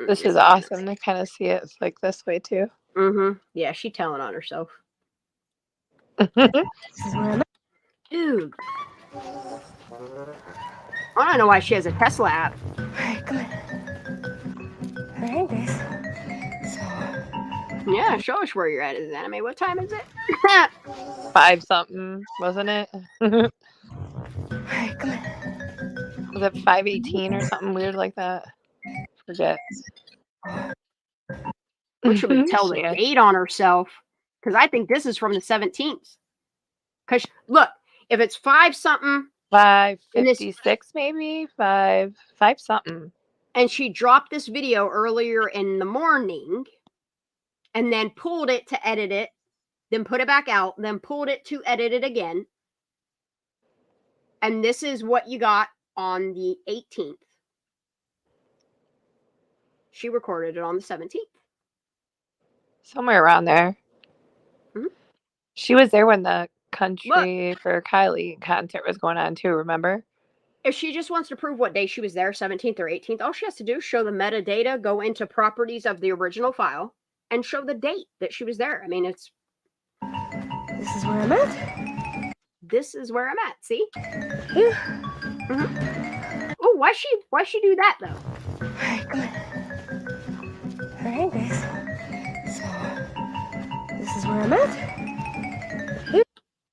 This is awesome to kind of see it like this way too. Yeah, she telling on herself. Dude. I don't know why she has a Tesla app. Alright, come on. Alright, guys. Yeah, show us where you're at in this anime. What time is it? 5 something, wasn't it? Alright, come on. Was it 5:18 or something weird like that? Forget. She would tell the date on herself. Because I think this is from the 17th. Because look, if it's 5 something, 5:56 maybe 5 something. And she dropped this video earlier in the morning, and then pulled it to edit it, then put it back out, then pulled it to edit it again. And this is what you got on the 18th. She recorded it on the 17th. Somewhere around there. She was there when the country for Kylie content was going on too, remember? If she just wants to prove what day she was there, 17th or 18th, all she has to do is show the metadata, go into properties of the original file, and show the date that she was there. I mean, it's... This is where I'm at. This is where I'm at, see? Yeah. Oh, why she do that, though? Alright, come on. Alright, guys. So, this is where I'm at.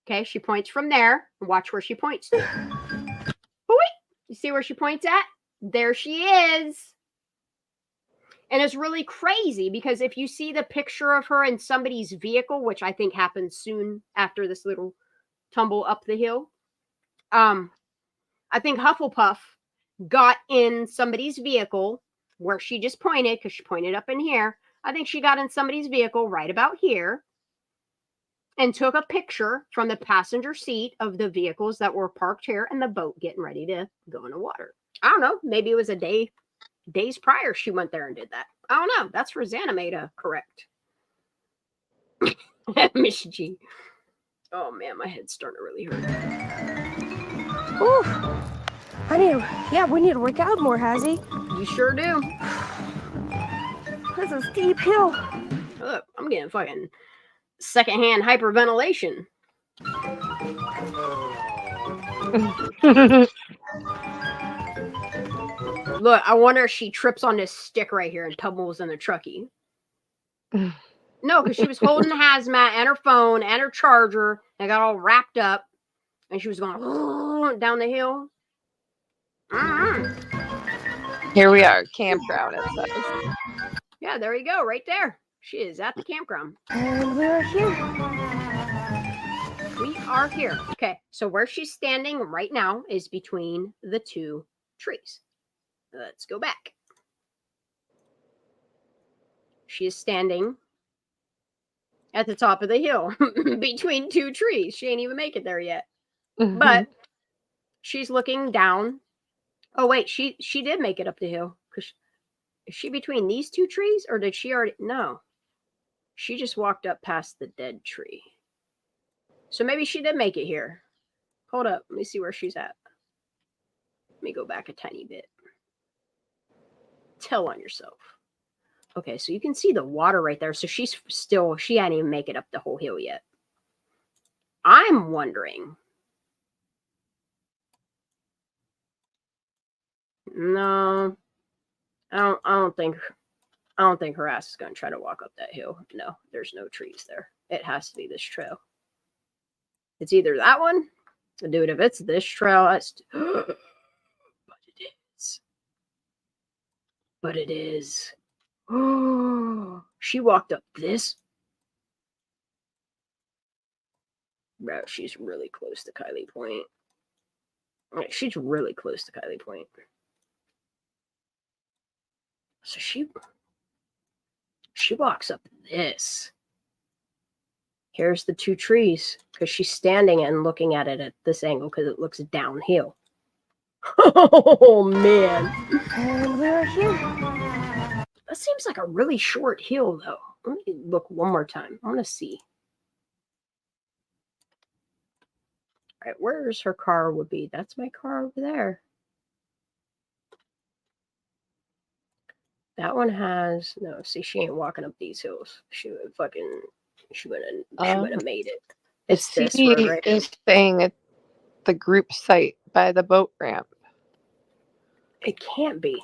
Okay, she points from there. Watch where she points to. Oh, wait. You see where she points at? There she is. And it's really crazy because if you see the picture of her in somebody's vehicle, which I think happens soon after this little tumble up the hill, I think Hufflepuff got in somebody's vehicle where she just pointed, because she pointed up in here. I think she got in somebody's vehicle right about here and took a picture from the passenger seat of the vehicles that were parked here and the boat getting ready to go in the water. I don't know. Maybe it was days prior she went there and did that. I don't know. That's for Zanime to correct. Miss G. Oh, man, my head's starting to really hurt. Ooh. We need to work out more, Hazzy. You sure do. This is a steep hill. Look, I'm getting fucking secondhand hyperventilation. Look, I wonder if she trips on this stick right here and tumbles in the truckee. No, because she was holding the hazmat and her phone and her charger and got all wrapped up, and she was going down the hill. Here we are, campground, it says. Yeah, there you go, right there. She is at the campground. And we're here. We are here. Okay, so where she's standing right now is between the 2 trees. Let's go back. She is standing at the top of the hill between 2 trees. She ain't even make it there yet. But she's looking down. Oh, wait, she did make it up the hill. Is she between these 2 trees, or did she already? No. She just walked up past the dead tree. So maybe she did make it here. Hold up. Let me see where she's at. Let me go back a tiny bit. Tell on yourself. Okay, so you can see the water right there. So she hadn't even make it up the whole hill yet. I'm wondering. No. I don't think her ass is going to try to walk up that hill. No, there's no trees there. It has to be this trail. It's either that one. Dude, if it's this trail, that's... But it is. She walked up this. Bro, she's really close to Kylie Point. She's really close to Kylie Point. So she walks up this. Here's the two trees because she's standing and looking at it at this angle because it looks downhill. Oh, man. And we're here. That seems like a really short hill, though. Let me look one more time. I want to see. All right, where's her car would be? That's my car over there. That one has no. See, she ain't walking up these hills. She would have made it. It's this road right here. is staying at the group site by the boat ramp. It can't be.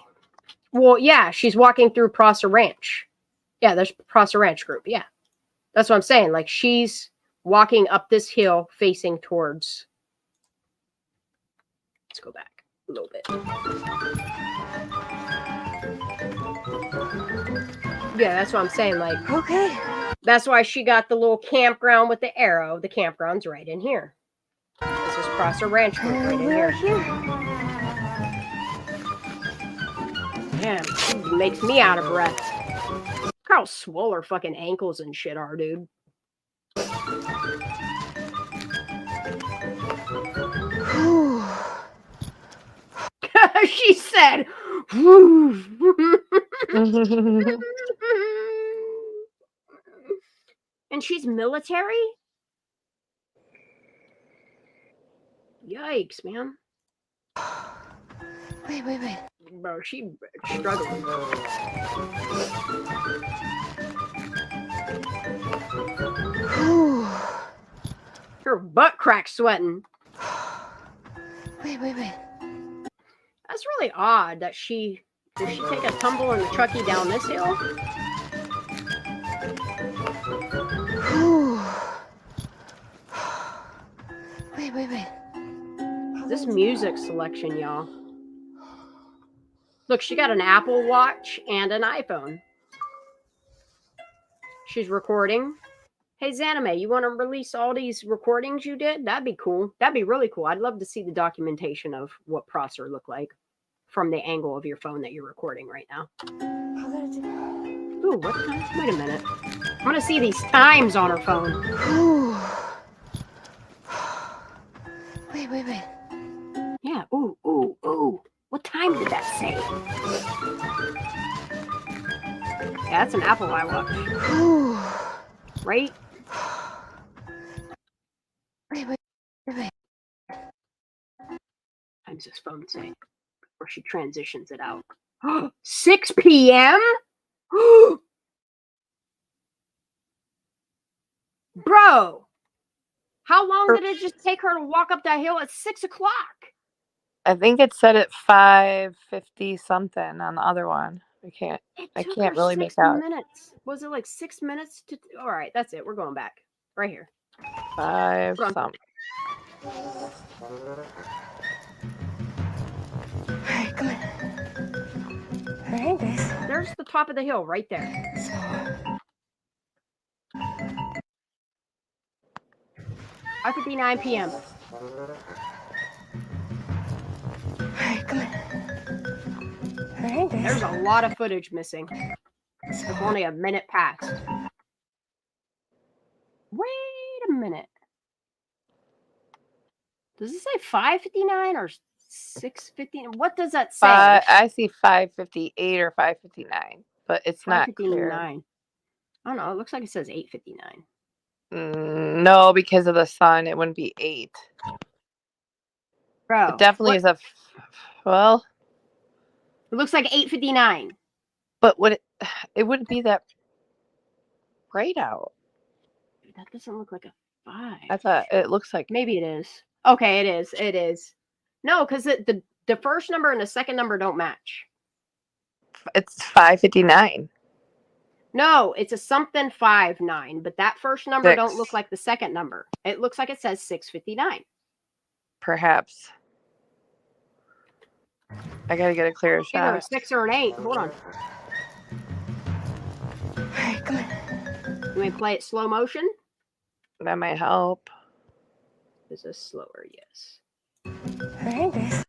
Well, yeah, she's walking through Prosser Ranch. Yeah, there's Prosser Ranch group. Yeah, that's what I'm saying. Like she's walking up this hill facing towards. Let's go back a little bit. Yeah, that's what I'm saying. Like, Okay. That's why she got the little campground with the arrow. The campground's right in here. This is Prosser Ranch group right in here. Damn, she makes me out of breath. Look how swole her fucking ankles and shit are, dude. She said, and she's military? Yikes, man. Wait. Bro, she struggling. Her butt crack sweating. Wait. That's really odd that did she take a tumble in the truckee down this hill? Wait. This music selection, y'all. Look, she got an Apple Watch and an iPhone. She's recording. Hey, Zanime, you want to release all these recordings you did? That'd be cool. That'd be really cool. I'd love to see the documentation of what Prosser looked like from the angle of your phone that you're recording right now. Ooh, what time? Wait a minute. I want to see these times on her phone. Wait. Yeah, ooh. What time did that say? Yeah, that's an Apple iWatch. Right? Wait. Time's this phone say? Or she transitions it out. 6 p.m.? Bro, how long did it just take her to walk up that hill at 6 o'clock? I think it said at 5:50 something on the other one. I can't really make out. Minutes. Was it like 6 minutes to? All right, that's it. We're going back right here. 5 something. All right, come on. All right, guys. There's the top of the hill right there. 5:59 p.m. All right, come on. All right, guys. There's a lot of footage missing. It's only a minute past. Wait a minute. Does it say 5:59 or 6:59? What does that say? I see 5:58 or 5:59, but it's not clear. 5:59. I don't know. It looks like it says 8:59. No, because of the sun, it wouldn't be 8. Bro, it definitely is a. Well, it looks like 8:59. But would it wouldn't be that bright out? That doesn't look like a 5. I thought it looks like maybe it is. Okay, it is. It is. No, because the first number and the second number don't match. It's 5:59. No, it's a something 59, but that first number don't look like the second number. It looks like it says 6:59. Perhaps. I gotta get a clearer Either shot. a 6 or an 8. Hold on. Come on. You may play it slow motion? That might help. Is this slower? Yes. All right, Grace.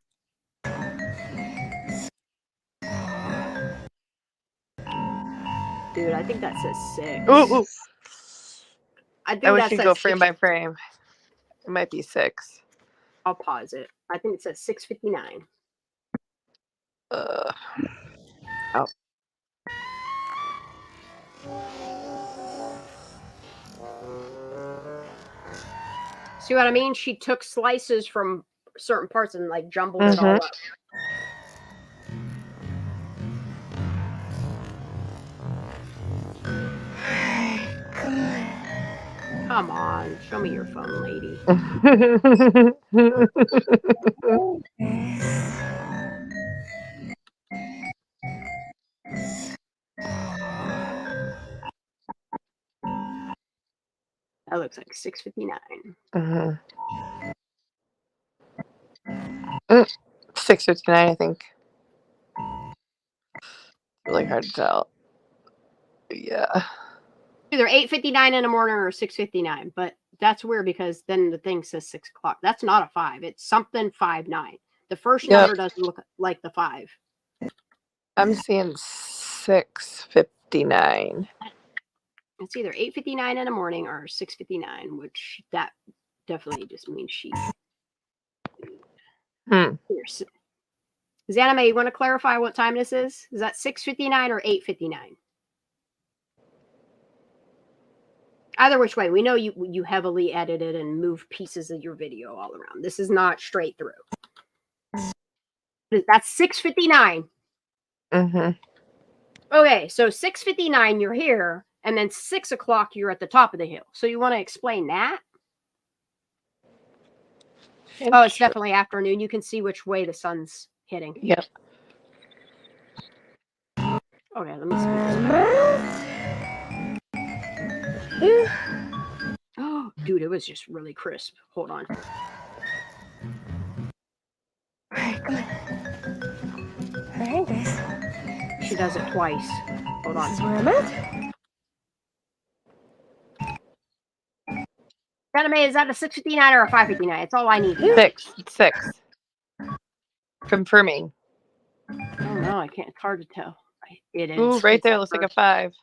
Dude, I think that says 6. Ooh. I think I wish that you'd says go frame 6. by frame. It might be 6. I'll pause it. I think it says 6:59. Oh. See what I mean? She took slices from certain parts and like jumbled it all up. Come on, show me your phone, lady. That looks like 6:59. 6:59, I think. Really hard to tell. Yeah. Either 8:59 in the morning or 6:59, but that's weird because then the thing says 6 o'clock. That's not a 5. It's something 5:9. The first number doesn't look like the 5. I'm seeing 6:59. It's either 8:59 in the morning or 6:59, which that definitely just means she. Zanime, you want to clarify what time this is? Is that 6:59 or 8:59? Either which way, we know you heavily edited and moved pieces of your video all around. This is not straight through. That's 6:59. Okay, so 6:59 you're here, and then 6 o'clock you're at the top of the hill. So you want to explain that? Oh, it's definitely afternoon. You can see which way the sun's hitting. Yep. Okay, let me see. Oh, dude, it was just really crisp. Hold on. All right, Grace. She does it twice. Hold on. This is where I'm at. Anime, is that a 6:59 or a 5:59? It's all I need. 6. Confirming. Oh no, I can't. It's hard to tell. It is. Ooh, right there looks like a 5.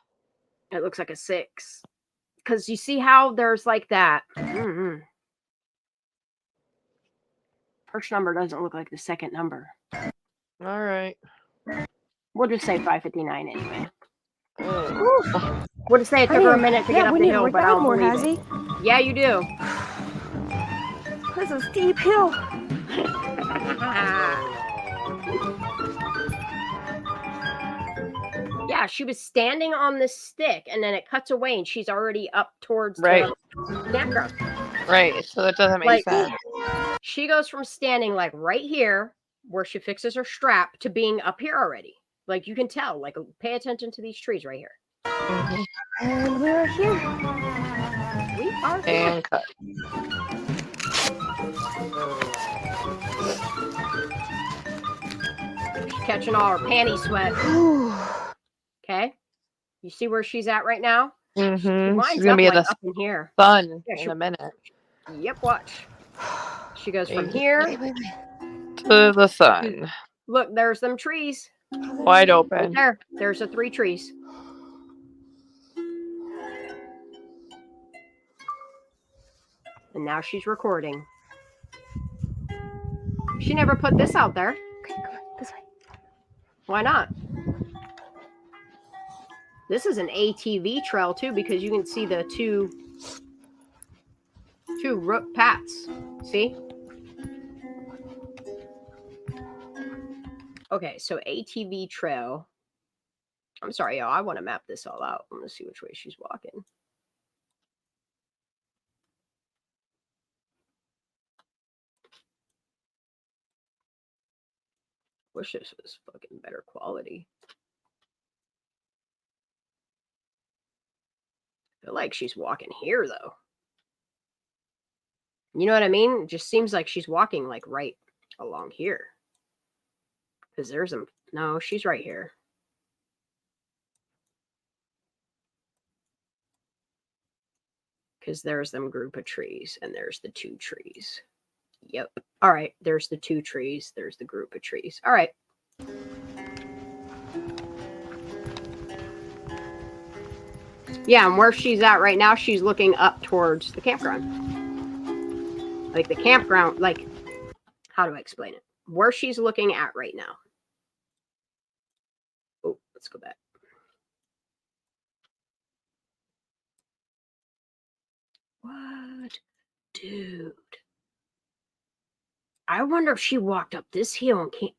It looks like a 6. Because you see how there's like that. First number doesn't look like the second number. All right. We'll just say 5:59 anyway. We'll just say it took her a minute to get up the hill, but I don't believe it. Yeah, you do. This is a steep hill. Yeah, she was standing on this stick, and then it cuts away, and she's already up towards Right. the campground. Right. So that doesn't make sense. She goes from standing like right here, where she fixes her strap, to being up here already. Like you can tell. Like pay attention to these trees right here. And we're here. We are here. And cut. She's catching all her panty sweat. Okay. You see where she's at right now? She's Mine's gonna be up, in like, the up in here. sun Yeah, in a minute. Yep, watch. She goes from here to the sun. Look, there's them trees. Wide open. Right there's the 3 trees. And now she's recording. She never put this out there. Okay, come on, this way. Why not? This is an ATV trail too, because you can see the two rook paths. See? Okay, so ATV trail. I'm sorry, y'all. I want to map this all out. I want to see which way she's walking. Wish this was fucking better quality. I feel like she's walking here, though. You know what I mean? It just seems like she's walking, like, right along here. Because there's a... No, she's right here. Because there's them group of trees, and there's the 2 trees. Yep. All right. There's the 2 trees. There's the group of trees. All right. Yeah, and where she's at right now, she's looking up towards the campground. Like the campground, like, how do I explain it? Where she's looking at right now. Oh, let's go back. What? Dude. I wonder if she walked up this hill and can't.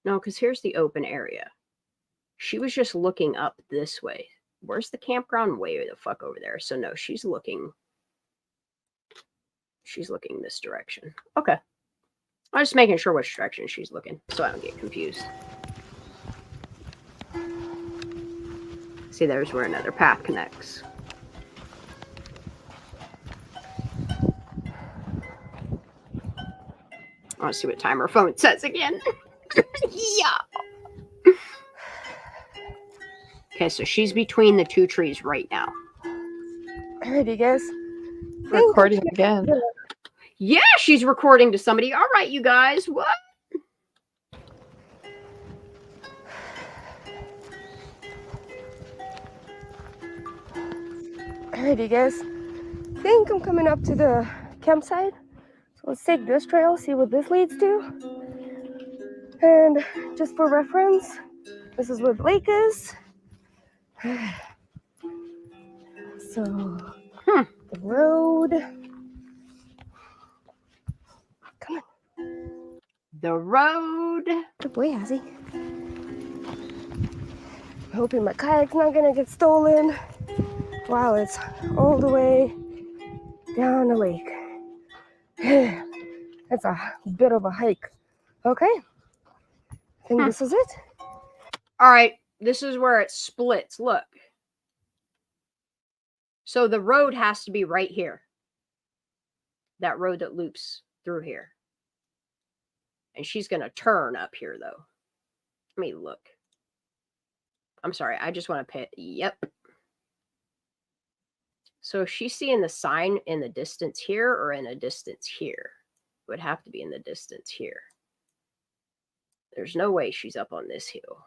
No, because here's the open area. She was just looking up this way. Where's the campground? Way the fuck over there. So no, she's looking this direction. Okay. I'm just making sure which direction she's looking so I don't get confused. See, there's where another path connects. I want to see what time her phone says again. Yeah. Okay, so she's between the 2 trees right now. Alrighty, guys. Recording again. Yeah, she's recording to somebody. All right, you guys. What? Alrighty, guys. I think I'm coming up to the campsite. So let's take this trail, see what this leads to. And just for reference, this is where the lake is. So, the road. Come on. The road. Good boy, Hazzy. I'm hoping my kayak's not gonna get stolen while it's all the way down the lake. That's a bit of a hike. Okay. I think this is it. All right. This is where it splits. Look. So the road has to be right here. That road that loops through here. And she's going to turn up here, though. Let me look. I'm sorry. I just want to pay. Yep. So is she seeing the sign in the distance here or in a distance here? It would have to be in the distance here. There's no way she's up on this hill.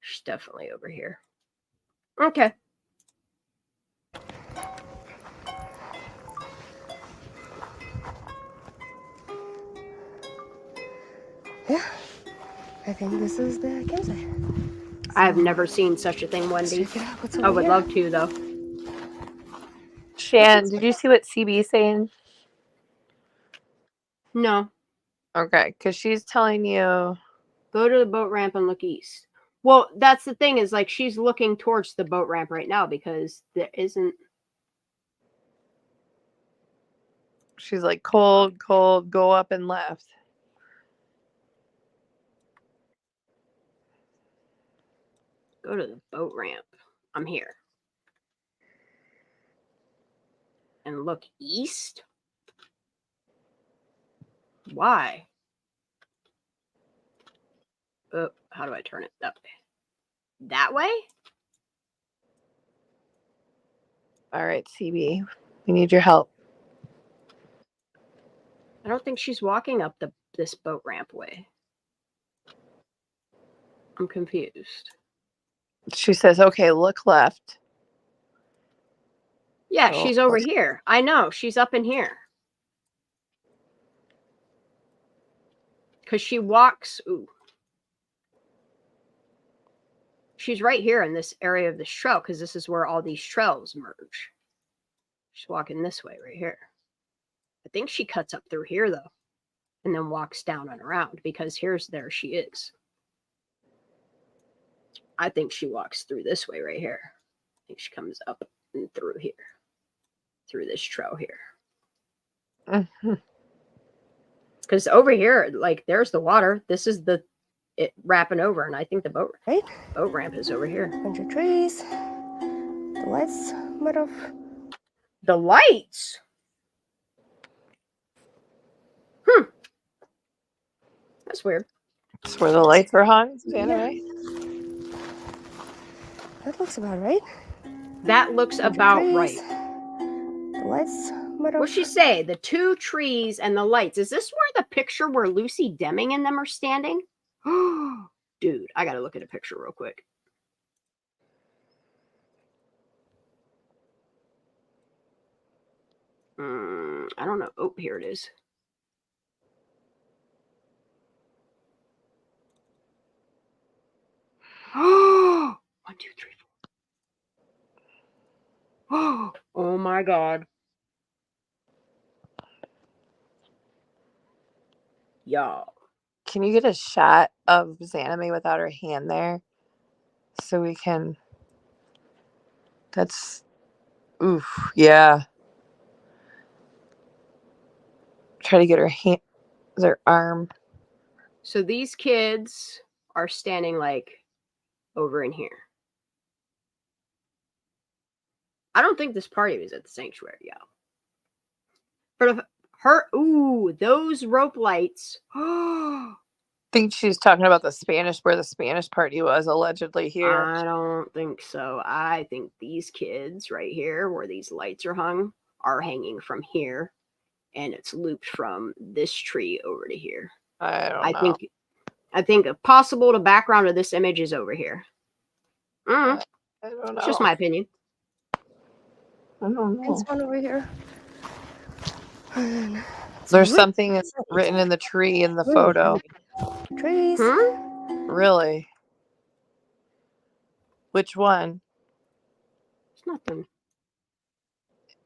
She's definitely over here. Okay. Yeah, I think this is the campsite. So, I've never seen such a thing, Wendy. I would love to, though. Shan, did you see what CB's saying? No. Okay, because she's telling you. Go to the boat ramp and look east. Well, that's the thing is, like, she's looking towards the boat ramp right now because there isn't. She's like, cold, go up and left. Go to the boat ramp. I'm here. And look east? Why? Oh, how do I turn it that way? That way? All right, CB. We need your help. I don't think she's walking up this boat ramp way. I'm confused. She says, okay, look left. Yeah, Oh, she's over here. I know. She's up in here. Because she walks. Ooh. She's right here in this area of this trail because this is where all these trails merge. She's walking this way right here. I think she cuts up through here, though, and then walks down and around because there she is. I think she walks through this way right here. I think she comes up and through here, through this trail here. Because over here, like, there's the water. This is it wrapping over, and I think the boat ramp is over here. Bunch of trees. The lights might have. The lights? That's weird. That's where the lights were hung, Santa, right? That looks about right. That looks Bunch of about trees. right. The lights might have. What'd she say? The 2 trees and the lights. Is this where the picture where Lucy Deming and them are standing? Dude, I gotta look at a picture real quick. I don't know. Oh, here it is. Oh, 1, 2, 3, 4. Oh my God. Y'all. Can you get a shot of Zanime without her hand there? So we can. That's. Oof. Yeah. Try to get her hand. Their arm. So these kids are standing like over in here. I don't think this party was at the sanctuary, y'all. But those rope lights. I think she's talking about the Spanish, where the Spanish party was allegedly here. I don't think so. I think these kids right here, where these lights are hung, are hanging from here, and it's looped from this tree over to here. I don't know. I think possible the background of this image is over here. I don't know. It's just my opinion. I don't know. There's one over here. There's something that's written in the tree in the photo. Trees. Really? Which one? It's nothing.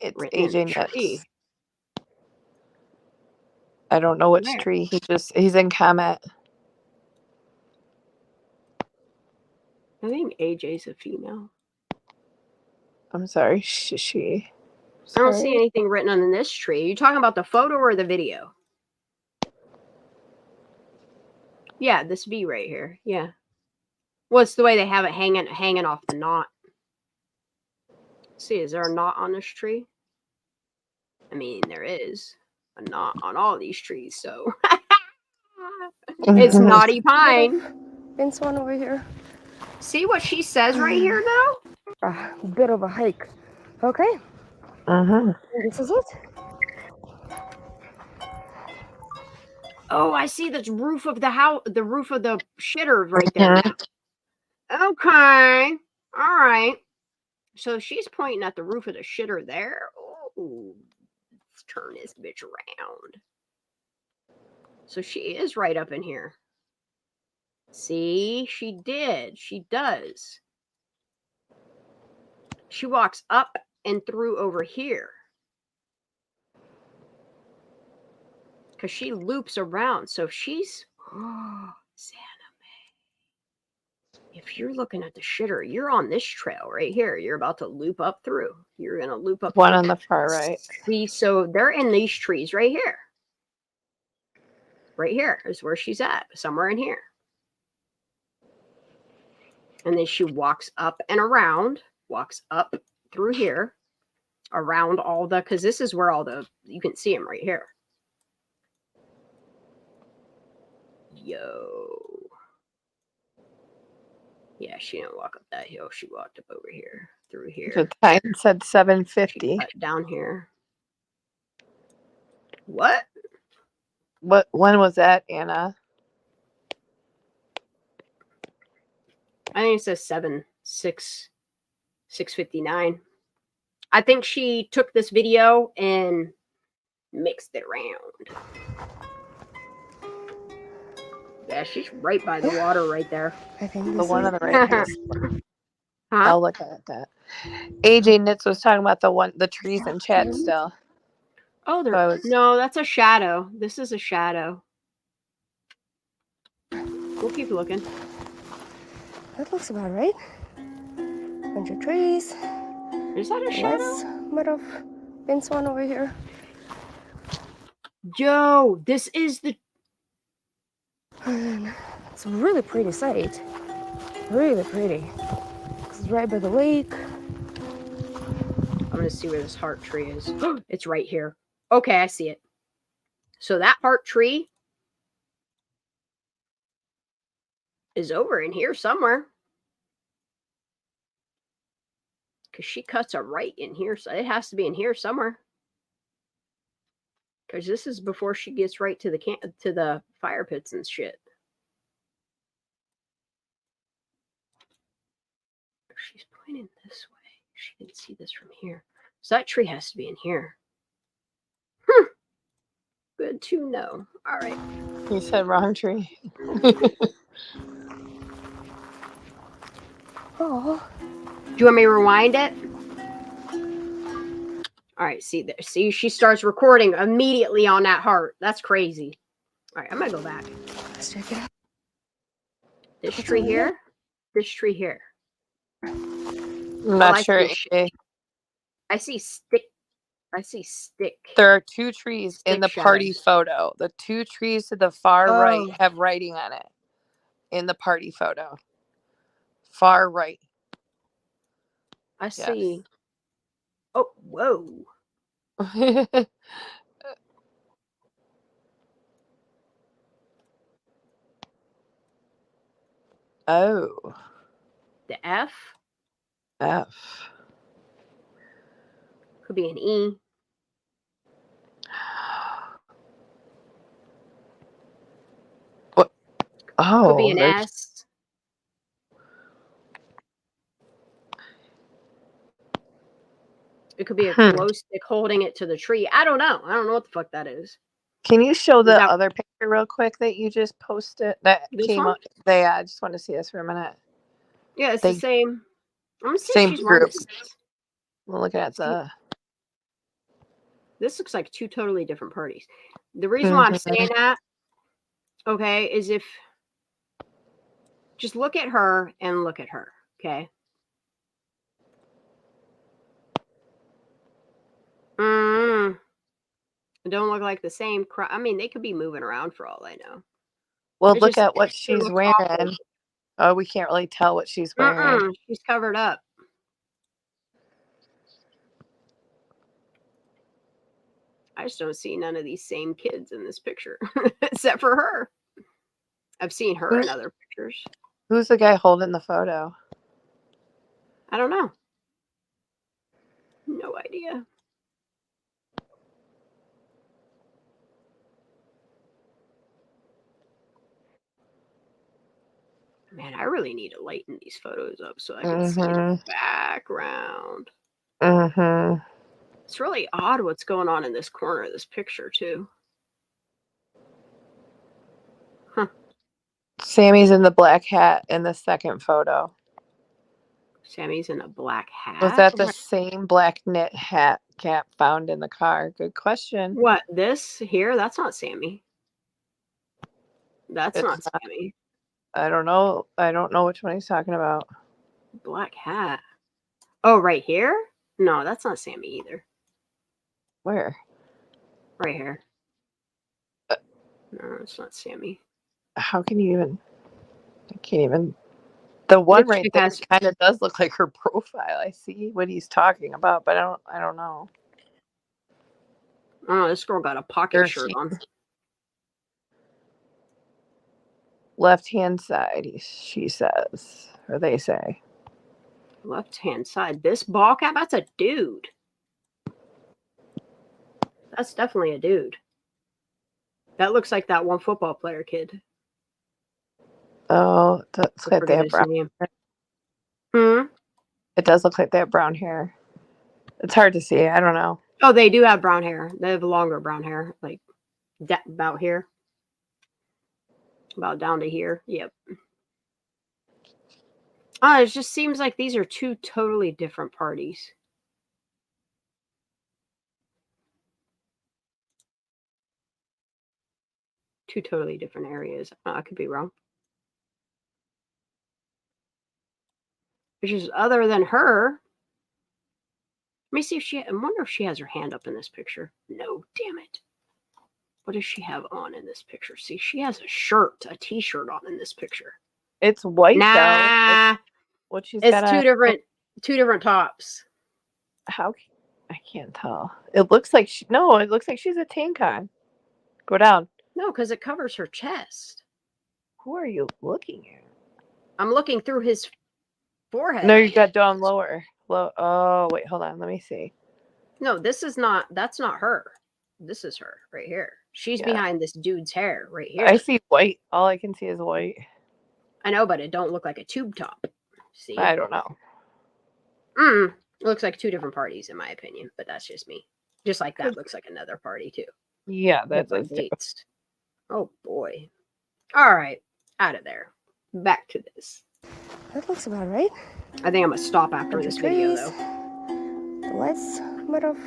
It's written in the AJ tree. Nets. I don't know which Where? tree. He's in comment. I think AJ's a female. I'm sorry. She. I don't see anything written on this tree. Are you talking about the photo or the video? Yeah, this V right here. Yeah. Well, it's the way they have it hanging off the knot. See, is there a knot on this tree? I mean, there is a knot on all these trees, so it's knotty pine. There's one over here. See what she says right here, though? A bit of a hike. Okay. This is it. Oh, I see the roof of the house, the roof of the shitter right there. Okay. All right. So she's pointing at the roof of the shitter there. Oh, let's turn this bitch around. So she is right up in here. See, she did. She does. She walks up and through over here. Because she loops around. So she's... If you're looking at the shitter, you're on this trail right here. You're about to loop up through. You're going to loop up. One on the far right. See, so they're in these trees right here. Right here is where she's at. Somewhere in here. And then she walks up and around. Walks up through here. Around all the... Because this is where all the... You can see them right here. Yo. Yeah, she didn't walk up that hill. She walked up over here, through here. The time said 7:50. Down here. What? When was that, Anna? I think it says 6:59. I think she took this video and mixed it around. Yeah, she's right by the water right there. I think The one on the right. Huh? I'll look at that. AJ Nitz was talking about the trees in chat still. Oh, So no, that's a shadow. This is a shadow. We'll keep looking. That looks about right. Bunch of trees. Is that a shadow? Might have been one over here. Yo, this is the... It's a really pretty sight. Really pretty. It's right by the lake. I'm going to see where this heart tree is. It's right here. Okay, I see it. So that heart tree is over in here somewhere. Because she cuts a right in here, so it has to be in here somewhere. Because this is before she gets right to the fire pits and shit. She's pointing this way. She can see this from here. So that tree has to be in here. Good to know. All right. You said wrong tree. Oh. Do you want me to rewind it? All right, see there. See, she starts recording immediately on that heart. That's crazy. All right, I'm gonna go back. Let's check it out. This tree here. This tree here. I'm not sure. I see stick. I see stick. There are two trees in the party photo. The two trees to the far right have writing on it. In the party photo. Far right. I see. Oh, whoa. Oh. The F. F. Could be an E. What? Oh. Could be an S. It could be a glow stick holding it to the tree. I don't know. I don't know what the fuck that is. Can you show the other picture real quick that you just posted? That came up. I just want to see this for a minute. Yeah, it's the same. I'm gonna see same if she's group. wearing. We'll look at the. This looks like two totally different parties. The reason why I'm saying that, okay, is if just look at her and look at her, okay? It don't look like the same. I mean, they could be moving around for all I know. Well, look at what she's wearing. Awful. Oh, we can't really tell what she's wearing. She's covered up. I just don't see none of these same kids in this picture, except for her. I've seen her in other pictures. Who's the guy holding the photo? I don't know. No idea. Man, I really need to lighten these photos up so I can see the background. It's really odd what's going on in this corner of this picture, too. Huh. Sammy's in the black hat in the second photo. Sammy's in a black hat? Was that the same black knit hat cap found in the car? Good question. What, this here? That's not Sammy. That's not Sammy. I don't know. I don't know which one he's talking about. Black hat. Oh, right here? No, that's not Sammy either. Where? Right here. No, it's not Sammy. How can you even? I can't even. The one right there kind of does look like her profile. I see what he's talking about, but I don't know. Oh, this girl got a pocket shirt on. Left-hand side, she says, or they say. Left-hand side. This ball cap, that's a dude. That's definitely a dude. That looks like that one football player kid. Oh, that's like they have brown hair. It does look like they have brown hair. It's hard to see. I don't know. Oh, they do have brown hair. They have longer brown hair, like about here. About down to here. Yep. It just seems like these are two totally different parties. Two totally different areas. I could be wrong. Which is other than her. Let me see if I wonder if she has her hand up in this picture. No, damn it. What does she have on in this picture? See, she has a shirt, a t-shirt on in this picture. It's white though. What she's got two different tops. How? I can't tell. It looks like it looks like she's a tank on. Go down. No, because it covers her chest. Who are you looking at? I'm looking through his forehead. No, you got down lower. Oh, wait, hold on. Let me see. No, this is not. That's not her. This is her right here. She's behind this dude's hair right here. I see white. All I can see is white. I know, but it don't look like a tube top. See? I don't know. It looks like two different parties in my opinion, but that's just me. Just like that looks like another party too. Yeah, that's like dates. Oh boy. All right, out of there. Back to this. That looks about right. I think I'm gonna stop after this video though. The lights might have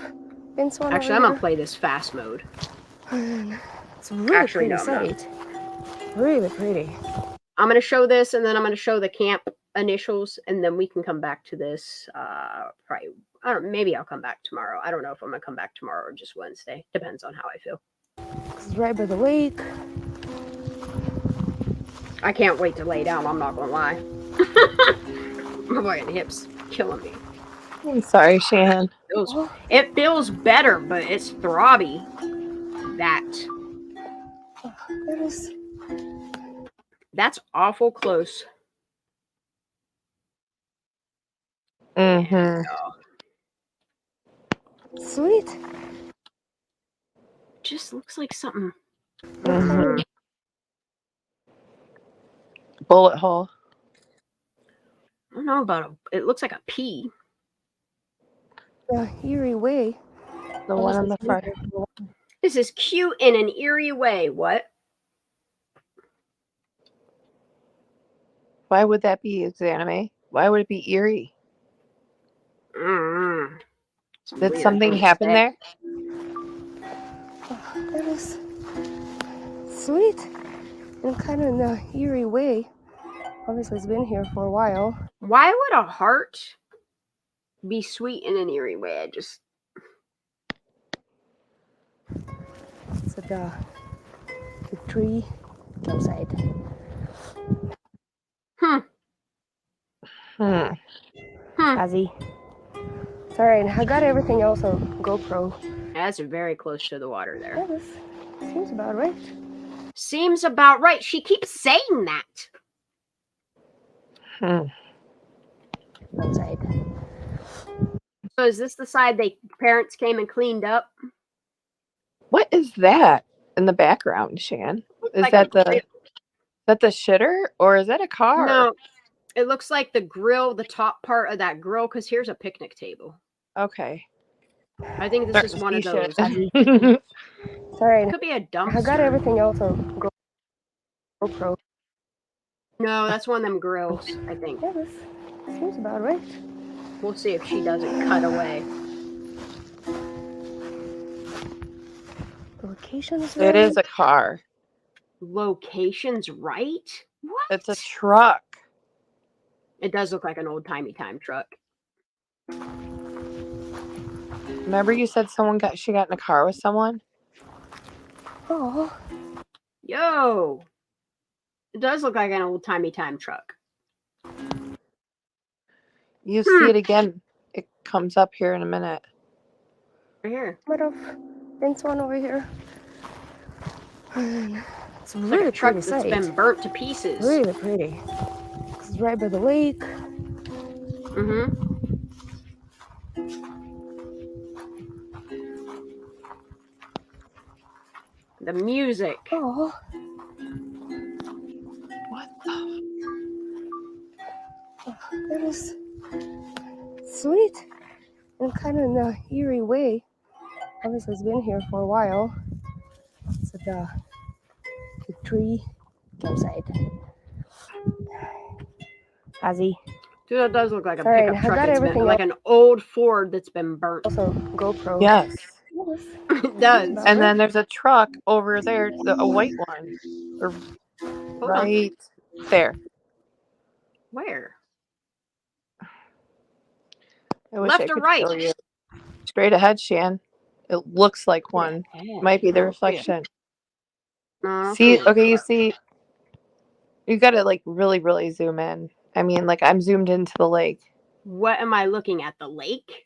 been swan. Actually, I'm gonna play this fast mode. It's a really pretty sight. Really pretty. I'm gonna show this, and then I'm gonna show the camp initials, and then we can come back to this. Probably, I don't. Maybe I'll come back tomorrow. I don't know if I'm gonna come back tomorrow or just Wednesday. Depends on how I feel. It's right by the lake. I can't wait to lay down. I'm not gonna lie. My fucking hips killing me. I'm sorry, Shan. It feels better, but it's throbby. That's awful close. Mm-hmm. Sweet. Just looks like something. Mm-hmm. Bullet hole. I don't know about it. Looks like a pea. The eerie way. The one on the front. This is cute in an eerie way. What? Why would that be, Xanime? Why would it be eerie? Did something happen there? Oh, that is sweet. And kind of in an eerie way. Obviously, it's been here for a while. Why would a heart be sweet in an eerie way? I just. It's at the tree outside. Azzy. Sorry, I got everything else on GoPro. That's very close to the water there. Yeah, this seems about right. Seems about right. She keeps saying that. Outside. So is this the side parents came and cleaned up? What is that in the background, Shan? Is that the shitter or is that a car? No, it looks like the grill, the top part of that grill, because here's a picnic table. Okay. I think this is one of those. Sorry. It could be a dumpster. I got everything else on GoPro. No, that's one of them grills, I think. Yeah, this seems about right. We'll see if she doesn't cut away. The location is right. It is a car. Location's right? What? It's a truck. It does look like an old-timey time truck. Remember you said she got in a car with someone? Oh. Yo! It does look like an old-timey time truck. You see it again. It comes up here in a minute. Right here. Might have been one over here. It's It's really like a truck pretty that's sight. been burnt to pieces. Really pretty. It's right by the lake. Mm-hmm. The music. Oh. What the? Oh, that is sweet. And kind of in an eerie way. Obviously, it's been here for a while. It's at the tree outside. Azzy. Dude, that does look like a Sorry, pickup I truck. got That's been, everything like an old Ford that's been burnt. Also, GoPro. Yes. It does. And then there's a truck over there, a white one. Right there. Where? I wish Left I or could right? show you. Straight ahead, Shan. It looks like one. Might be the reflection. See, okay, you see, you got to like really, really zoom in. I mean, like I'm zoomed into the lake. What am I looking at? The lake?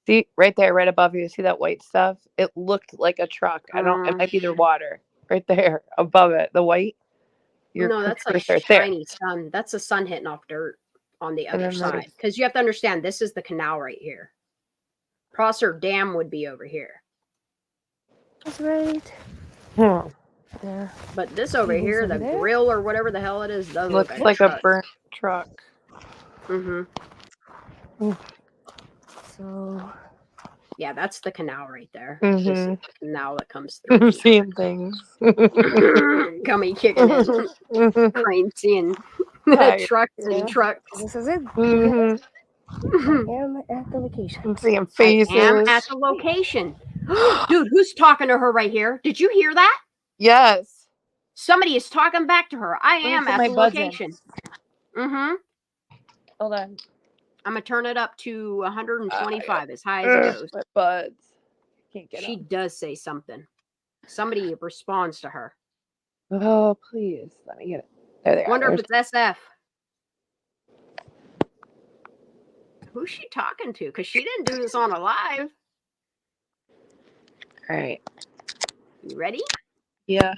See, right there, right above you. See that white stuff? It looked like a truck. I don't. It might be the water right there above it. The white. No, that's like cursor there. shiny sun. That's the sun hitting off dirt. on the And other then side. there's- Because you have to understand, this is the canal right here. Prosser Dam would be over here. That's right. Hmm. Yeah. But this over Tables here, over the there. grill or whatever the hell it is, does look Looks like a truck. burnt truck. Mm-hmm. So Yeah, that's the canal right there. Mhm. This is the canal that comes through. I'm seeing things. Gummy kicking in. Crane seeing trucks yeah. and trucks. This is it. Mhm. I am at the location. I'm seeing I faces. am at the location. Dude, who's talking to her right here? Did you hear that? Yes. Somebody is talking back to her. I Let me am put at my the buds in. location. Mm-hmm. Hold on. I'm gonna turn it up to 125, as high as it goes. My buds. Can't get She up. does say something. Somebody responds to her. Oh, please. Let me get it. There they are. Wonder if There's- it's SF. Who's she talking to? Because she didn't do this on a live. All right. You ready? Yeah.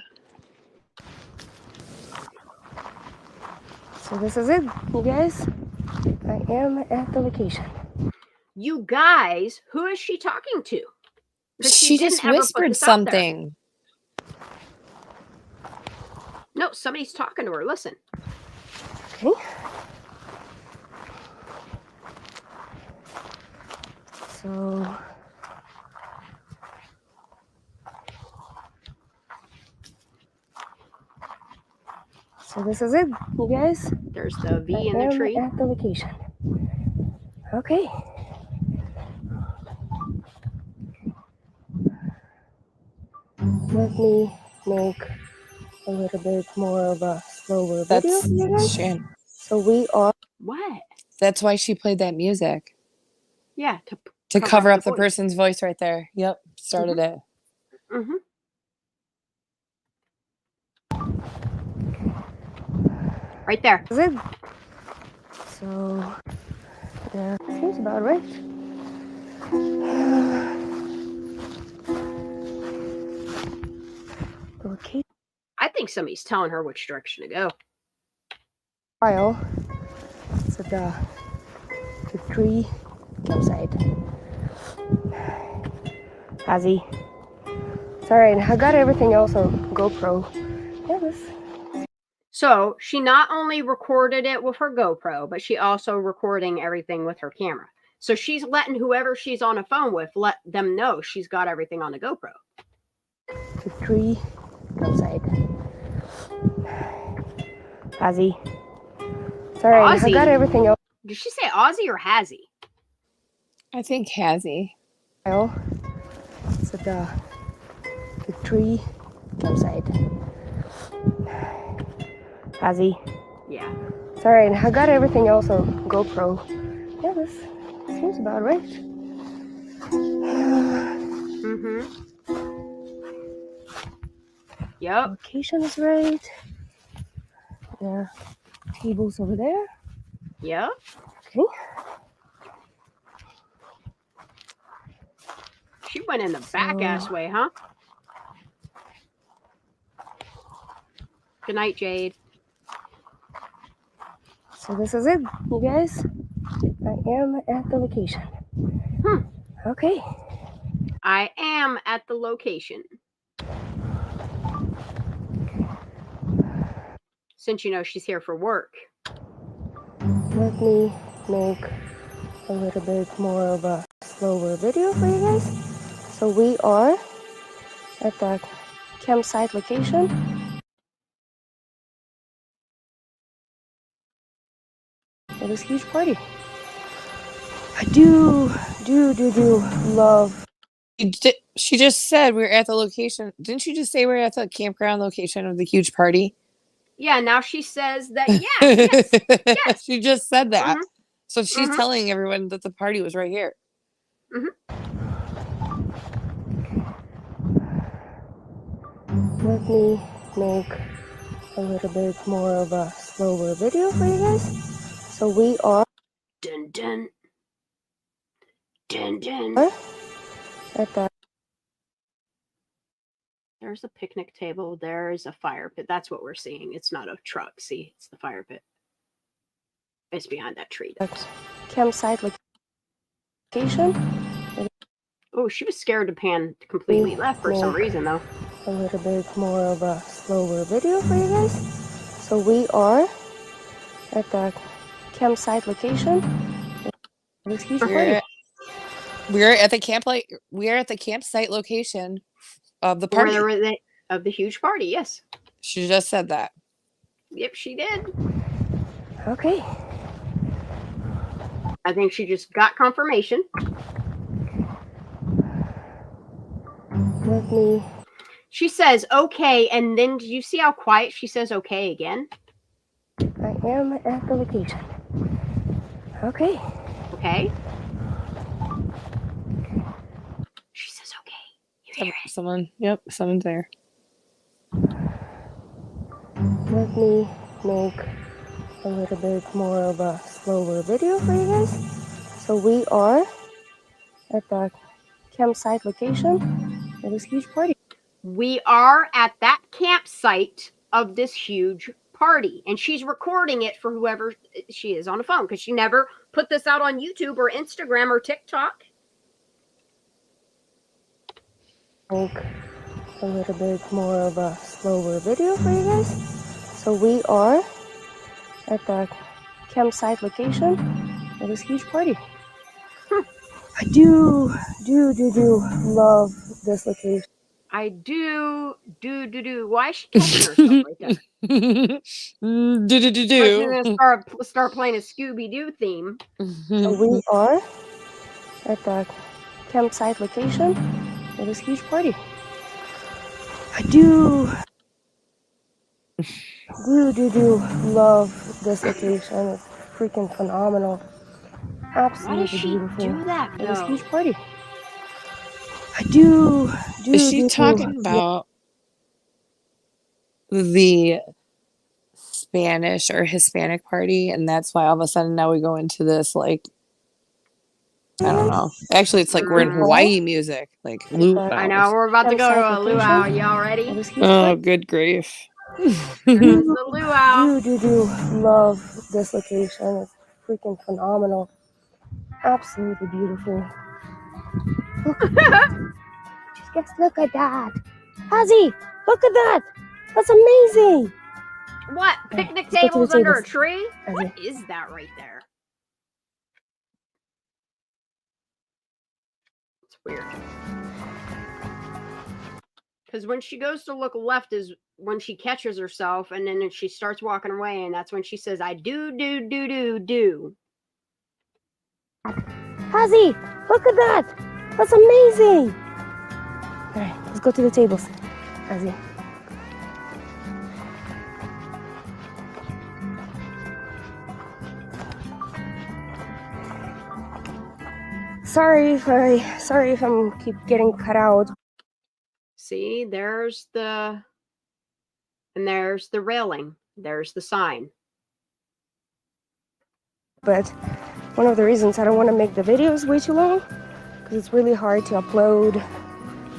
So this is it, you guys. I am at the location. You guys, who is she talking to? 'Cause She didn't just ever put whispered this out there. something. No, somebody's talking to her. Listen. Okay. So this is it, you guys. There's the V I in the am tree. at the location. Okay. Let me make a little bit more of a slower video That's for you guys. Shan. So we are. What? That's why she played that music. Yeah, To cover up the voice. person's voice right there. Yep. Started it. Mm-hmm. Right there. Is it? So yeah, seems about right. Okay. I think somebody's telling her which direction to go. While it's at the tree campsite. Ozzy. It's alright, I got everything else on GoPro. Yeah, this. So she not only recorded it with her GoPro, but she also recording everything with her camera. So she's letting whoever she's on a phone with let them know she's got everything on the GoPro. The tree campsite. Ozzy. It's alright, I got everything else. Did she say Ozzy or Hazzy? I think Hazzy. While it's at the tree campsite. Ozzy. Yeah. It's alright, I got everything else on GoPro. Yeah, this seems about right. Mm-hmm. Yep. Location is right. Yeah. Tables over there. Yep. Okay. She went in the back ass way, huh? Good night, Jade. So this is it, you guys. I am at the location. Okay. I am at the location. Since you know she's here for work. Let me make a little bit more of a slower video for you guys. So we are at the campsite location. For this huge party. I do love. She just said we're at the location. Didn't she just say we're at the campground location of the huge party? Yeah, now she says that, yes. She just said that. Mhm. So she's Mhm. telling everyone that the party was right here. Let me make a little bit more of a slower video for you guys. So we are Dun dun. Dun dun. at the. There's a picnic table. There's a fire pit. That's what we're seeing. It's not a truck. See, it's the fire pit. It's behind that tree. Campsite location. Oh, she was scared to pan completely left for some reason, though. A little bit more of a slower video for you guys. So we are at the campsite location. It's huge party. We're at the campsite location of the party. Of the huge party, yes. She just said that. Yep, she did. Okay. I think she just got confirmation. Let me. She says okay, and then did you see how quiet she says okay again? I am at the location. Okay. Okay. She says okay. You hear it? Someone's there. Let me make a little bit more of a slower video for you guys. So we are at the campsite location of this huge party. We are at that campsite of this huge party, and she's recording it for whoever she is on the phone because she never put this out on YouTube or Instagram or TikTok. Make a little bit more of a slower video for you guys. So we are at the campsite location of this huge party. I do love this location. I do. Why is she catching herself right there? Let's start playing a Scooby-Doo theme. So we are at the campsite location of this huge party. I do love this location. It's freaking phenomenal. Absolutely Why does she beautiful. do that, It was a though? huge party. I do. Is she talking about the Spanish or Hispanic party? And that's why all of a sudden now we go into this, like, I don't know. Actually, it's like we're in Hawaii music. Like, luau. I know, we're about to go to a luau. Y'all ready? Oh, good grief. Here's the luau. Do love this location. It's freaking phenomenal. Absolutely beautiful. Just look at that. Ozzy, look at that. That's amazing. What? Picnic let's go to the tables under a tables. tree? Ozzy. What is that right there? It's weird. Because when she goes to look left is when she catches herself, and then she starts walking away, and that's when she says, I do. Ozzy, look at that. That's amazing. All right, let's go to the tables. Ozzy. Sorry if I'm keep getting cut out. See, there's the railing. There's the sign. But one of the reasons I don't want to make the videos way too long, because it's really hard to upload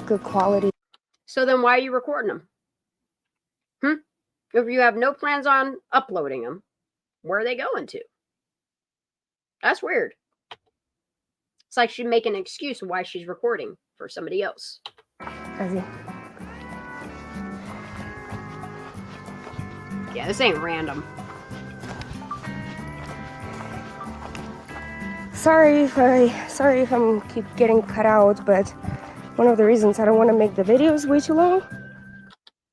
good quality. So then why are you recording them? If you have no plans on uploading them, where are they going to? That's weird. It's like she'd make an excuse why she's recording for somebody else. Ozzy. Yeah, this ain't random. Sorry if I'm keep getting cut out, but one of the reasons I don't want to make the videos way too long.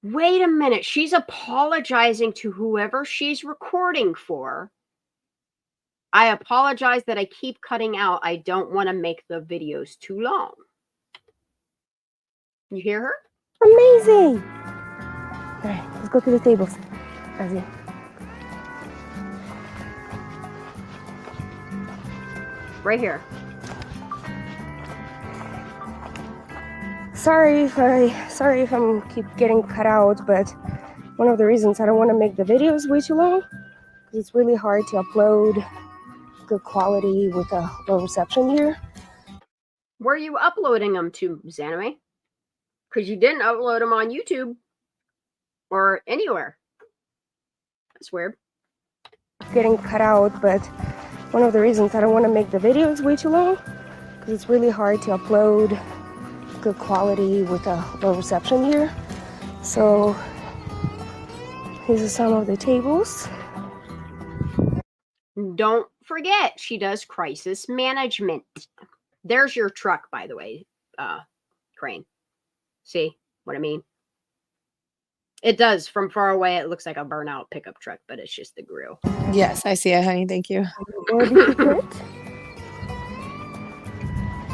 Wait a minute. She's apologizing to whoever she's recording for. I apologize that I keep cutting out. I don't want to make the videos too long. You hear her? Amazing. All right, let's go to the tables. Ozzy. Right here. Sorry if I'm keep getting cut out, but one of the reasons I don't want to make the videos way too long, because it's really hard to upload good quality with a low reception here. Where are you uploading them to, Zanime? Because you didn't upload them on YouTube or anywhere. That's weird. getting cut out, but one of the reasons I don't want to make the videos way too long, because it's really hard to upload good quality with a low reception here. So these are some of the tables. Don't forget, she does crisis management. There's your truck, by the way, Crane. See what I mean? It does. From far away, it looks like a burnout pickup truck, but it's just the grill. Yes, I see it, honey. Thank you.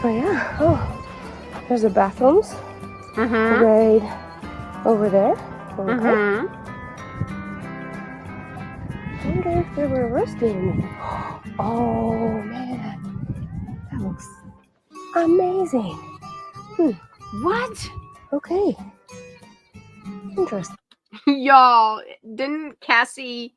Oh yeah. Oh, there's the bathrooms right over there. Okay. I wonder if they were roasting me. Oh man, that looks amazing. What? Okay. Interesting. Y'all, didn't Cassie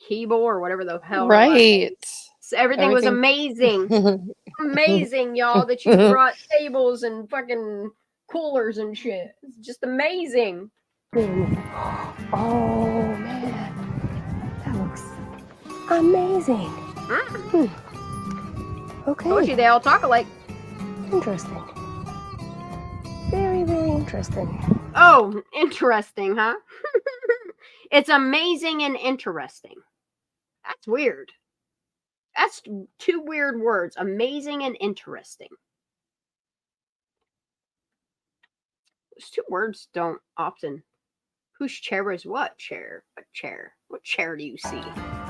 Hebel or whatever the hell? Right. So everything was amazing. Amazing, y'all, that you brought tables and fucking coolers and shit. It's just amazing. Oh man, that looks amazing. Okay. Told you they all talk alike. Interesting. Very, very interesting. Oh, interesting, huh? It's amazing and interesting. That's weird. That's two weird words. Amazing and interesting. Those two words don't often. Whose chair is what chair? What chair? What chair do you see?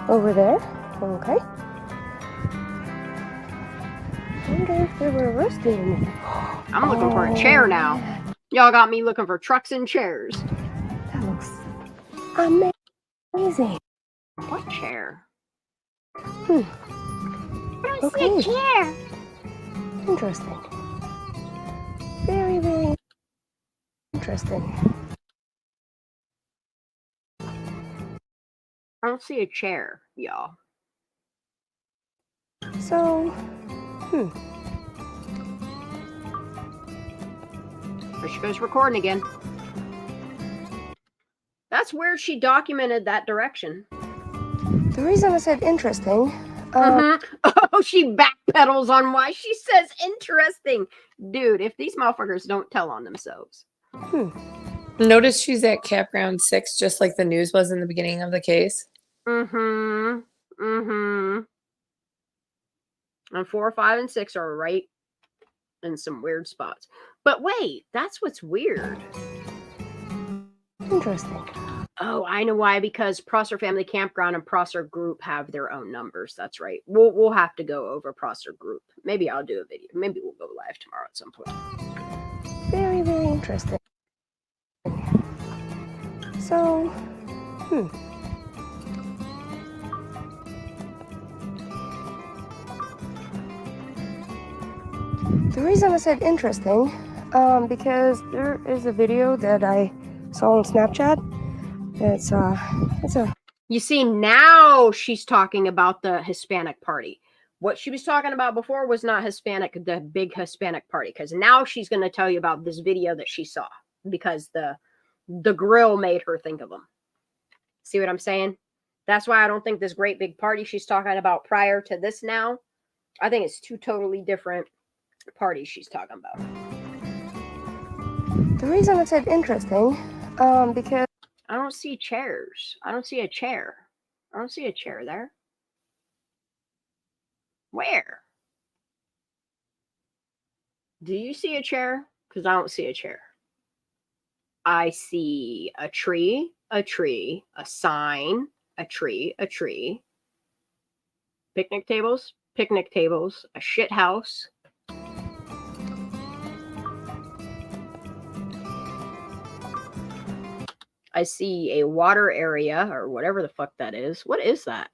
Over there. Okay. I wonder if they were roasting me. I'm looking for a chair now. Y'all got me looking for trucks and chairs. That looks amazing. What chair? Okay. I see a chair. Interesting. Very, very interesting. I don't see a chair, y'all. So, There she goes recording again. That's weird she documented that direction. the reason I said interesting. Oh, she backpedals on why she says interesting. Dude, if these motherfuckers don't tell on themselves. Notice she's at Campground 6, just like the news was in the beginning of the case. And 4, 5, and 6 are right in some weird spots. But wait, that's what's weird. Interesting. Oh, I know why. Because Prosser Family Campground and Prosser Group have their own numbers. That's right. We'll have to go over Prosser Group. Maybe I'll do a video. Maybe we'll go live tomorrow at some point. Very, very interesting. So, the reason I said interesting, because there is a video that I saw on Snapchat. It's a. You see, now she's talking about the Hispanic party. What she was talking about before was not Hispanic, the big Hispanic party. Because now she's going to tell you about this video that she saw. Because the grill made her think of them. See what I'm saying? That's why I don't think this great big party she's talking about prior to this now. I think it's two totally different parties she's talking about. The reason I said interesting, because I don't see chairs. I don't see a chair. I don't see a chair there. Where? Do you see a chair? Because I don't see a chair. I see a tree, a sign, a tree. Picnic tables, a shit house. I see a water area or whatever the fuck that is. What is that?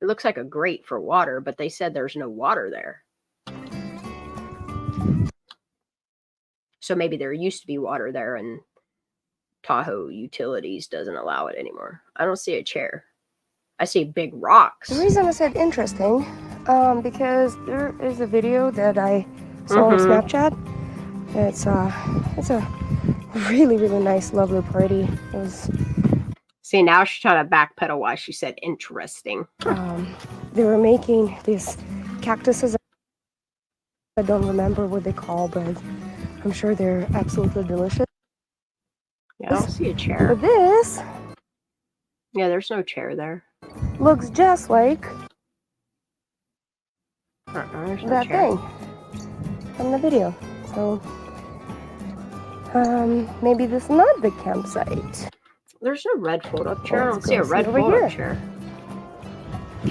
It looks like a grate for water, but they said there's no water there. So maybe there used to be water there and Tahoe Utilities doesn't allow it anymore. I don't see a chair. I see big rocks. The reason I said interesting, because there is a video that I saw on Snapchat. It's a really, really nice, lovely party. It was. See, now she's trying to backpedal why she said interesting. They were making these cactuses. I don't remember what they call, but I'm sure they're absolutely delicious. Yeah, I don't see a chair. But this, yeah, there's no chair there. Looks just like there's no that chair. thing from the video. So maybe this is not the campsite. There's no red fold-up chair. I Let's don't see a go red over fold-up here. chair.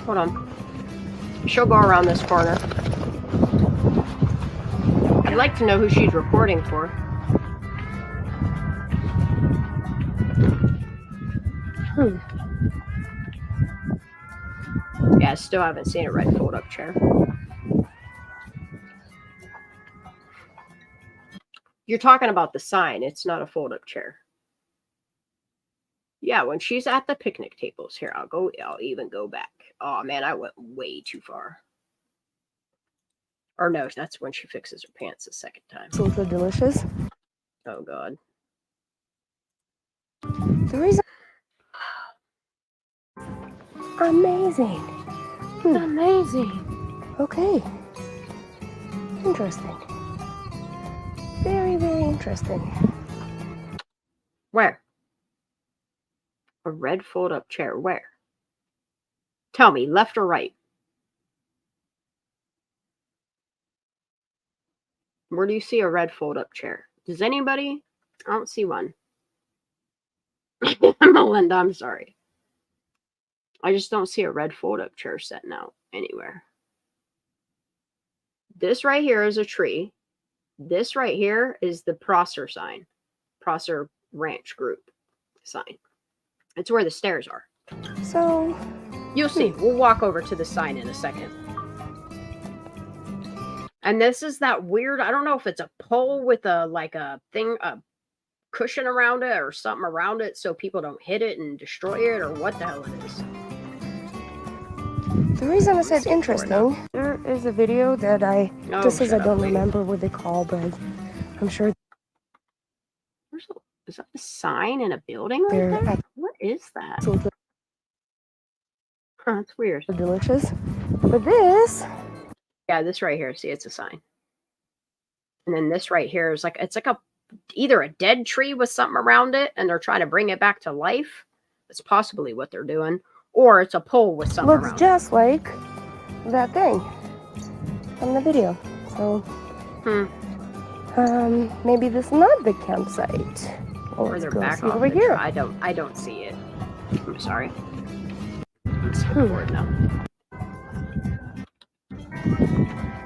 Hold on. She'll go around this corner. I'd like to know who she's reporting for. Yeah, I still haven't seen a red fold-up chair. You're talking about the sign. It's not a fold-up chair. Yeah, when she's at the picnic tables. Here, I'll even go back. Oh man, I went way too far. Or no, that's when she fixes her pants the second time. Absolutely delicious. Oh god. The reason amazing. Amazing. Okay. Interesting. Very, very interesting. Where? A red fold-up chair. Where? Tell me, left or right? Where do you see a red fold-up chair? Does anybody? I don't see one. Melinda, I'm sorry. I just don't see a red fold-up chair sitting out anywhere. This right here is a tree. This right here is the Prosser sign. Prosser Ranch Group sign. It's where the stairs are. So you'll see. We'll walk over to the sign in a second. And this is that weird, I don't know if it's a pole with a cushion around it or something around it so people don't hit it and destroy it or what the hell it is. The reason I said interesting, there is a video that I don't remember what they call, but I'm sure. Is that a sign in a building right there? What is that? That's weird. Delicious. But this. Yeah, this right here. See, it's a sign. And then this right here is it's like either a dead tree with something around it and they're trying to bring it back to life. That's possibly what they're doing. Or it's a pole with something around it. Looks just like that thing from the video. So maybe this is not the campsite. Or they're back over here. I don't see it. I'm sorry. I'm skip forward now.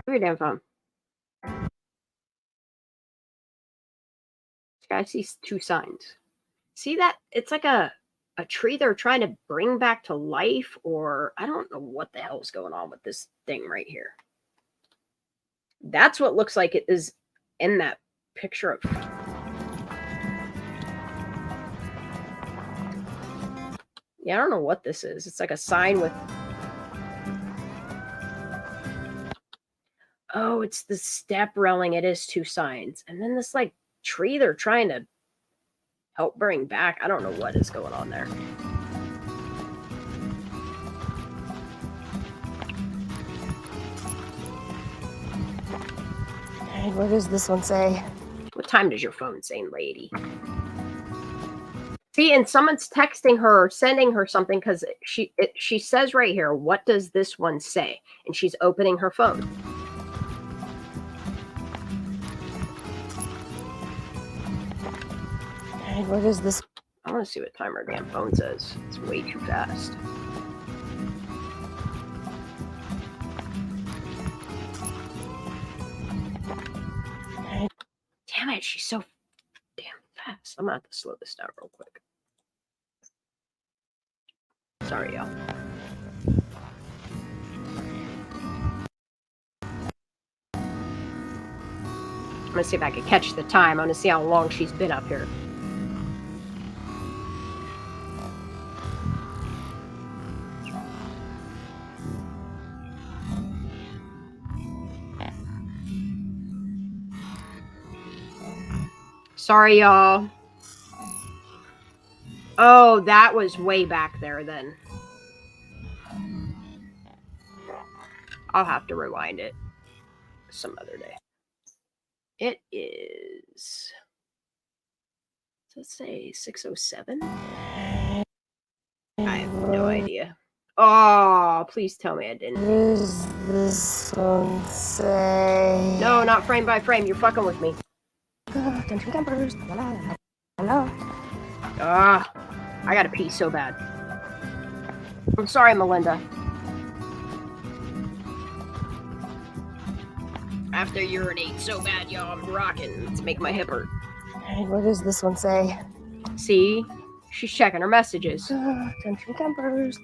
Your damn phone. This guy sees two signs. See that? It's like a tree they're trying to bring back to life, or I don't know what the hell is going on with this thing right here. That's what looks like it is in that picture of. Yeah, I don't know what this is. It's like a sign with. Oh, it's the step railing. It is two signs. And then this tree they're trying to help bring back. I don't know what is going on there. And what does this one say? What time does your phone say, lady? See, and someone's texting her, sending her something because she says right here, what does this one say? And she's opening her phone. And what is this? I want to see what time her damn phone says. It's way too fast. Damn it, she's so damn fast. I'm gonna have to slow this down real quick. Sorry, y'all. I'm gonna see if I can catch the time. I'm gonna see how long she's been up here. Sorry, y'all. Oh, that was way back there then. I'll have to rewind it some other day. It is, let's say 6:07. I have no idea. Oh, please tell me I didn't. What does this one say? No, not frame by frame. You're fucking with me. Attention campers. Hello. Ah, I gotta pee so bad. I'm sorry, Melinda. After urinate so bad, y'all, I'm rocking. Let's make my hip hurt. And what does this one say? See? She's checking her messages. Attention campers.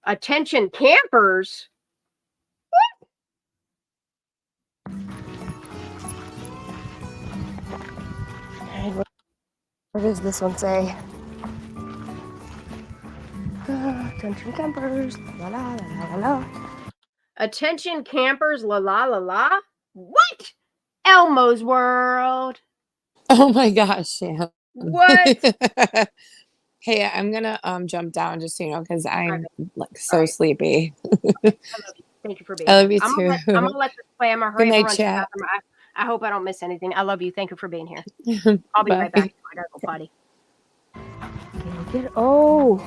Attention campers? And what does this one say? Attention campers. Attention campers, la la la la. What? Elmo's World. Oh my gosh, Sam. What? Hey, I'm gonna jump down just so you know because I'm like so sleepy. I love you. Thank you for being I love you here. too. I'm gonna let this play. I'm gonna Good hurry night, and run to the chat. bathroom. I hope I don't miss anything. I love you. Thank you for being here. I'll be right back. I gotta go potty. Oh.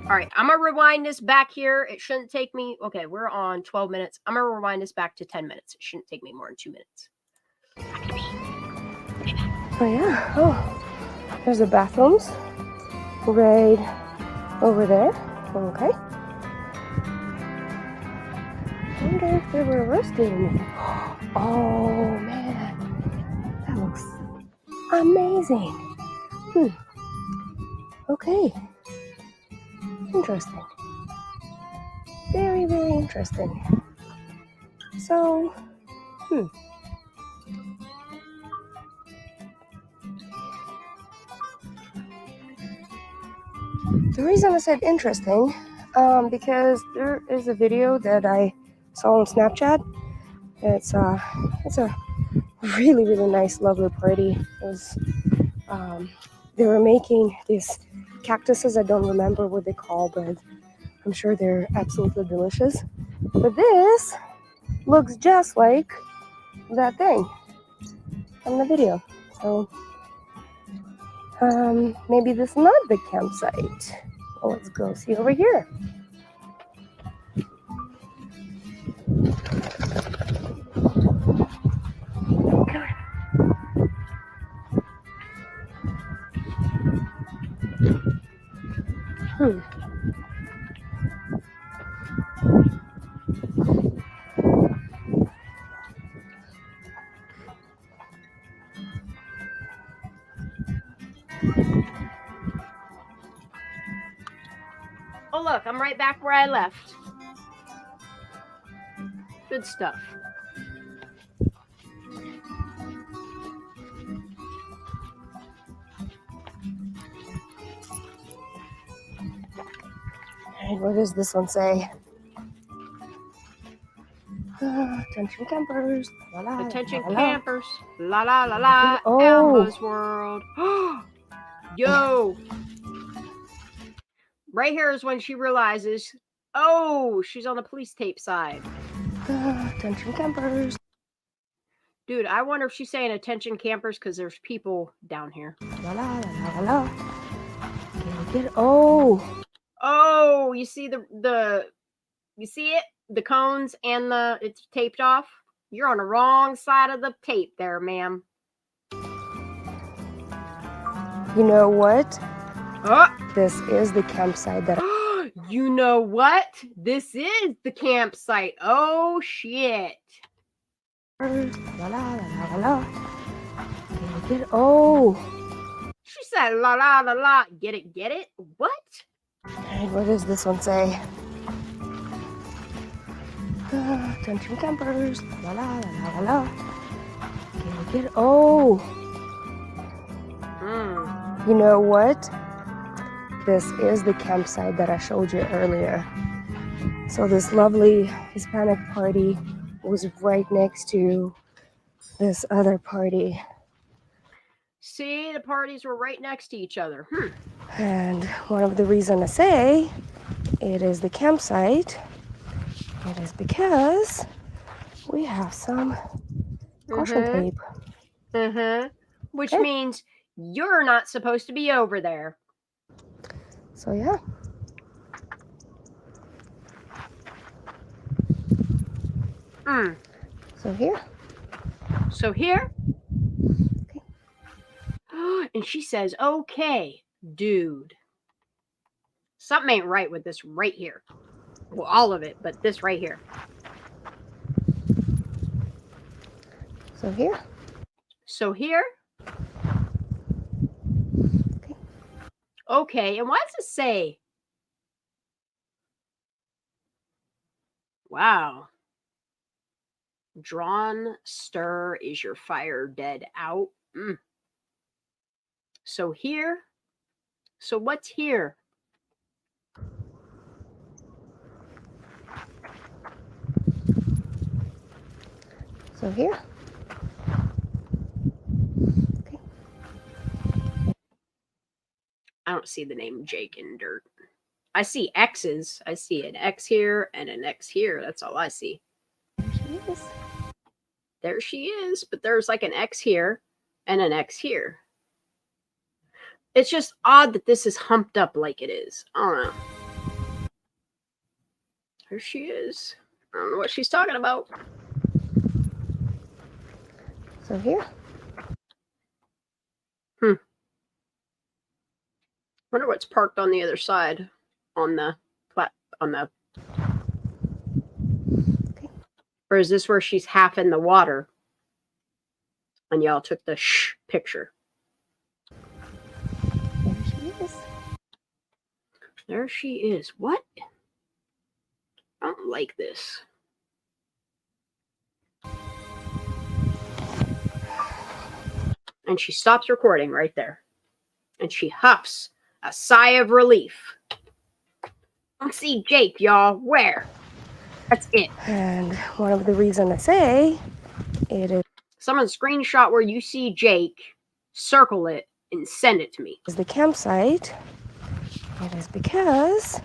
All right, I'm gonna rewind this back here. It shouldn't take me. Okay, we're on 12 minutes. I'm gonna rewind this back to 10 minutes. It shouldn't take me more than 2 minutes. Oh yeah. Oh. There's the bathrooms. Right over there. Okay. I wonder if they were roasting me. Oh man. That looks amazing. Okay. Interesting. Very, very interesting. So, the reason I said interesting, because there is a video that I saw on Snapchat. It's a really, really nice, lovely party. It was, they were making these cactuses. I don't remember what they call, but I'm sure they're absolutely delicious. But this looks just like that thing from the video. So maybe this is not the campsite. Well, let's go see over here. Oh look, I'm right back where I left. Good stuff. And what does this one say? Attention campers. Attention campers. La la la la. Oh. Elmo's World. Yo. Right here is when she realizes, oh, she's on the police tape side. Attention campers. Dude, I wonder if she's saying attention campers because there's people down here. Oh, you see you see it? The cones and it's taped off. You're on the wrong side of the tape there, ma'am. You know what? Oh. This is the campsite that You know what? This is the campsite. Oh shit. She said la la la la. Get it, get it? What? And what does this one say? Attention campers. You know what? This is the campsite that I showed you earlier. So this lovely Hispanic party was right next to this other party. See, the parties were right next to each other. And one of the reasons I say it is the campsite, it is because we have some caution tape. Which Okay. means you're not supposed to be over there. So yeah. So here. So here. Okay. And she says, okay, dude. Something ain't right with this right here. Well, all of it, but this right here. So here. So here. Okay. Okay, and why does it say? Wow. Drawn stir is your fire dead out. So here. So what's here? So here. Okay. I don't see the name Jake in dirt. I see X's. I see an X here and an X here. That's all I see. There she is. But there's like an X here and an X here. It's just odd that this is humped up like it is. I don't know. There she is. I don't know what she's talking about. So here. Wonder what's parked on the other side on the okay. Or is this where she's half in the water? And y'all took the picture. There she is. There she is. What? I don't like this. And she stops recording right there. And she huffs a sigh of relief. I don't see Jake, y'all. Where? That's it. And one of the reasons I say it is. Someone screenshot where you see Jake, circle it, and send it to me. Is the campsite. It is because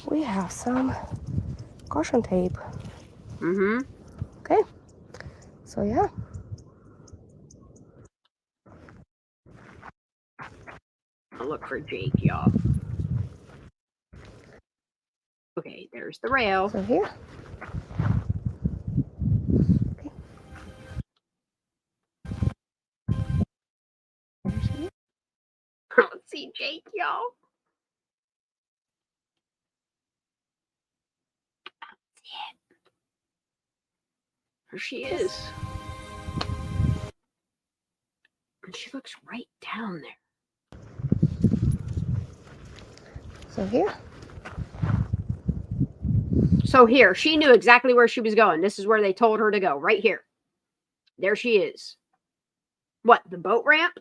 we have some caution tape. Okay. So yeah. I'll look for Jake, y'all. Okay, there's the rail. So here. Okay. I don't see Jake, y'all. There she is. And she looks right down there. So here. So here, she knew exactly where she was going. This is where they told her to go, right here. There she is. What, the boat ramp?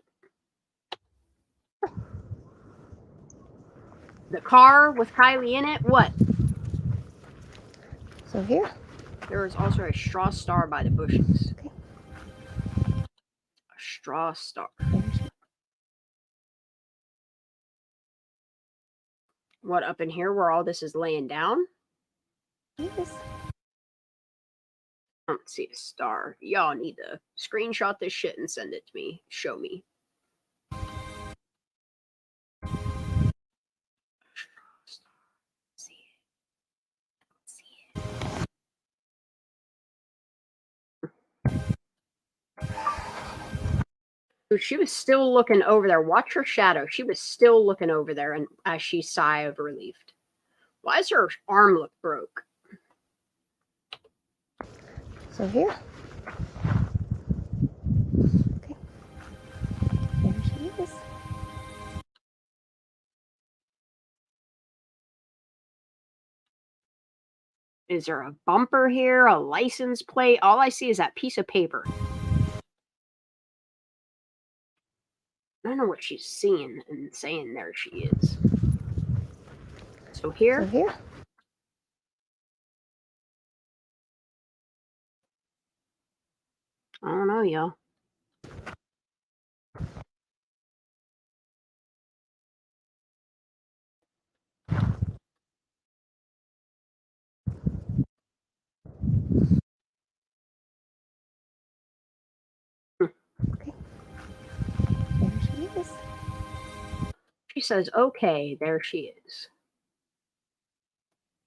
The car with Kylie in it? What? So here. There is also a straw star by the bushes. Okay. A straw star. What, up in here where all this is laying down? Yes. I don't see a star. Y'all need to screenshot this shit and send it to me. Show me. She was still looking over there. Watch her shadow. She was still looking over there, and as she sighed of relief. Why does her arm look broke? So here. Okay. There she is. Is there a bumper here? A license plate? All I see is that piece of paper. I don't know what she's seeing and saying there she is. So here. So here. I don't know, y'all. She says, okay, there she is.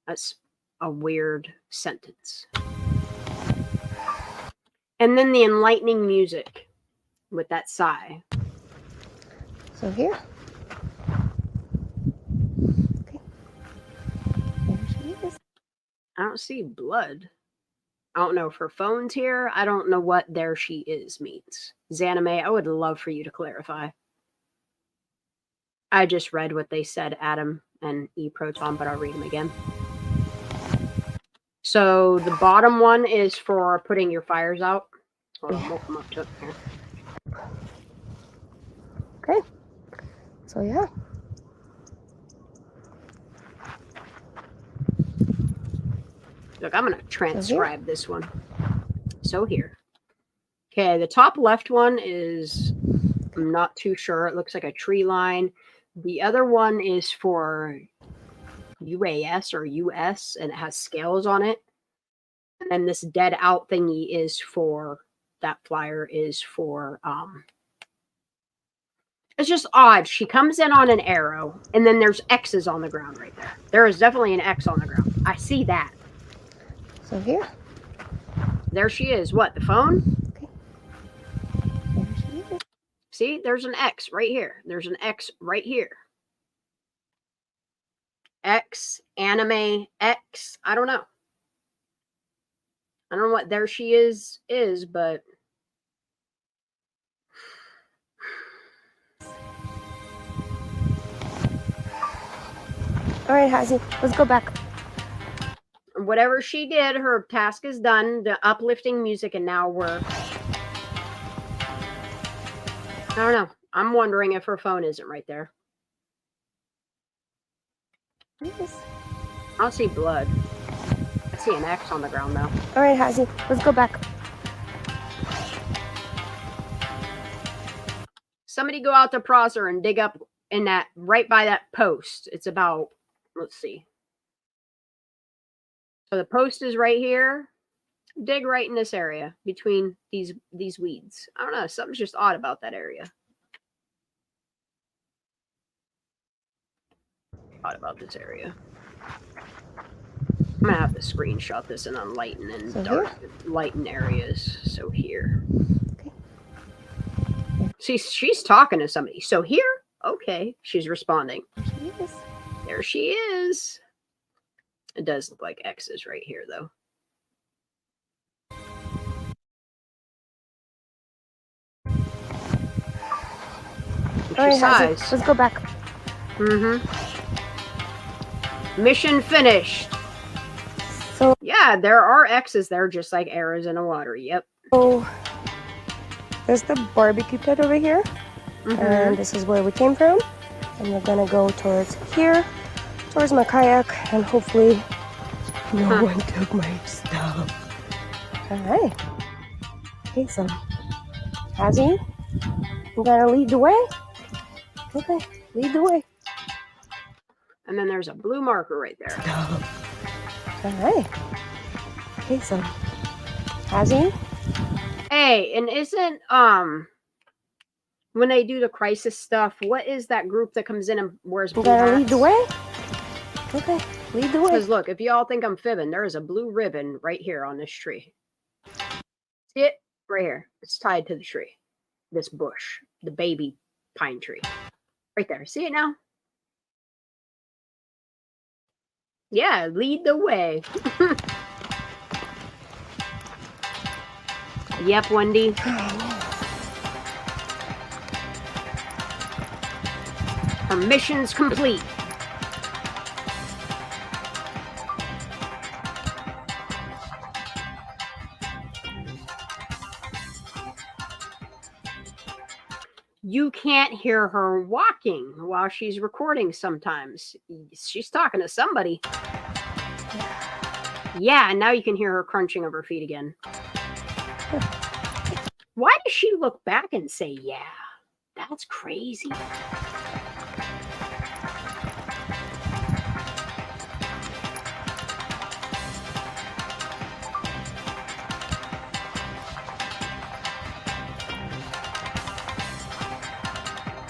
That's a weird sentence. And then the enlightening music with that sigh. So here. Okay. There she is. I don't see blood. I don't know if her phone's here. I don't know what there she is means. Zanime, I would love for you to clarify. I just read what they said, Adam and eProton, but I'll read them again. So the bottom one is for putting your fires out. Hold on, we'll come up to it here. Okay. So yeah. Look, I'm going to transcribe this one. So here. Okay, the top left one is, I'm not too sure. It looks like a tree line. The other one is for UAS or US, and it has scales on it. And then this dead out thingy is for, that flyer is for, it's just odd. She comes in on an arrow, and then there's X's on the ground right there. There is definitely an X on the ground. I see that. So here. There she is. What, the phone? Okay. There she is. See, there's an X right here. There's an X right here. X, anime, X. I don't know. I don't know what there she is, but All right, Hazy, let's go back. whatever she did, her task is done. The uplifting music, and now we're, I don't know. I'm wondering if her phone isn't right there. Yes. I don't see blood. I see an X on the ground, though. All right, Hazy, let's go back. Somebody go out to Prosser and dig up in that, right by that post. It's about, let's see. So the post is right here. Dig right in this area between these weeds. I don't know. Something's just odd about that area. Odd about this area. I'm gonna have to screenshot this and unlighten and So lighten areas. So here. See, she's talking to somebody. So here, okay, she's responding. Yes. There she is. It does look like X's right here, though. All right, Hazy, let's go back. Mission finished. So yeah, there are X's there, just like arrows in the water. Yep. So there's the barbecue pit over here, and this is where we came from. And we're gonna go towards here, towards my kayak, and hopefully no one took my stuff. All right. Okay, so Hazy, you gotta lead the way. Okay, lead the way. And then there's a blue marker right there. All right. Okay, so Hazy. Hey, and isn't when they do the crisis stuff, what is that group that comes in and wears blue You gotta hats? lead the way. Okay, lead the way. Because look, if y'all think I'm fibbing, there is a blue ribbon right here on this tree. See it? Right here. It's tied to the tree. This bush. The baby pine tree. Right there. See it now? Yeah, lead the way. Yep, Wendy. Her mission's complete. You can't hear her walking while she's recording sometimes. She's talking to somebody. Yeah, and now you can hear her crunching of her feet again. Why does she look back and say, yeah? That's crazy.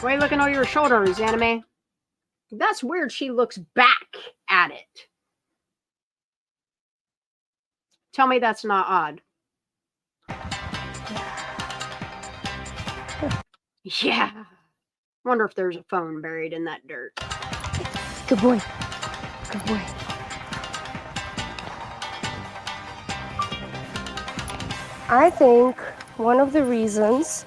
Why are you looking over your shoulders, Anime? That's weird. She looks back at it. Tell me that's not odd. Yeah. Wonder if there's a phone buried in that dirt. Good boy. Good boy. I think one of the reasons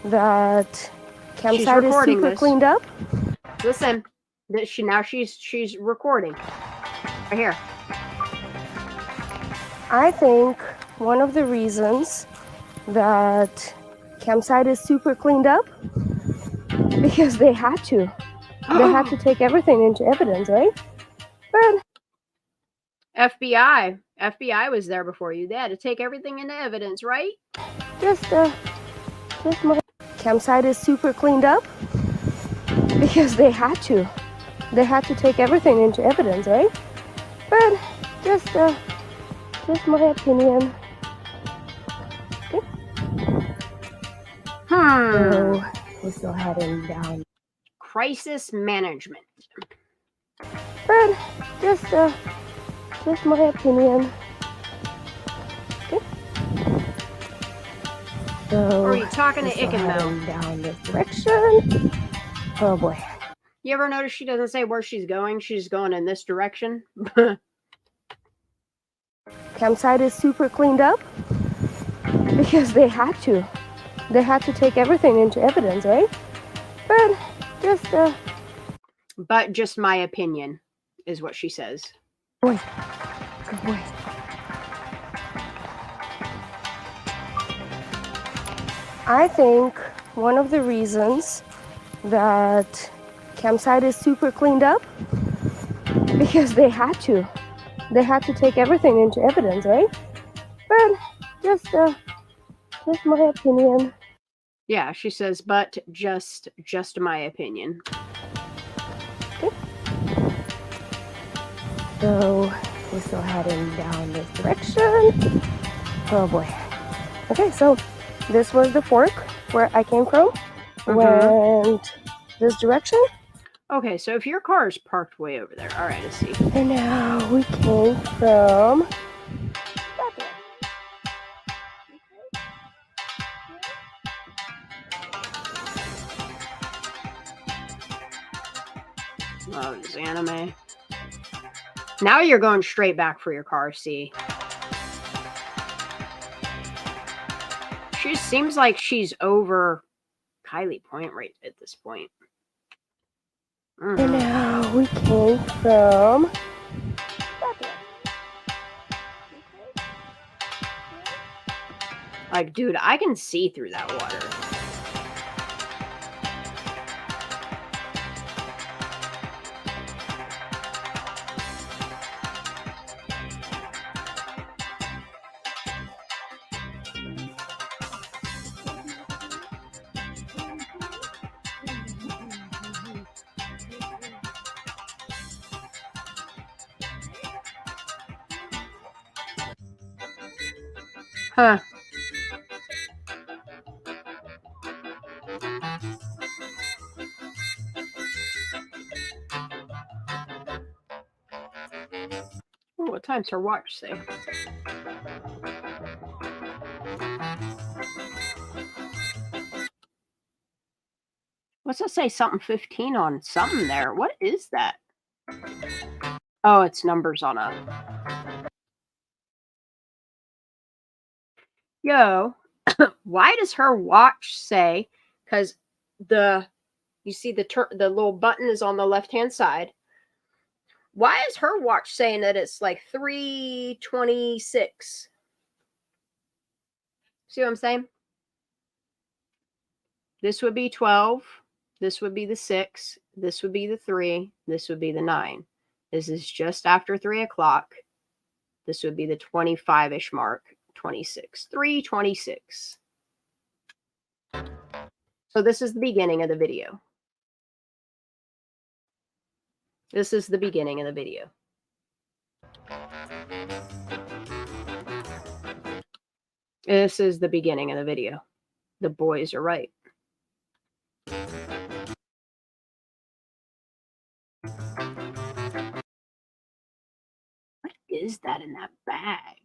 that campsite is super cleaned up. Listen, she's recording. Right here. I think one of the reasons that campsite is super cleaned up because they had to. They had to take everything into evidence, right? But FBI was there before you. They had to take everything into evidence, right? Just my campsite is super cleaned up because they had to. They had to take everything into evidence, right? But just my opinion. Okay. So we're still heading down. Crisis management. But just my opinion. Okay. So Or are you talking to we're still Icken heading down this direction. Oh boy. You ever notice she doesn't say where she's going? She's going in this direction. Campsite is super cleaned up because they had to. They had to take everything into evidence, right? But just my opinion is what she says. Boy. Good boy. I think one of the reasons that campsite is super cleaned up because they had to. They had to take everything into evidence, right? But just my opinion. Yeah, she says, but just my opinion. Okay. So we're still heading down this direction. Oh boy. Okay, so this was the fork where I came from. Went this direction. Okay, so if your car is parked way over there, all right, let's see. And now we came from that way. Oh, this anime. Now you're going straight back for your car, see? She seems like she's over Kylie Point right at this point. And now we came from that way. Like, dude, I can see through that water. Huh. Ooh, what time's her watch say? What's that say? Something 15 on something there. What is that? Oh, it's numbers on a... Yo, why does her watch say, because you see the little button is on the left-hand side. Why is her watch saying that it's like 3:26? See what I'm saying? This would be 12. This would be the 6. This would be the 3. This would be the 9. This is just after 3 o'clock. This would be the 25-ish mark. 26. 3:26. So this is the beginning of the video. This is the beginning of the video. This is the beginning of the video. The boys are right. is that in that bag?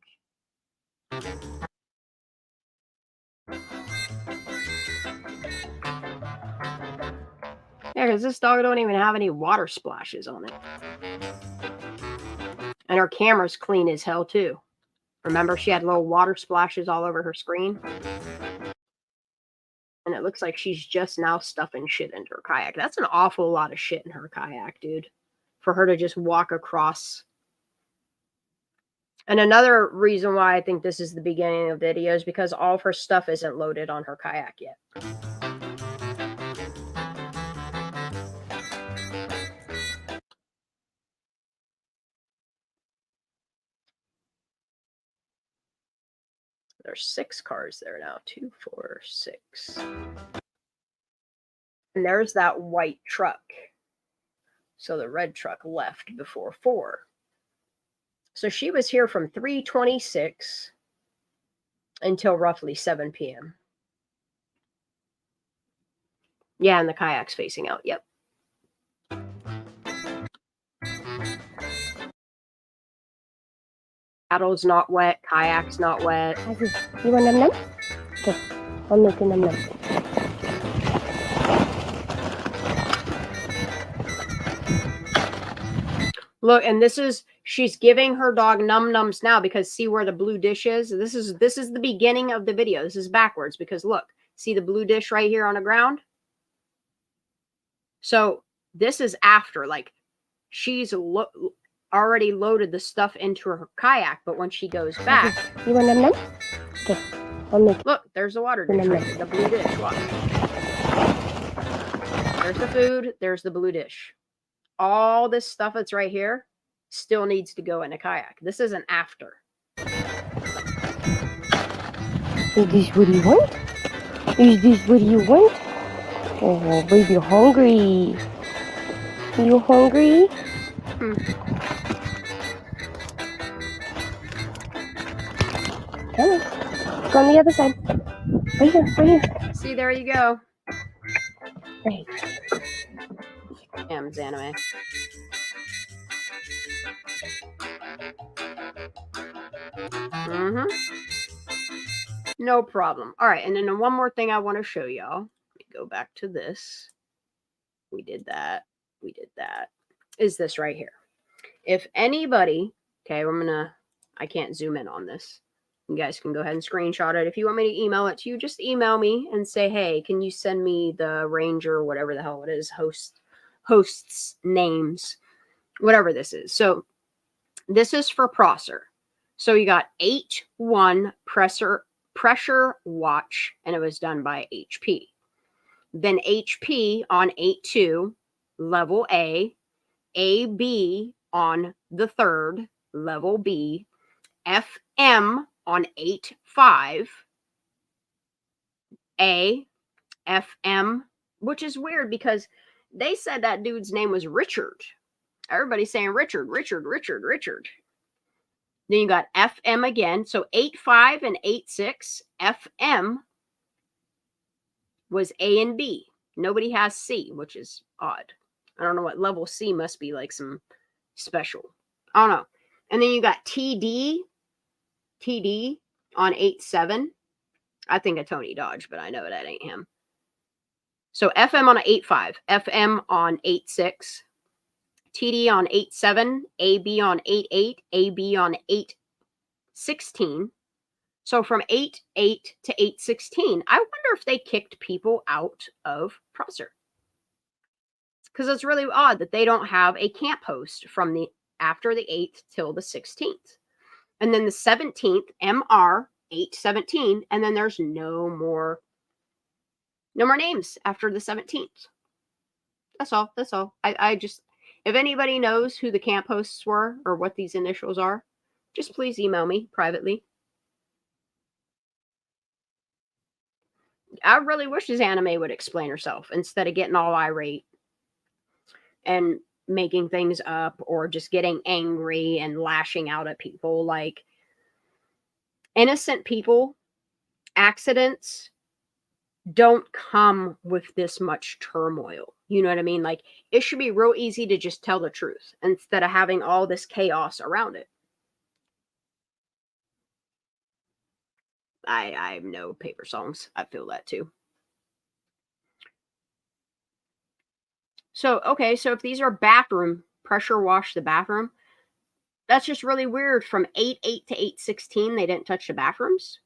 Yeah, because this dog don't even have any water splashes on it. And her camera's clean as hell, too. Remember, she had little water splashes all over her screen? And it looks like she's just now stuffing shit into her kayak. That's an awful lot of shit in her kayak, dude. For her to just walk across. And another reason why I think this is the beginning of the video is because all of her stuff isn't loaded on her kayak yet. There's 6 cars there now. 2, 4, 6. And there's that white truck. So the red truck left before 4. So she was here from 3:26 until roughly 7 p.m. Yeah, and the kayak's facing out. Yep. Paddle's not wet. Kayak's not wet. You want num num? Okay, I'll make a num num. Look, and this is, she's giving her dog num nums now because see where the blue dish is? This is the beginning of the video. This is backwards because look, see the blue dish right here on the ground? So this is after, like she's already loaded the stuff into her kayak, but when she goes back, you want num num? Okay, I'll make. Look, there's the water dish, right there, the blue dish. Watch. There's the food. There's the blue dish. All this stuff that's right here still needs to go in a kayak. This isn't after. Is this what you want? Is this what you want? Oh, baby, you're hungry. You hungry? Come on. Go on the other side. Right here, right here. See, there you go. Right. Damn, anime. No problem. All right, and then one more thing I want to show y'all. Let me go back to this. We did that. We did that. Is this right here. If anybody, okay, I can't zoom in on this. You guys can go ahead and screenshot it. If you want me to email it to you, just email me and say, hey, can you send me the ranger, whatever the hell it is, hosts names, whatever this is. So this is for Prosser. So you got 8-1 pressure watch, and it was done by HP. Then HP on 8-2, level A, AB on the 3rd, level B, FM on 8-5, A, FM, which is weird because they said that dude's name was Richard. Everybody's saying Richard. Then you got FM again. So 8-5 and 8-6. FM was A and B. Nobody has C, which is odd. I don't know what level C must be, like some special. I don't know. And then you got TD on 8-7. I think of Tony Dodge, but I know that ain't him. So FM on 8-5, FM on 8-6, TD on 8-7, AB on 8-8, AB on 8-16. So from 8-8 to 8-16, I wonder if they kicked people out of Prosser. Because it's really odd that they don't have a camp host from after the 8th till the 16th. And then the 17th, MR 8-17, and then there's no more names after the 17th. That's all. I just, if anybody knows who the camp hosts were or what these initials are, just please email me privately. I really wish this anime would explain herself instead of getting all irate and making things up or just getting angry and lashing out at people. Like, innocent people, accidents don't come with this much turmoil. You know what I mean? Like, it should be real easy to just tell the truth instead of having all this chaos around it. I have no paper songs. I feel that too. So, okay, so if these are bathroom, pressure wash the bathroom, that's just really weird. From 8/8 to 8/16, they didn't touch the bathrooms.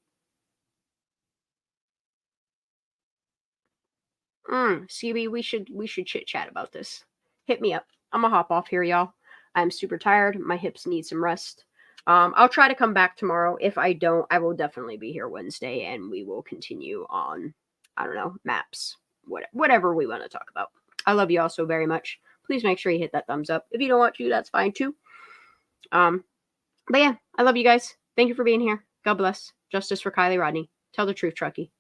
CB, we should chit chat about this. Hit me up. I'm gonna hop off here, y'all. I'm super tired. My hips need some rest. I'll try to come back tomorrow. If I don't, I will definitely be here Wednesday, and we will continue on, I don't know, maps, whatever we want to talk about. I love you all so very much. Please make sure you hit that thumbs up. If you don't want to, that's fine too. But yeah, I love you guys. Thank you for being here. God bless. Justice for Kylie Rodney. Tell the truth, Truckee.